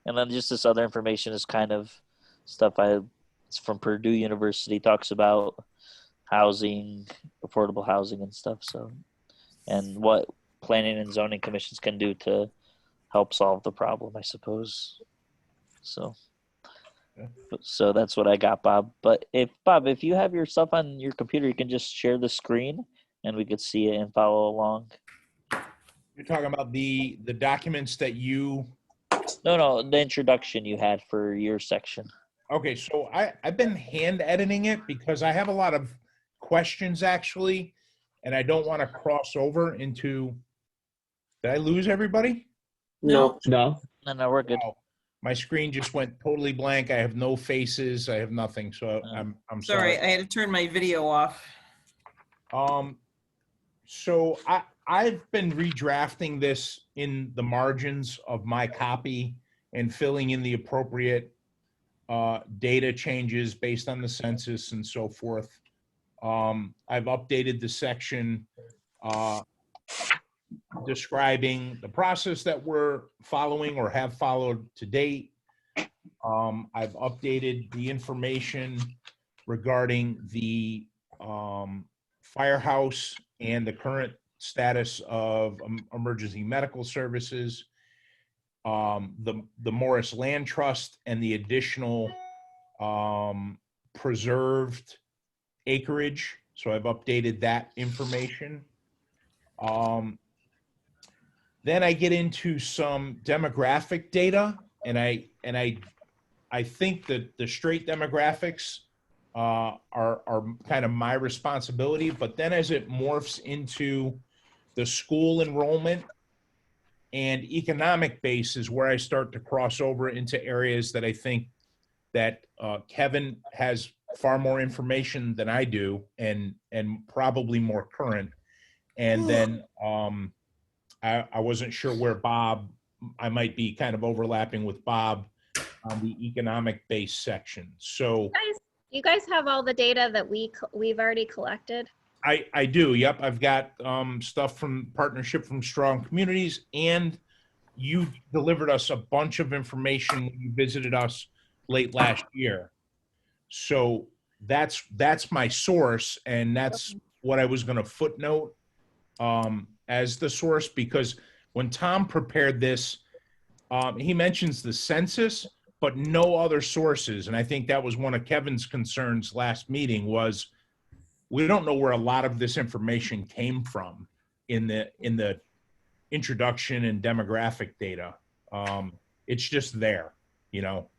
And then just this other information is kind of stuff it's from Purdue University, talks about housing, affordable housing and stuff. So, and what planning and zoning commissions can do to help solve the problem, I suppose. So that's what I got, Bob. But if you have your stuff on your computer, you can just share the screen and we could see it and follow along. You're talking about the documents that you... No, the introduction you had for your section. Okay, so I've been hand editing it because I have a lot of questions actually, and I don't want to cross over into... Did I lose everybody? No. No. No, we're good. Wow. My screen just went totally blank. I have no faces. I have nothing. So I'm sorry. Sorry, I had to turn my video off. So I've been redrafting this in the margins of my copy and filling in the appropriate data changes based on the census and so forth. I've updated the section describing the process that we're following or have followed to date. I've updated the information regarding the firehouse and the current status of emergency medical services, the Morris Land Trust and the additional preserved acreage. So I've updated that information. Then I get into some demographic data, and I think that the straight demographics are kind of my responsibility. But then as it morphs into the school enrollment and economic base is where I start to cross over into areas that I think that Kevin has far more information than I do, and probably more current. And then I wasn't sure where Bob, I might be kind of overlapping with Bob on the economic base section. So you guys have all the data that we've already collected? I do. Yep. I've got stuff from Partnership from Strong Communities, and you delivered us a bunch of information when you visited us late last year. So that's my source, and that's what I was going to footnote as the source, because when Tom prepared this, he mentions the census, but no other sources. And I think that was one of Kevin's concerns last meeting, was we don't know where a lot of this information came from in the introduction and demographic data. It's just there, you know.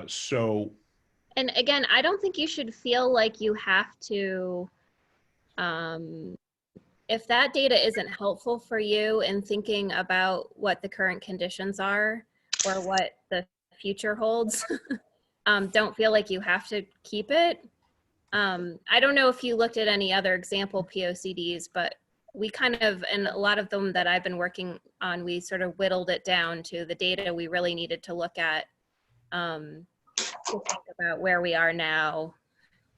So. And again, I don't think you should feel like you have to, if that data isn't helpful for you in thinking about what the current conditions are or what the future holds, don't feel like you have to keep it. I don't know if you looked at any other example POCDs, but we kind of, and a lot of them that I've been working on, we sort of whittled it down to the data we really needed to look at to think about where we are now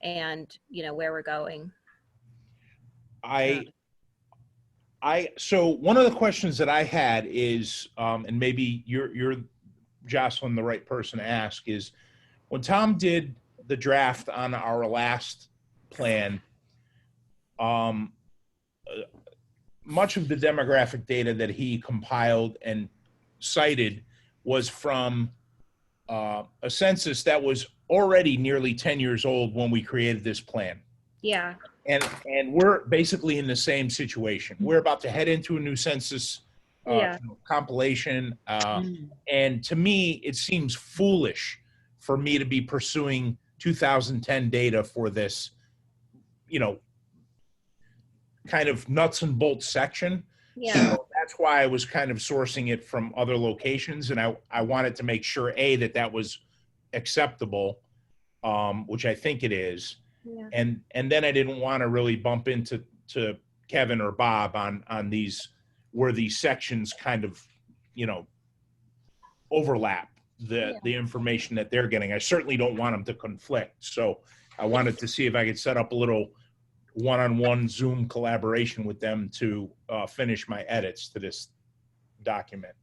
and, you know, where we're going. So one of the questions that I had is, and maybe you're Jocelyn, the right person to ask, is when Tom did the draft on our last plan, much of the demographic data that he compiled and cited was from a census that was already nearly 10 years old when we created this plan. Yeah. And we're basically in the same situation. We're about to head into a new census compilation. And to me, it seems foolish for me to be pursuing 2010 data for this, you know, kind of nuts and bolts section. Yeah. So that's why I was kind of sourcing it from other locations. And I wanted to make sure, A, that was acceptable, which I think it is. Yeah. And then I didn't want to really bump into Kevin or Bob on these, where these sections kind of, you know, overlap the information that they're getting. I certainly don't want them to conflict. So I wanted to see if I could set up a little one-on-one Zoom collaboration with them to finish my edits to this document.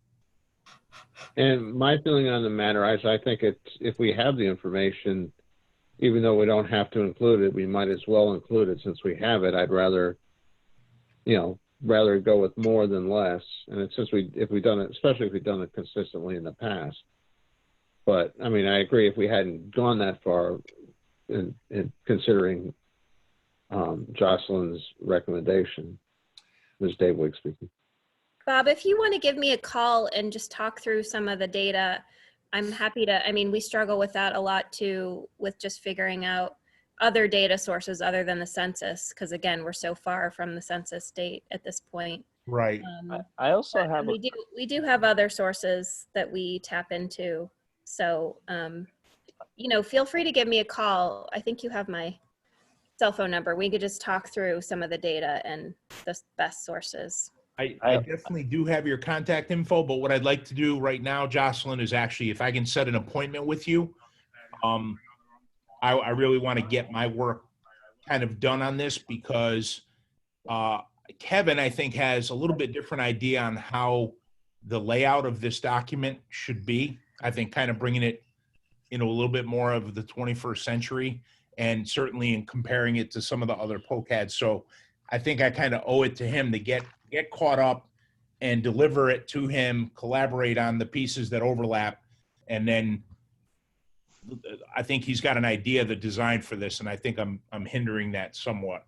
And my feeling on the matter is, I think if we have the information, even though we don't have to include it, we might as well include it since we have it. I'd rather, you know, go with more than less. And it's since if we've done it, especially if we've done it consistently in the past. But I mean, I agree, if we hadn't gone that far in considering Jocelyn's recommendation. This is Dave Wigg speaking. Bob, if you want to give me a call and just talk through some of the data, I'm happy to. I mean, we struggle with that a lot too, with just figuring out other data sources other than the census, because again, we're so far from the census date at this point. Right. I also have. We do have other sources that we tap into. So, you know, feel free to give me a call. I think you have my cell phone number. We could just talk through some of the data and the best sources. I definitely do have your contact info, but what I'd like to do right now, Jocelyn, is actually, if I can set an appointment with you, I really want to get my work kind of done on this, because Kevin, I think, has a little bit different idea on how the layout of this document should be. I think kind of bringing it, you know, a little bit more of the 21st century, and certainly in comparing it to some of the other POCADs. So I think I kind of owe it to him to get caught up and deliver it to him, collaborate on the pieces that overlap. And then I think he's got an idea of the design for this. And I think I'm hindering that somewhat,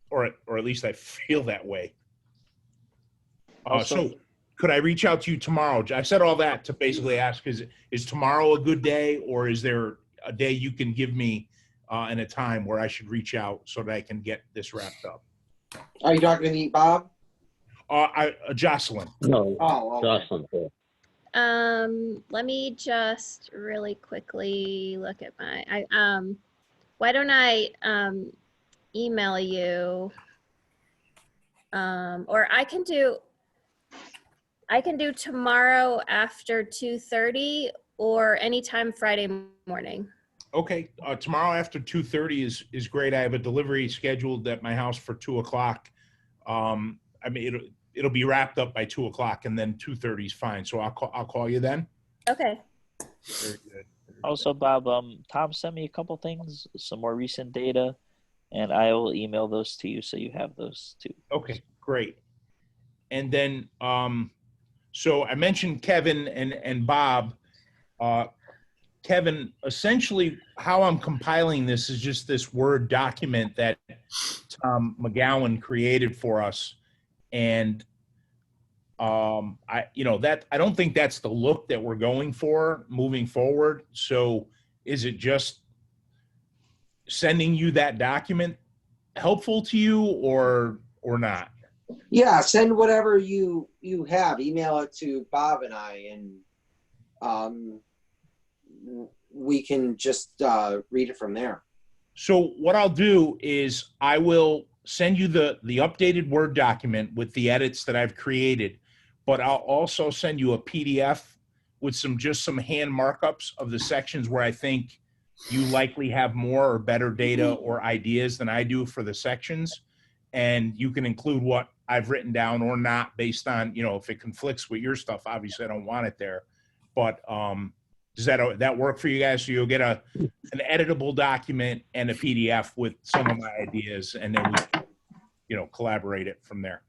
or at least I feel that way. So could I reach out to you tomorrow? I said all that to basically ask, is tomorrow a good day, or is there a day you can give me and a time where I should reach out so that I can get this wrapped up? Are you talking to me, Bob? Jocelyn. No, okay. Jocelyn. Let me just really quickly look at my, why don't I email you, or I can do tomorrow after 2:30 or anytime Friday morning. Okay, tomorrow after 2:30 is great. I have a delivery scheduled at my house for 2 o'clock. I mean, it'll be wrapped up by 2 o'clock, and then 2:30 is fine. So I'll call you then. Okay. Very good. Also, Bob, Tom sent me a couple things, some more recent data, and I will email those to you so you have those too. Okay, great. And then, so I mentioned Kevin and Bob. Kevin, essentially how I'm compiling this is just this Word document that Tom McGowan created for us. And I don't think that's the look that we're going for moving forward. So is it just sending you that document helpful to you, or not? Yeah, send whatever you have. Email it to Bob and I, and we can just read it from there. So what I'll do is I will send you the updated Word document with the edits that I've created, but I'll also send you a PDF with just some hand markups of the sections where I think you likely have more or better data or ideas than I do for the sections. And you can include what I've written down or not based on, if it conflicts with your stuff. Obviously, I don't want it there. But does that work for you guys? So you'll get an editable document and a PDF with some of my ideas, and then we collaborate it from there.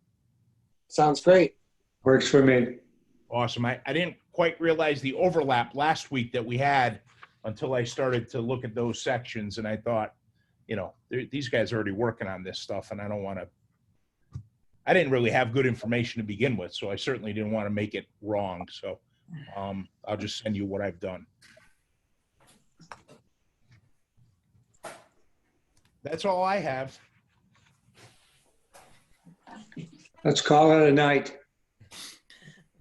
Sounds great. Works for me. Awesome. I didn't quite realize the overlap last week that we had until I started to look at those sections, and I thought, you know, these guys are already working on this stuff, and I don't want to. I didn't really have good information to begin with, so I certainly didn't want to make it wrong. So I'll just send you what I've done. That's all I have. Let's call it a night.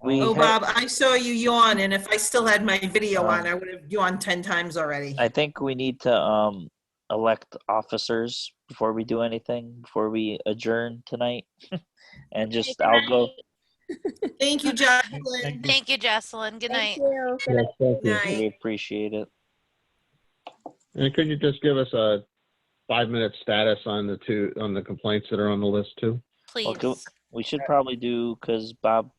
Oh, Bob, I saw you yawn, and if I still had my video on, I would have yawned 10 times already. I think we need to elect officers before we do anything, before we adjourn tonight. And just, I'll go. Thank you, Jocelyn. Thank you, Jocelyn. Good night. Yes, thank you. Good night. We appreciate it. And could you just give us a 5-minute status on the complaints that are on the list too? Please. Okay, we should probably do, because Bob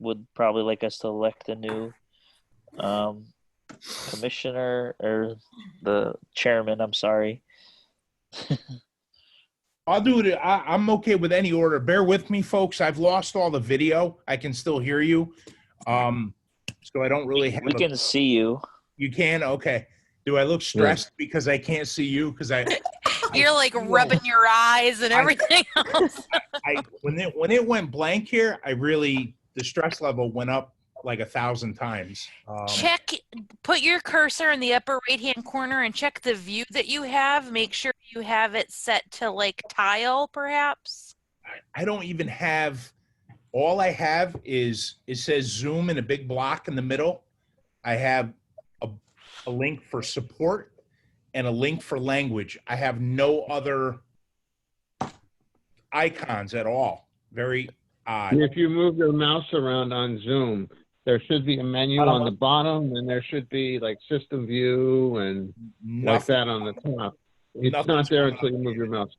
would probably like us to elect a new commissioner, or the chairman, I'm sorry. I'll do it. I'm okay with any order. Bear with me, folks. I've lost all the video. I can still hear you. So I don't really have. We can see you. You can? Okay. Do I look stressed because I can't see you? Because You're like rubbing your eyes and everything else. When it went blank here, the stress level went up like 1,000 times. Put your cursor in the upper right-hand corner and check the view that you have. Make sure you have it set to like tile, perhaps. I don't even have, all I have is, it says Zoom in a big block in the middle. I have a link for support and a link for language. I have no other icons at all. Very odd. And if you move your mouse around on Zoom, there should be a menu on the bottom, and there should be like system view and like that on the top. It's not there until you move your mouse.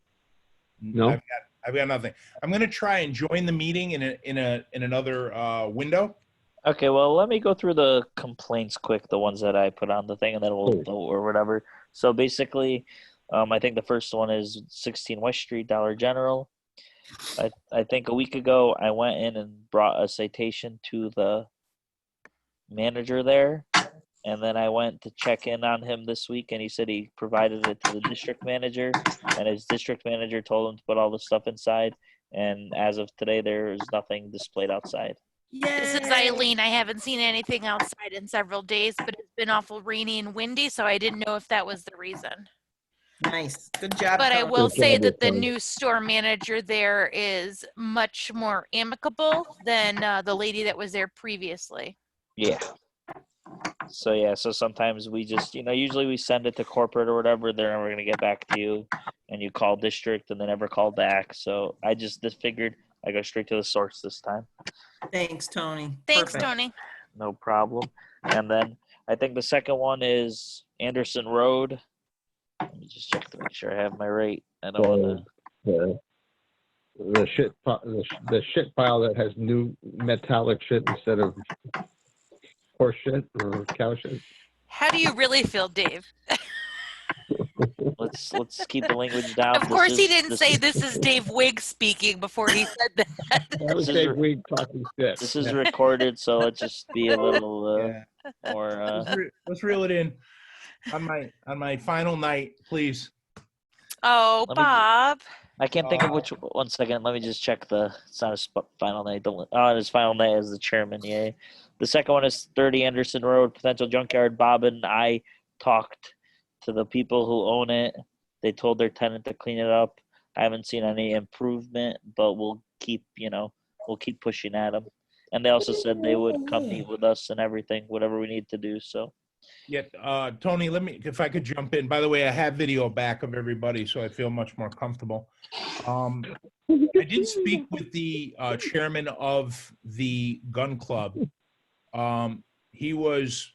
No, I've got nothing. I'm going to try and join the meeting in another window. Okay, well, let me go through the complaints quick, the ones that I put on the thing, and then we'll vote or whatever. So basically, I think the first one is 16 West Street, Dollar General. I think a week ago, I went in and brought a citation to the manager there, and then I went to check in on him this week, and he said he provided it to the district manager, and his district manager told him to put all the stuff inside, and as of today, there is nothing displayed outside. This is Eileen. I haven't seen anything outside in several days, but it's been awful rainy and windy, so I didn't know if that was the reason. Nice. Good job. But I Tony. will say that the new store manager there is much more amicable than the lady that was there previously. Yeah. So sometimes we just, usually we send it to corporate or whatever. They're never going to get back to you, and you call district and they never call back. So I just figured I go straight to the source this time. Thanks, Tony. Thanks, Perfect. Tony. No problem. And then I think the second one is Anderson Road. Let me just check to make sure I have my rate. I don't want to. The shit pile that has new metallic shit instead of horse shit or cow shit. How do you really feel, Dave? Let's keep the language down. Of course, he didn't say this is Dave Wigg speaking before he said that. That was Dave Wigg talking shit. This is recorded, so let's just be a little more. Let's reel it in on my final night, please. Oh, Bob. I can't think of which. 1 second. Let me just check it's not his final night. His final night as the chairman. Yeah. The second one is 30 Anderson Road, potential junkyard. Bob and I talked to the people who own it. They told their tenant to clean it up. I haven't seen any improvement, but we'll keep pushing at them. And they also said they would come meet with us and everything, whatever we need to do. So. Yeah, Tony, if I could jump in. By the way, I have video back of everybody, so I feel much more comfortable. I did speak with the chairman of the gun club. He was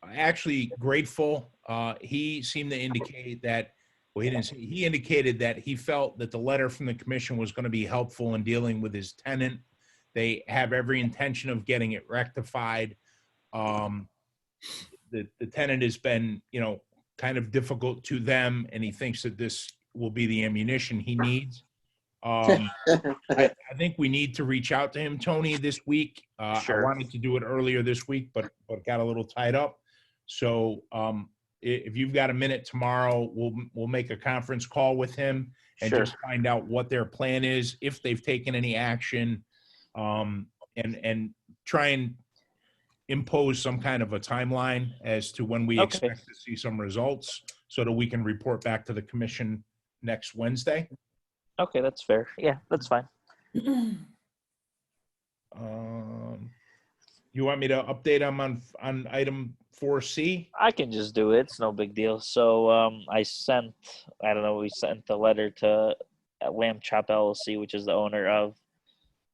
actually grateful. He seemed to indicate that, well, he indicated that he felt that the letter from the commission was going to be helpful in dealing with his tenant. They have every intention of getting it rectified. The tenant has been, kind of difficult to them, and he thinks that this will be the ammunition he needs. I think we need to reach out to him, Tony, this week. Sure. I wanted to do it earlier this week, but got a little tied up. So if you've got a minute tomorrow, we'll make a conference call with him and Sure. just find out what their plan is, if they've taken any action, and try and impose some kind of a timeline as to when we Okay. expect to see some results so that we can report back to the commission next Wednesday. Okay, that's fair. Yeah, that's fine. You want me to update them on item 4C? I can just do it. It's no big deal. So we sent the letter to Lamb Chop LLC, which is the owner of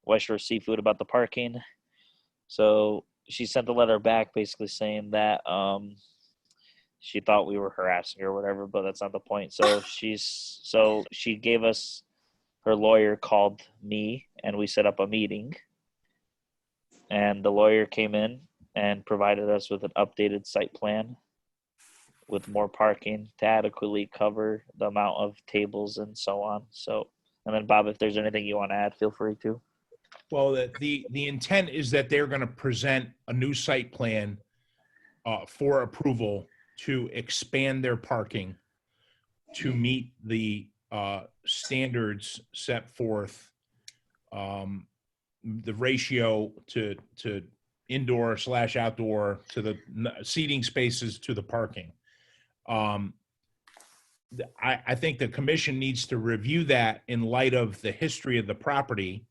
West Shore Seafood, about the parking. So she sent the letter back basically saying that she thought we were harassing her or whatever, but that's not the point. So she gave us, her lawyer called me and we set up a meeting. And the lawyer came in and provided us with an updated site plan with more parking to adequately cover the amount of tables and so on. So, and then Bob, if there's anything you want to add, feel free to. Well, the intent is that they're going to present a new site plan for approval to expand their parking to meet the standards set forth, the ratio to indoor/outdoor, to the seating spaces to the parking. I think the commission needs to review that in light of the history of the property,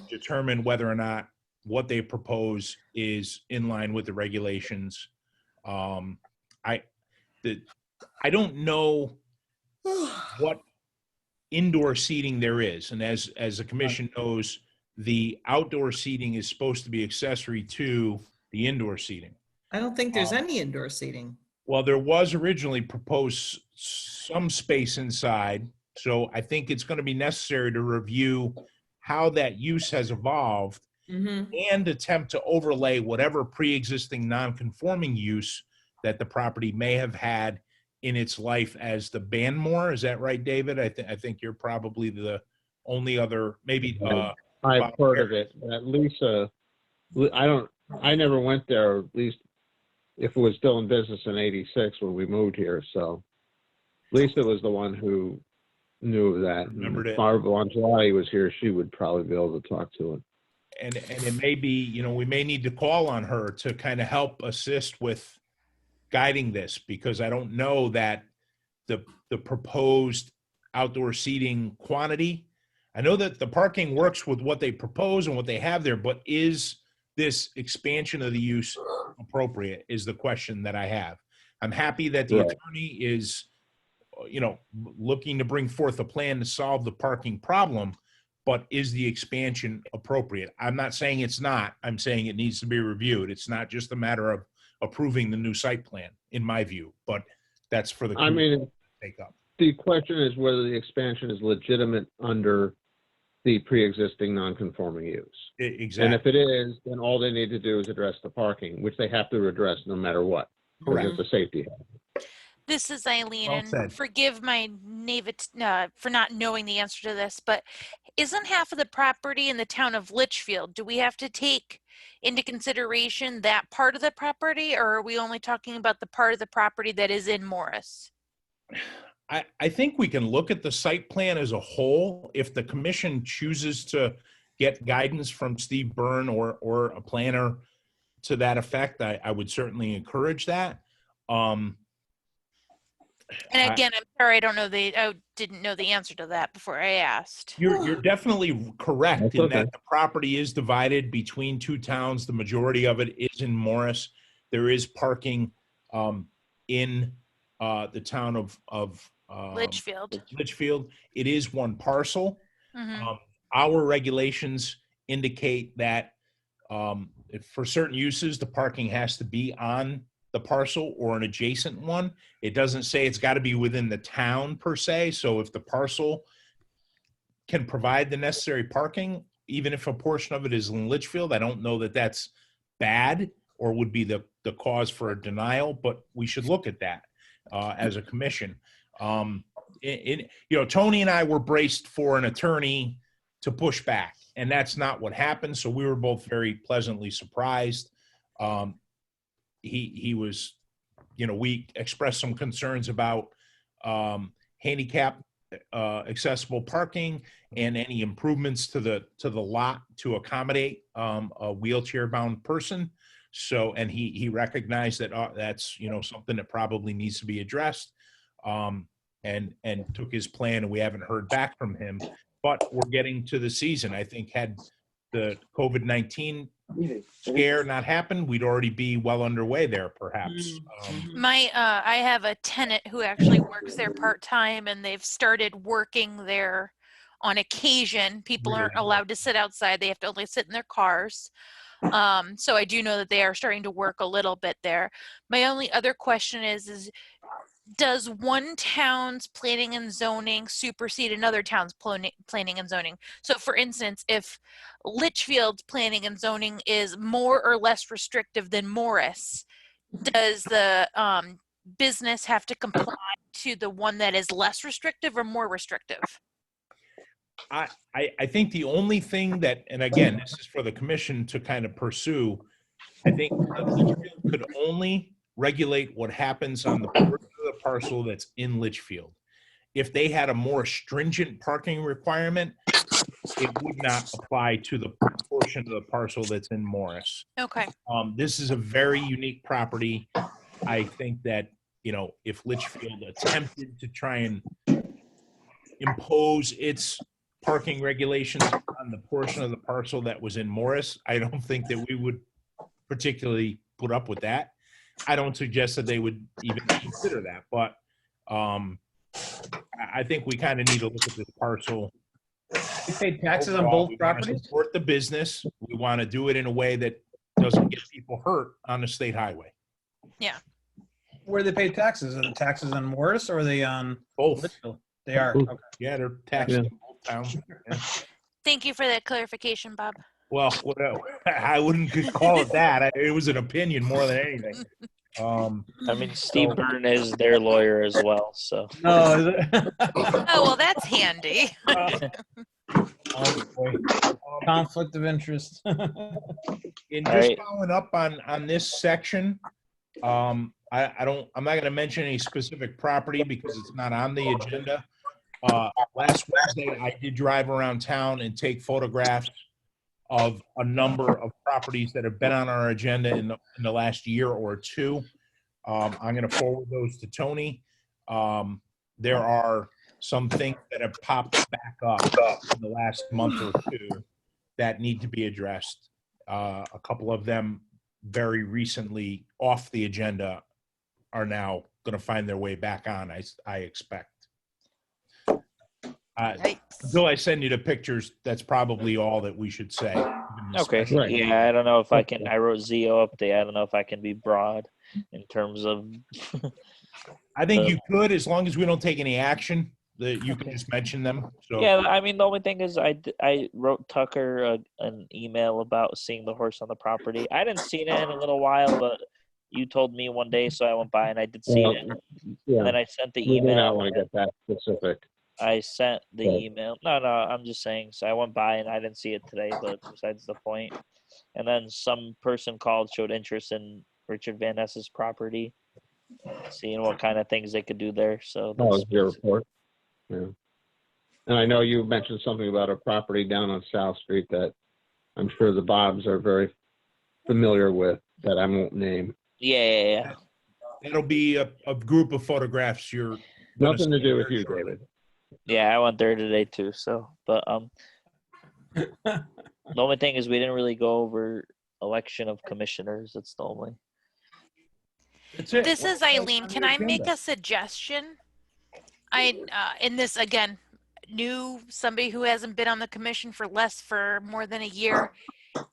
determine whether or not what they propose is in line with the regulations. I don't know what indoor seating there is, and as the commission knows, the outdoor seating is supposed to be accessory to the indoor seating. I don't think there's any indoor seating. Well, there was originally proposed some space inside, so I think it's going to be necessary to review how that use has evolved and attempt to overlay whatever pre-existing non-conforming use that the property may have had in its life as the Bandmore. Is that right, David? I think you're probably the only other, maybe. I've heard of it. At least, I never went there, at least if it was still in business in '86 when we moved here. So Lisa was the one who knew of that. Remembered it. Barbara Angelati was here. She would probably be able to talk to it. And it may be, we may need to call on her to kind of help assist with guiding this, because I don't know that the proposed outdoor seating quantity, I know that the parking works with what they propose and what they have there, but is this expansion of the use appropriate is the question that I have. I'm happy that the attorney is, looking to bring forth a plan to solve the parking problem, but is the expansion appropriate? I'm not saying it's not. I'm saying it needs to be reviewed. It's not just a matter of approving the new site plan, in my view, but that's for the commission to take up. The question is whether the expansion is legitimate under the pre-existing non-conforming use. Exactly. And if it is, then all they need to do is address the parking, which they have to address no matter what. Correct. Because the safety. This is Eileen, Well and said. forgive my for not knowing the answer to this, but isn't half of the property in the town of Litchfield? Do we have to take into consideration that part of the property, or are we only talking about the part of the property that is in Morris? I think we can look at the site plan as a whole. If the commission chooses to get guidance from Steve Byrne or a planner to that effect, I would certainly encourage that. And again, I'm sorry, I didn't know the answer to that before I asked. You're definitely correct That's in okay. that the property is divided between two towns. The majority of it is in Morris. There is parking in the town of Litchfield. Litchfield. It is one parcel. Mhm. Our regulations indicate that for certain uses, the parking has to be on the parcel or an adjacent one. It doesn't say it's got to be within the town per se. So if the parcel can provide the necessary parking, even if a portion of it is in Litchfield, I don't know that that's bad or would be the cause for a denial, but we should look at that as a commission. Tony and I were braced for an attorney to push back, and that's not what happened. So we were both very pleasantly surprised. He was, we expressed some concerns about handicap accessible parking and any improvements to the lot to accommodate a wheelchair bound person. So, and he recognized that that's, something that probably needs to be addressed, and took his plan, and we haven't heard back from him, but we're getting to the season. I think had the COVID-19 scare not happened, we'd already be well underway there, perhaps. I have a tenant who actually works there part-time, and they've started working there on occasion. People aren't allowed to sit outside. They have to only sit in their cars. So I do know that they are starting to work a little bit there. My only other question is does one town's planning and zoning supersede another town's planning and zoning? So for instance, if Litchfield's planning and zoning is more or less restrictive than Morris, does the business have to comply to the one that is less restrictive or more restrictive? I think the only thing that, and again, this is for the commission to kind of pursue, I think Litchfield could only regulate what happens on the portion of the parcel that's in Litchfield. If they had a more stringent parking requirement, it would not apply to the portion of the parcel that's in Morris. Okay. This is a very unique property. I think that, if Litchfield attempted to try and impose its parking regulations on the portion of the parcel that was in Morris, I don't think that we would particularly put up with that. I don't suggest that they would even consider that, but I think we kind of need to look at this parcel. You pay taxes on Overall, both we wanna properties? support the business. We want to do it in a way that doesn't get people hurt on the state highway. Yeah. Where they pay taxes? Are the taxes on Morris or are they on Both. Litchfield? They are. Both. Okay. Yeah, they're taxed in both towns. Yeah. Thank you for that clarification, Bob. Well, I wouldn't call it that. It was an opinion more than anything. I mean, Steve Byrne is their lawyer as well, so. No, is it? Oh, well, that's handy. Oh, boy. Conflict of interest. And just Right. following up on this section, I'm not going to mention any specific property because it's not on the agenda. Last Wednesday, I did drive around town and take photographs of a number of properties that have been on our agenda in the last year or two. I'm going to forward those to Tony. There are some things that have popped back up in the last month or two that need to be addressed. A couple of them very recently off the agenda are now going to find their way back on, I expect. Until I send you the pictures, that's probably all that we should say. Okay. Right. Yeah, I don't know if I can. I wrote ZO update. I don't know if I can be broad in terms of. I think you could, as long as we don't take any action, that you can just mention them. So Yeah, I mean, the only thing is I wrote Tucker an email about seeing the horse on the property. I didn't see it in a little while, but you told me one day, so I went by and I did see it. Yeah, And then I sent the we may not email. want to get that specific. I sent the Right. email. No, I'm just saying. So I went by and I didn't see it today, but besides the point. And then some person called, showed interest in Richard Van Ness's property, seeing what kind of things they could do there. So That was that's your report. Yeah. And I know you mentioned something about a property down on South Street that I'm sure the Bobs are very familiar with that I won't name. yeah. that'll be a group of photographs. You're Nothing to do with you, David. Yeah, I went there today too. So, but the only thing is we didn't really go over election of commissioners. That's the only. That's it. This is What's Eileen. on Can the I make agenda? a suggestion? In this, again, knew somebody who hasn't been on the commission for more than a year.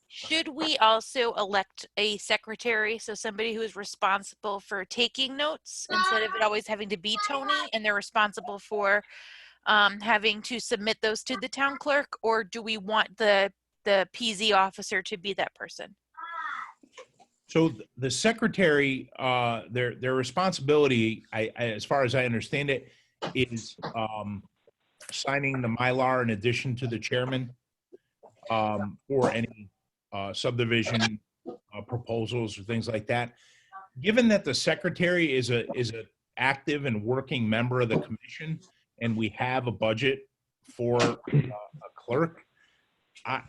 Should we also elect a secretary? So somebody who is responsible for taking notes instead of it always having to be Tony, and they're responsible for having to submit those to the town clerk? Or do we want the PZ officer to be that person? So the secretary, their responsibility, as far as I understand it, is signing the Mylar in addition to the chairman for any subdivision proposals or things like that. Given that the secretary is a active and working member of the commission, and we have a budget for a clerk,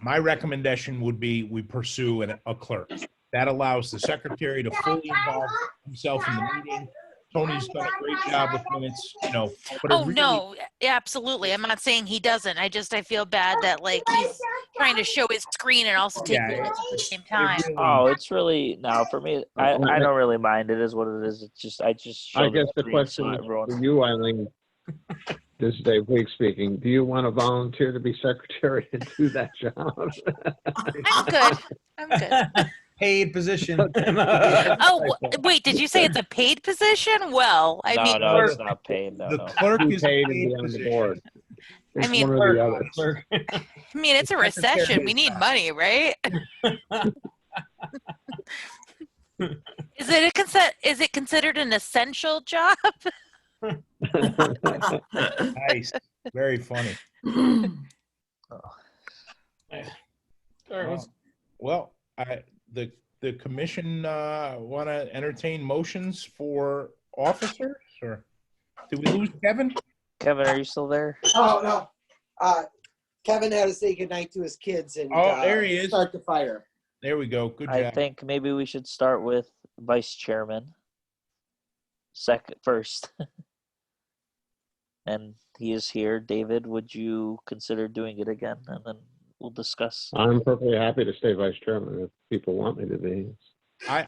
my recommendation would be we pursue a clerk. That allows the secretary to fully involve himself in the meeting. Tony's done a great job with minutes, you know. But Oh, no, absolutely. I'm not saying he doesn't. I feel bad that like he's trying to show his screen and also take minutes at the same time. Oh, it's really, no, for me, I don't really mind. It is what it is. It's just, I guess the question for you, Eileen, this is Dave Week speaking. Do you want to volunteer to be secretary and do that job? I'm good. Paid position. Oh, wait, did you say it's a paid position? Well, I mean, no, it's not paid. No, the clerk is paid and paid be on the position. board. I mean, one or the other. it's a recession. We need money, right? Is it considered an essential job? Nice, very funny. Well, the commission want to entertain motions for officers, or did we lose Kevin? Kevin, are you still there? Oh, no. Kevin had to say goodnight to his kids and there he is. Start the fire. There we go. Good job. I think maybe we should start with vice chairman first. And he is here. David, would you consider doing it again? And then we'll discuss. I'm perfectly happy to stay vice chairman if people want me to be. I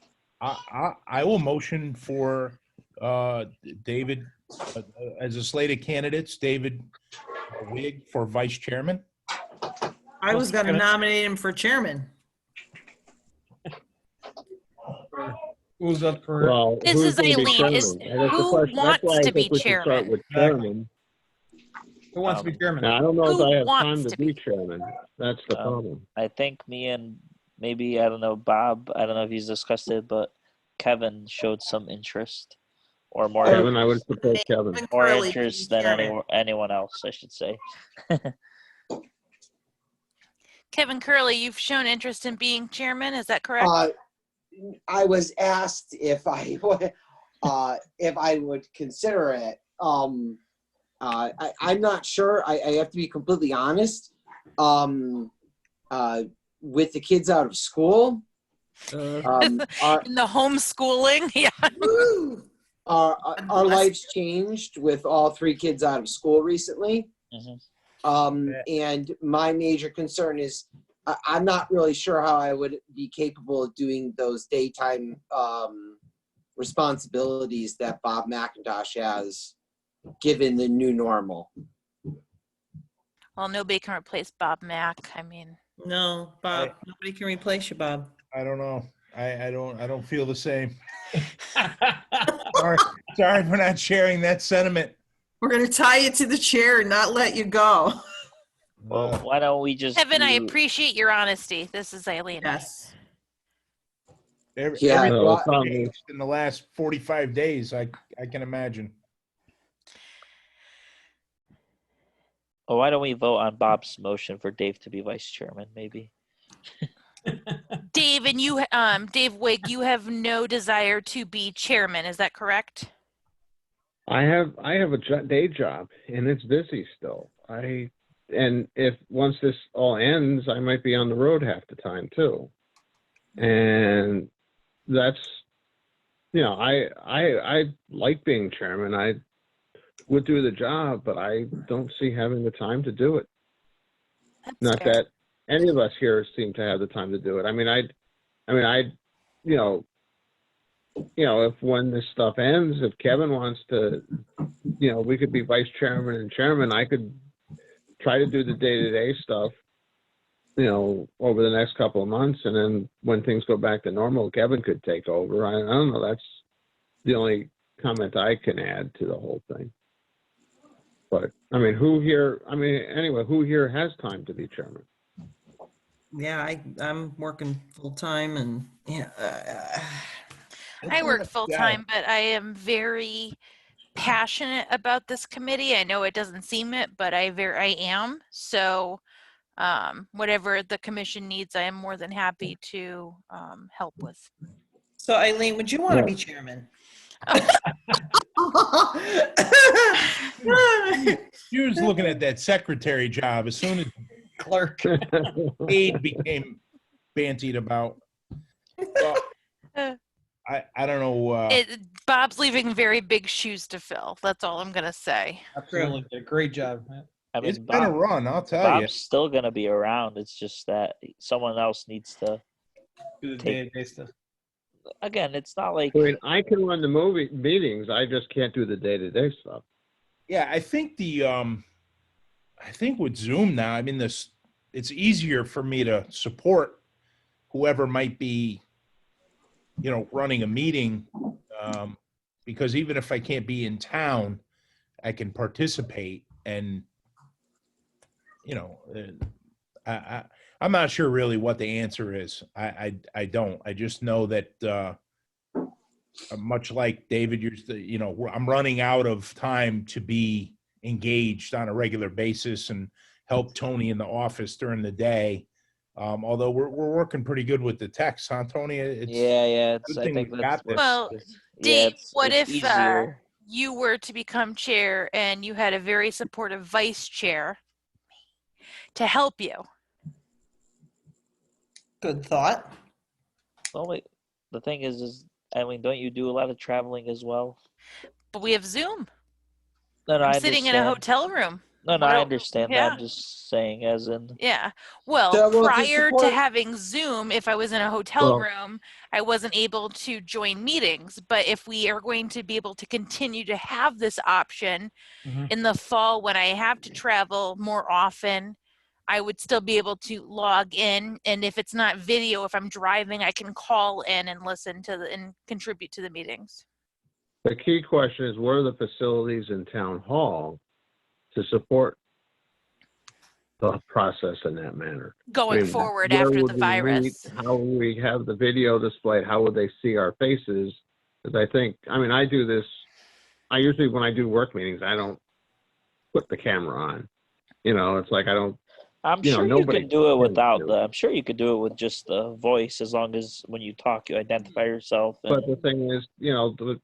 will motion for David as a slate of candidates. David Wig for vice chairman. I was going to nominate him for chairman. Who's up for? Well, This is Eileen. Who wants to be chairman? Who wants to be chairman? Now, I don't know Who if I have wants time to to be chairman. That's the problem. I think me and maybe, I don't know, Bob, I don't know if he's discussed it, but Kevin showed some interest or more Kevin, I would support Kevin. more interest than anyone else, I should say. Kevin Curley, you've shown interest in being chairman. Is that correct? I was asked if I would consider it. I'm not sure. I have to be completely honest. With the kids out of school, In the homeschooling, yeah. our lives changed with all three kids out of school recently. And my major concern is I'm not really sure how I would be capable of doing those daytime responsibilities that Bob McIntosh has given the new normal. Well, nobody can replace Bob Mack. I mean, No, Bob. Nobody can replace you, Bob. I don't know. I don't feel the same. Sorry for not sharing that sentiment. We're going to tie you to the chair and not let you go. Well, why don't we just Kevin, I appreciate your honesty. This is Eileen. Yes. Everything changed in the last 45 days, I can imagine. Well, why don't we vote on Bob's motion for Dave to be vice chairman, maybe? Dave and you, Dave Wig, you have no desire to be chairman. Is that correct? I have a day job and it's busy still. And if once this all ends, I might be on the road half the time too. And that's, I like being chairman. I would do the job, but I don't see having the time to do it. Not that any of us here seem to have the time to do it. If when this stuff ends, if Kevin wants to, we could be vice chairman and chairman, I could try to do the day-to-day stuff, over the next couple of months. And then when things go back to normal, Kevin could take over. I don't know. That's the only comment I can add to the whole thing. But who here has time to be chairman? Yeah, I'm working full time and I work full time, but I am very passionate about this committee. I know it doesn't seem it, but I am. So whatever the commission needs, I am more than happy to help with. So Eileen, would you want to be chairman? She was looking at that secretary job as soon as Clerk. aide became bantied about. Well, I don't know. Bob's leaving very big shoes to fill. That's all I'm gonna say. Absolutely. Did a great job. Man. I mean, it's been a run, I'll tell you. Bob's still gonna be around. It's just that someone else needs to Do the take- day-to-day stuff. Again, it's not like I mean, I can run the movie meetings. I just can't do the day-to-day stuff. Yeah, I think I think with Zoom now, I mean, it's easier for me to support whoever might be, running a meeting, because even if I can't be in town, I can participate. And I'm not sure really what the answer is. I don't. I just know that much like David, I'm running out of time to be engaged on a regular basis and help Tony in the office during the day. Although we're working pretty good with the text, huh, Tony? yeah. good I thing think we that's got this. Well, yeah, Dave, what it's if easier. you were to become chair and you had a very supportive vice chair to help you? Good thought. Only the thing is Eileen, don't you do a lot of traveling as well? But we have Zoom. No, I'm I sitting in a understand. hotel room. No, What I el- understand that. yeah. I'm just saying, as in, Yeah. Well, So, well, to prior to support- having Zoom, if I was in a hotel Well- room, I wasn't able to join meetings. But if we are going to be able to continue to have this option Mhm. in the fall when I have to travel more often, I would still be able to log in. And if it's not video, if I'm driving, I can call in and listen to and contribute to the meetings. The key question is, what are the facilities in town hall to support the process in that manner? Going I mean, forward where after would the we virus. meet? How would we have the video displayed? How would they see our faces? Because I do this, I usually, when I do work meetings, I don't put the camera on. It's like I'm You know, sure you nobody can do it can without do I'm sure you could do it with just the voice, as long as when you talk, you identify yourself. But the thing is,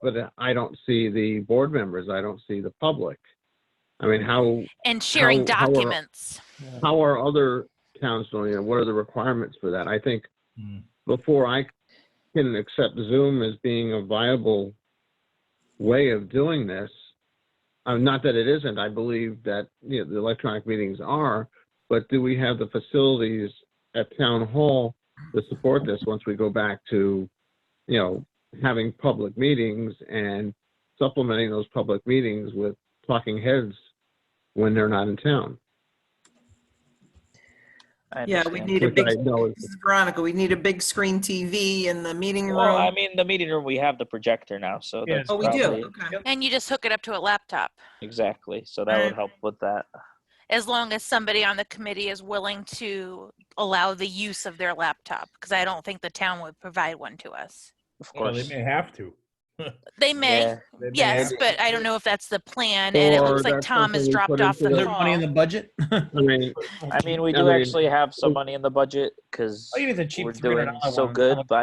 but I don't see the board members. I don't see the public. I mean, And sharing how are- documents. how are other towns doing it? What are the requirements for that? I think before I can accept Zoom as being a viable way of doing this, not that it isn't, I believe that the electronic meetings are, but do we have the facilities at town hall to support this once we go back to, having public meetings and supplementing those public meetings with talking heads when they're not in town? Yeah, we need a Which big, I know this is Veronica, we need a big screen TV in the meeting room. Well, I mean, the meeting room, we have the projector now, so Yeah. that's Oh, we probably do, okay. And you just hook it up to a laptop. exactly. So that would help with that. As long as somebody on the committee is willing to allow the use of their laptop, because I don't think the town would provide one to us. Of Well, course. they may have to. They may, Yeah. They may yes, have- but I don't know if that's the plan. And it Or looks like that's Tom has something we dropped put off into the Is there money in call. the budget? I mean, we I do mean- actually have some money in the budget because Oh, you need the cheap we're $300 doing so one. good. But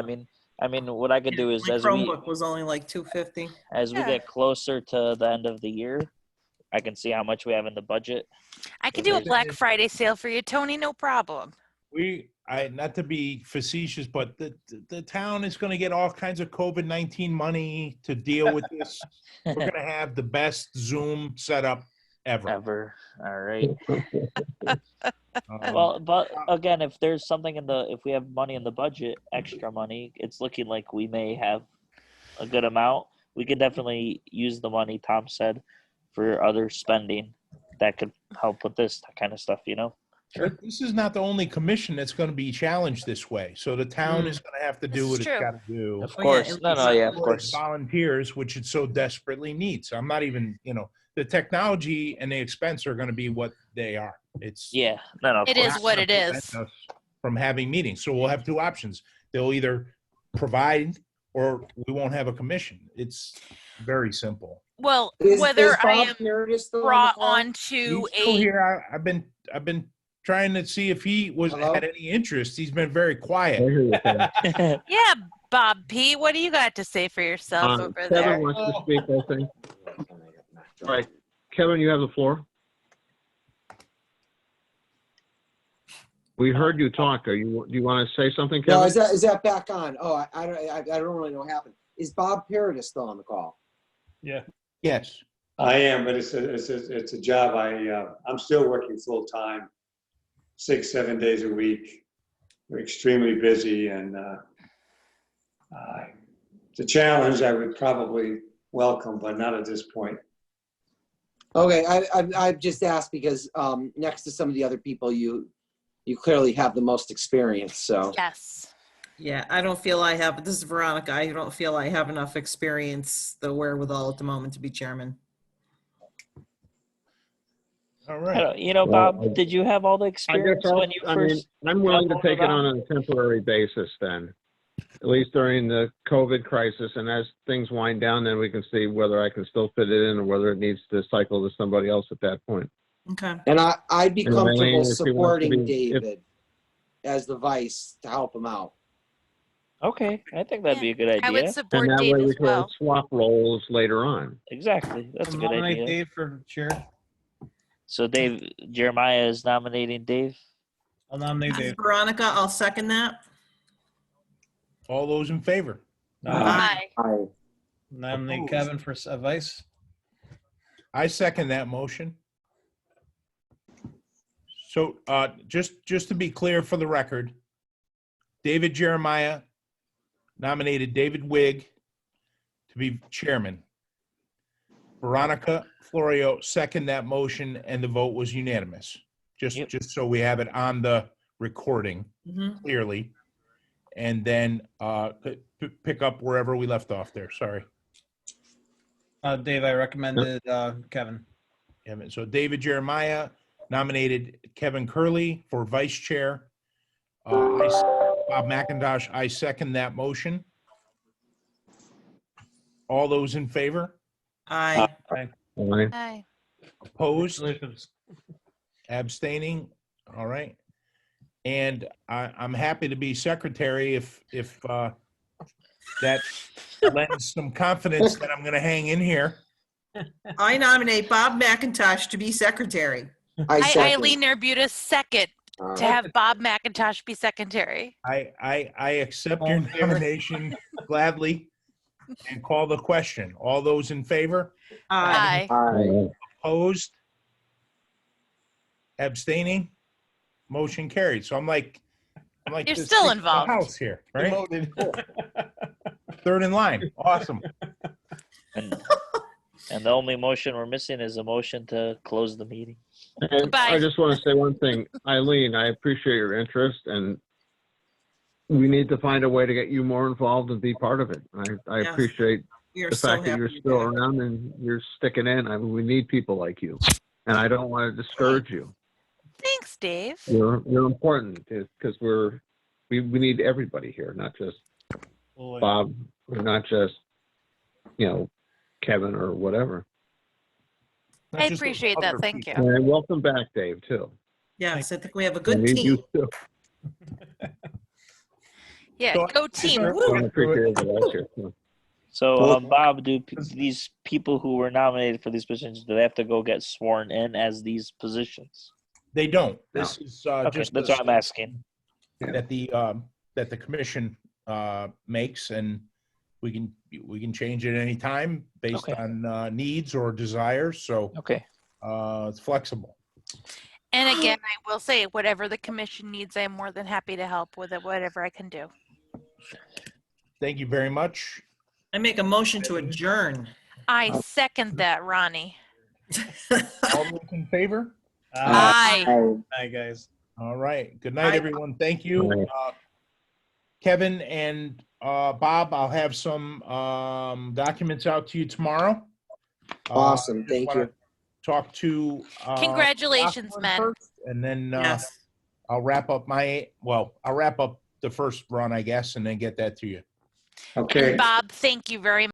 I mean, what I could do is My as we Chromebook was only like $250. Yeah. get closer to the end of the year, I can see how much we have in the budget. I could do a Black Friday sale for you, Tony, no problem. Not to be facetious, but the town is going to get all kinds of COVID-19 money to deal with this. We're going to have the best Zoom setup ever. Ever. All right. Um, Well, but again, if there's something if we have money in the budget, extra money, it's looking like we may have a good amount. We could definitely use the money, Tom said, for other spending that could help with this kind of stuff, But this is not the only commission that's going to be challenged this way. So the town is going to have to do This what is it's true. got to do. Of Oh, yeah, course. it No, looks yeah, of For course. volunteers, which it so desperately needs. I'm not even, the technology and the expense are going to be what they are. It's Yeah. No, of It course. is what it prevent is. us from having meetings. So we'll have two options. They'll either provide or we won't have a commission. It's very simple. Well, Is whether I Bob am Meredith still on the brought call? onto He's still a here. I've been trying to see if he Hello? had any interest. He's been very I quiet. hear you, Kevin. yeah, Bob P. What do you got to say for yourself over Kevin there? wants to speak, I think. All right, Kevin, you have the floor. We heard you talk. Do you want to say something, No, Kevin? is that back on? Oh, I don't really know what happened. Is Bob Meredith still on the call? Yeah. Yes. I am, but it's a job. I'm still working full time, 6-7 days a week. We're extremely busy, and it's a challenge I would probably welcome, but not at this point. Okay, I've just asked because next to some of the other people, you clearly have the most experience. So Yes. Yeah, I don't feel I have, this is Veronica, I don't feel I have enough experience, the wherewithal at the moment to be chairman. All I right. don't, you know, Well, Bob, did you have all the I guess experience when you first? I'm willing to got take it voted on a temporary basis then, at least during the COVID crisis. And as things wind down, then we can see whether I can still fit it in or whether it needs to cycle to somebody else at that point. Okay. and I'd be And Eileen, comfortable if you want to supporting be- if- David as the vice to help him out. Okay, I think that'd be a good idea. I would And support that Dave way we as can well. swap roles later on. Exactly, that's a good Nominate idea. Dave for chair. So Dave, Jeremiah is nominating Dave. I'll nominate This is Dave. Veronica, I'll second that. All those in favor? Aye. I Nominate Opposed. Kevin for vice. I second that motion. So just to be clear for the record, David Jeremiah nominated David Wigg to be chairman. Veronica Florio seconded that motion, and the vote was unanimous. Yep. Just so we have it on the recording Mhm. clearly. And then pick up wherever we left off there. Sorry. Dave, I recommended Kevin. Yeah, so David Jeremiah nominated Kevin Curley for vice chair. Bob McIntosh, I second that motion. All those in favor? Aye. All right. Aye. Opposed? Congratulations. Abstaining? All right. And I'm happy to be secretary if that lends some confidence that I'm going to hang in here. I nominate Bob McIntosh to be secretary. Eileen Arbutus second to have Bob McIntosh be secretary. I accept All your in favor? nomination gladly and call the question. All those in favor? Aye. Aye. Opposed? Abstaining? Motion carried. So I'm like You're the still sixth involved. house here, right? Promoted. Third in line. Awesome. And the only motion we're missing is a motion to close the meeting. And Bye. I just want to say one thing, Eileen, I appreciate your interest, and we need to find a way to get you more involved and be part of it. I Yes. appreciate We are the so fact that happy you're you're still back. around and you're sticking in. I mean, we need people like you, and I don't want to discourage you. Thanks, Dave. You're important because we need everybody here, not just Bob, or not just Kevin or whatever. I appreciate that. Thank you. And welcome back, Dave, too. Yes, I think we have a I good need team. you too. Yeah, So- go team. I Woo! appreciate it last year, too. So, Bob, do these people who were nominated for these positions, do they have to go get sworn in as these positions? They don't. This is Okay, just that's a what I'm asking. that the commission makes, and we can change it any time based Okay. on needs or desires. So Okay. it's flexible. And again, I will say, whatever the commission needs, I'm more than happy to help with it, whatever I can do. Thank you very much. I make a motion to adjourn. I second that, Ronnie. All those in favor? Aye. Hi, guys. All right. Good night, Aye. everyone. Thank you. Good night. Kevin and Bob, I'll have some documents out to you tomorrow. Awesome, Just thank wanna you. Talk to Congratulations, Jocelyn men. first, and then Yes. I'll wrap up the first run, I guess, and then get that to you. Okay. And Bob, thank you very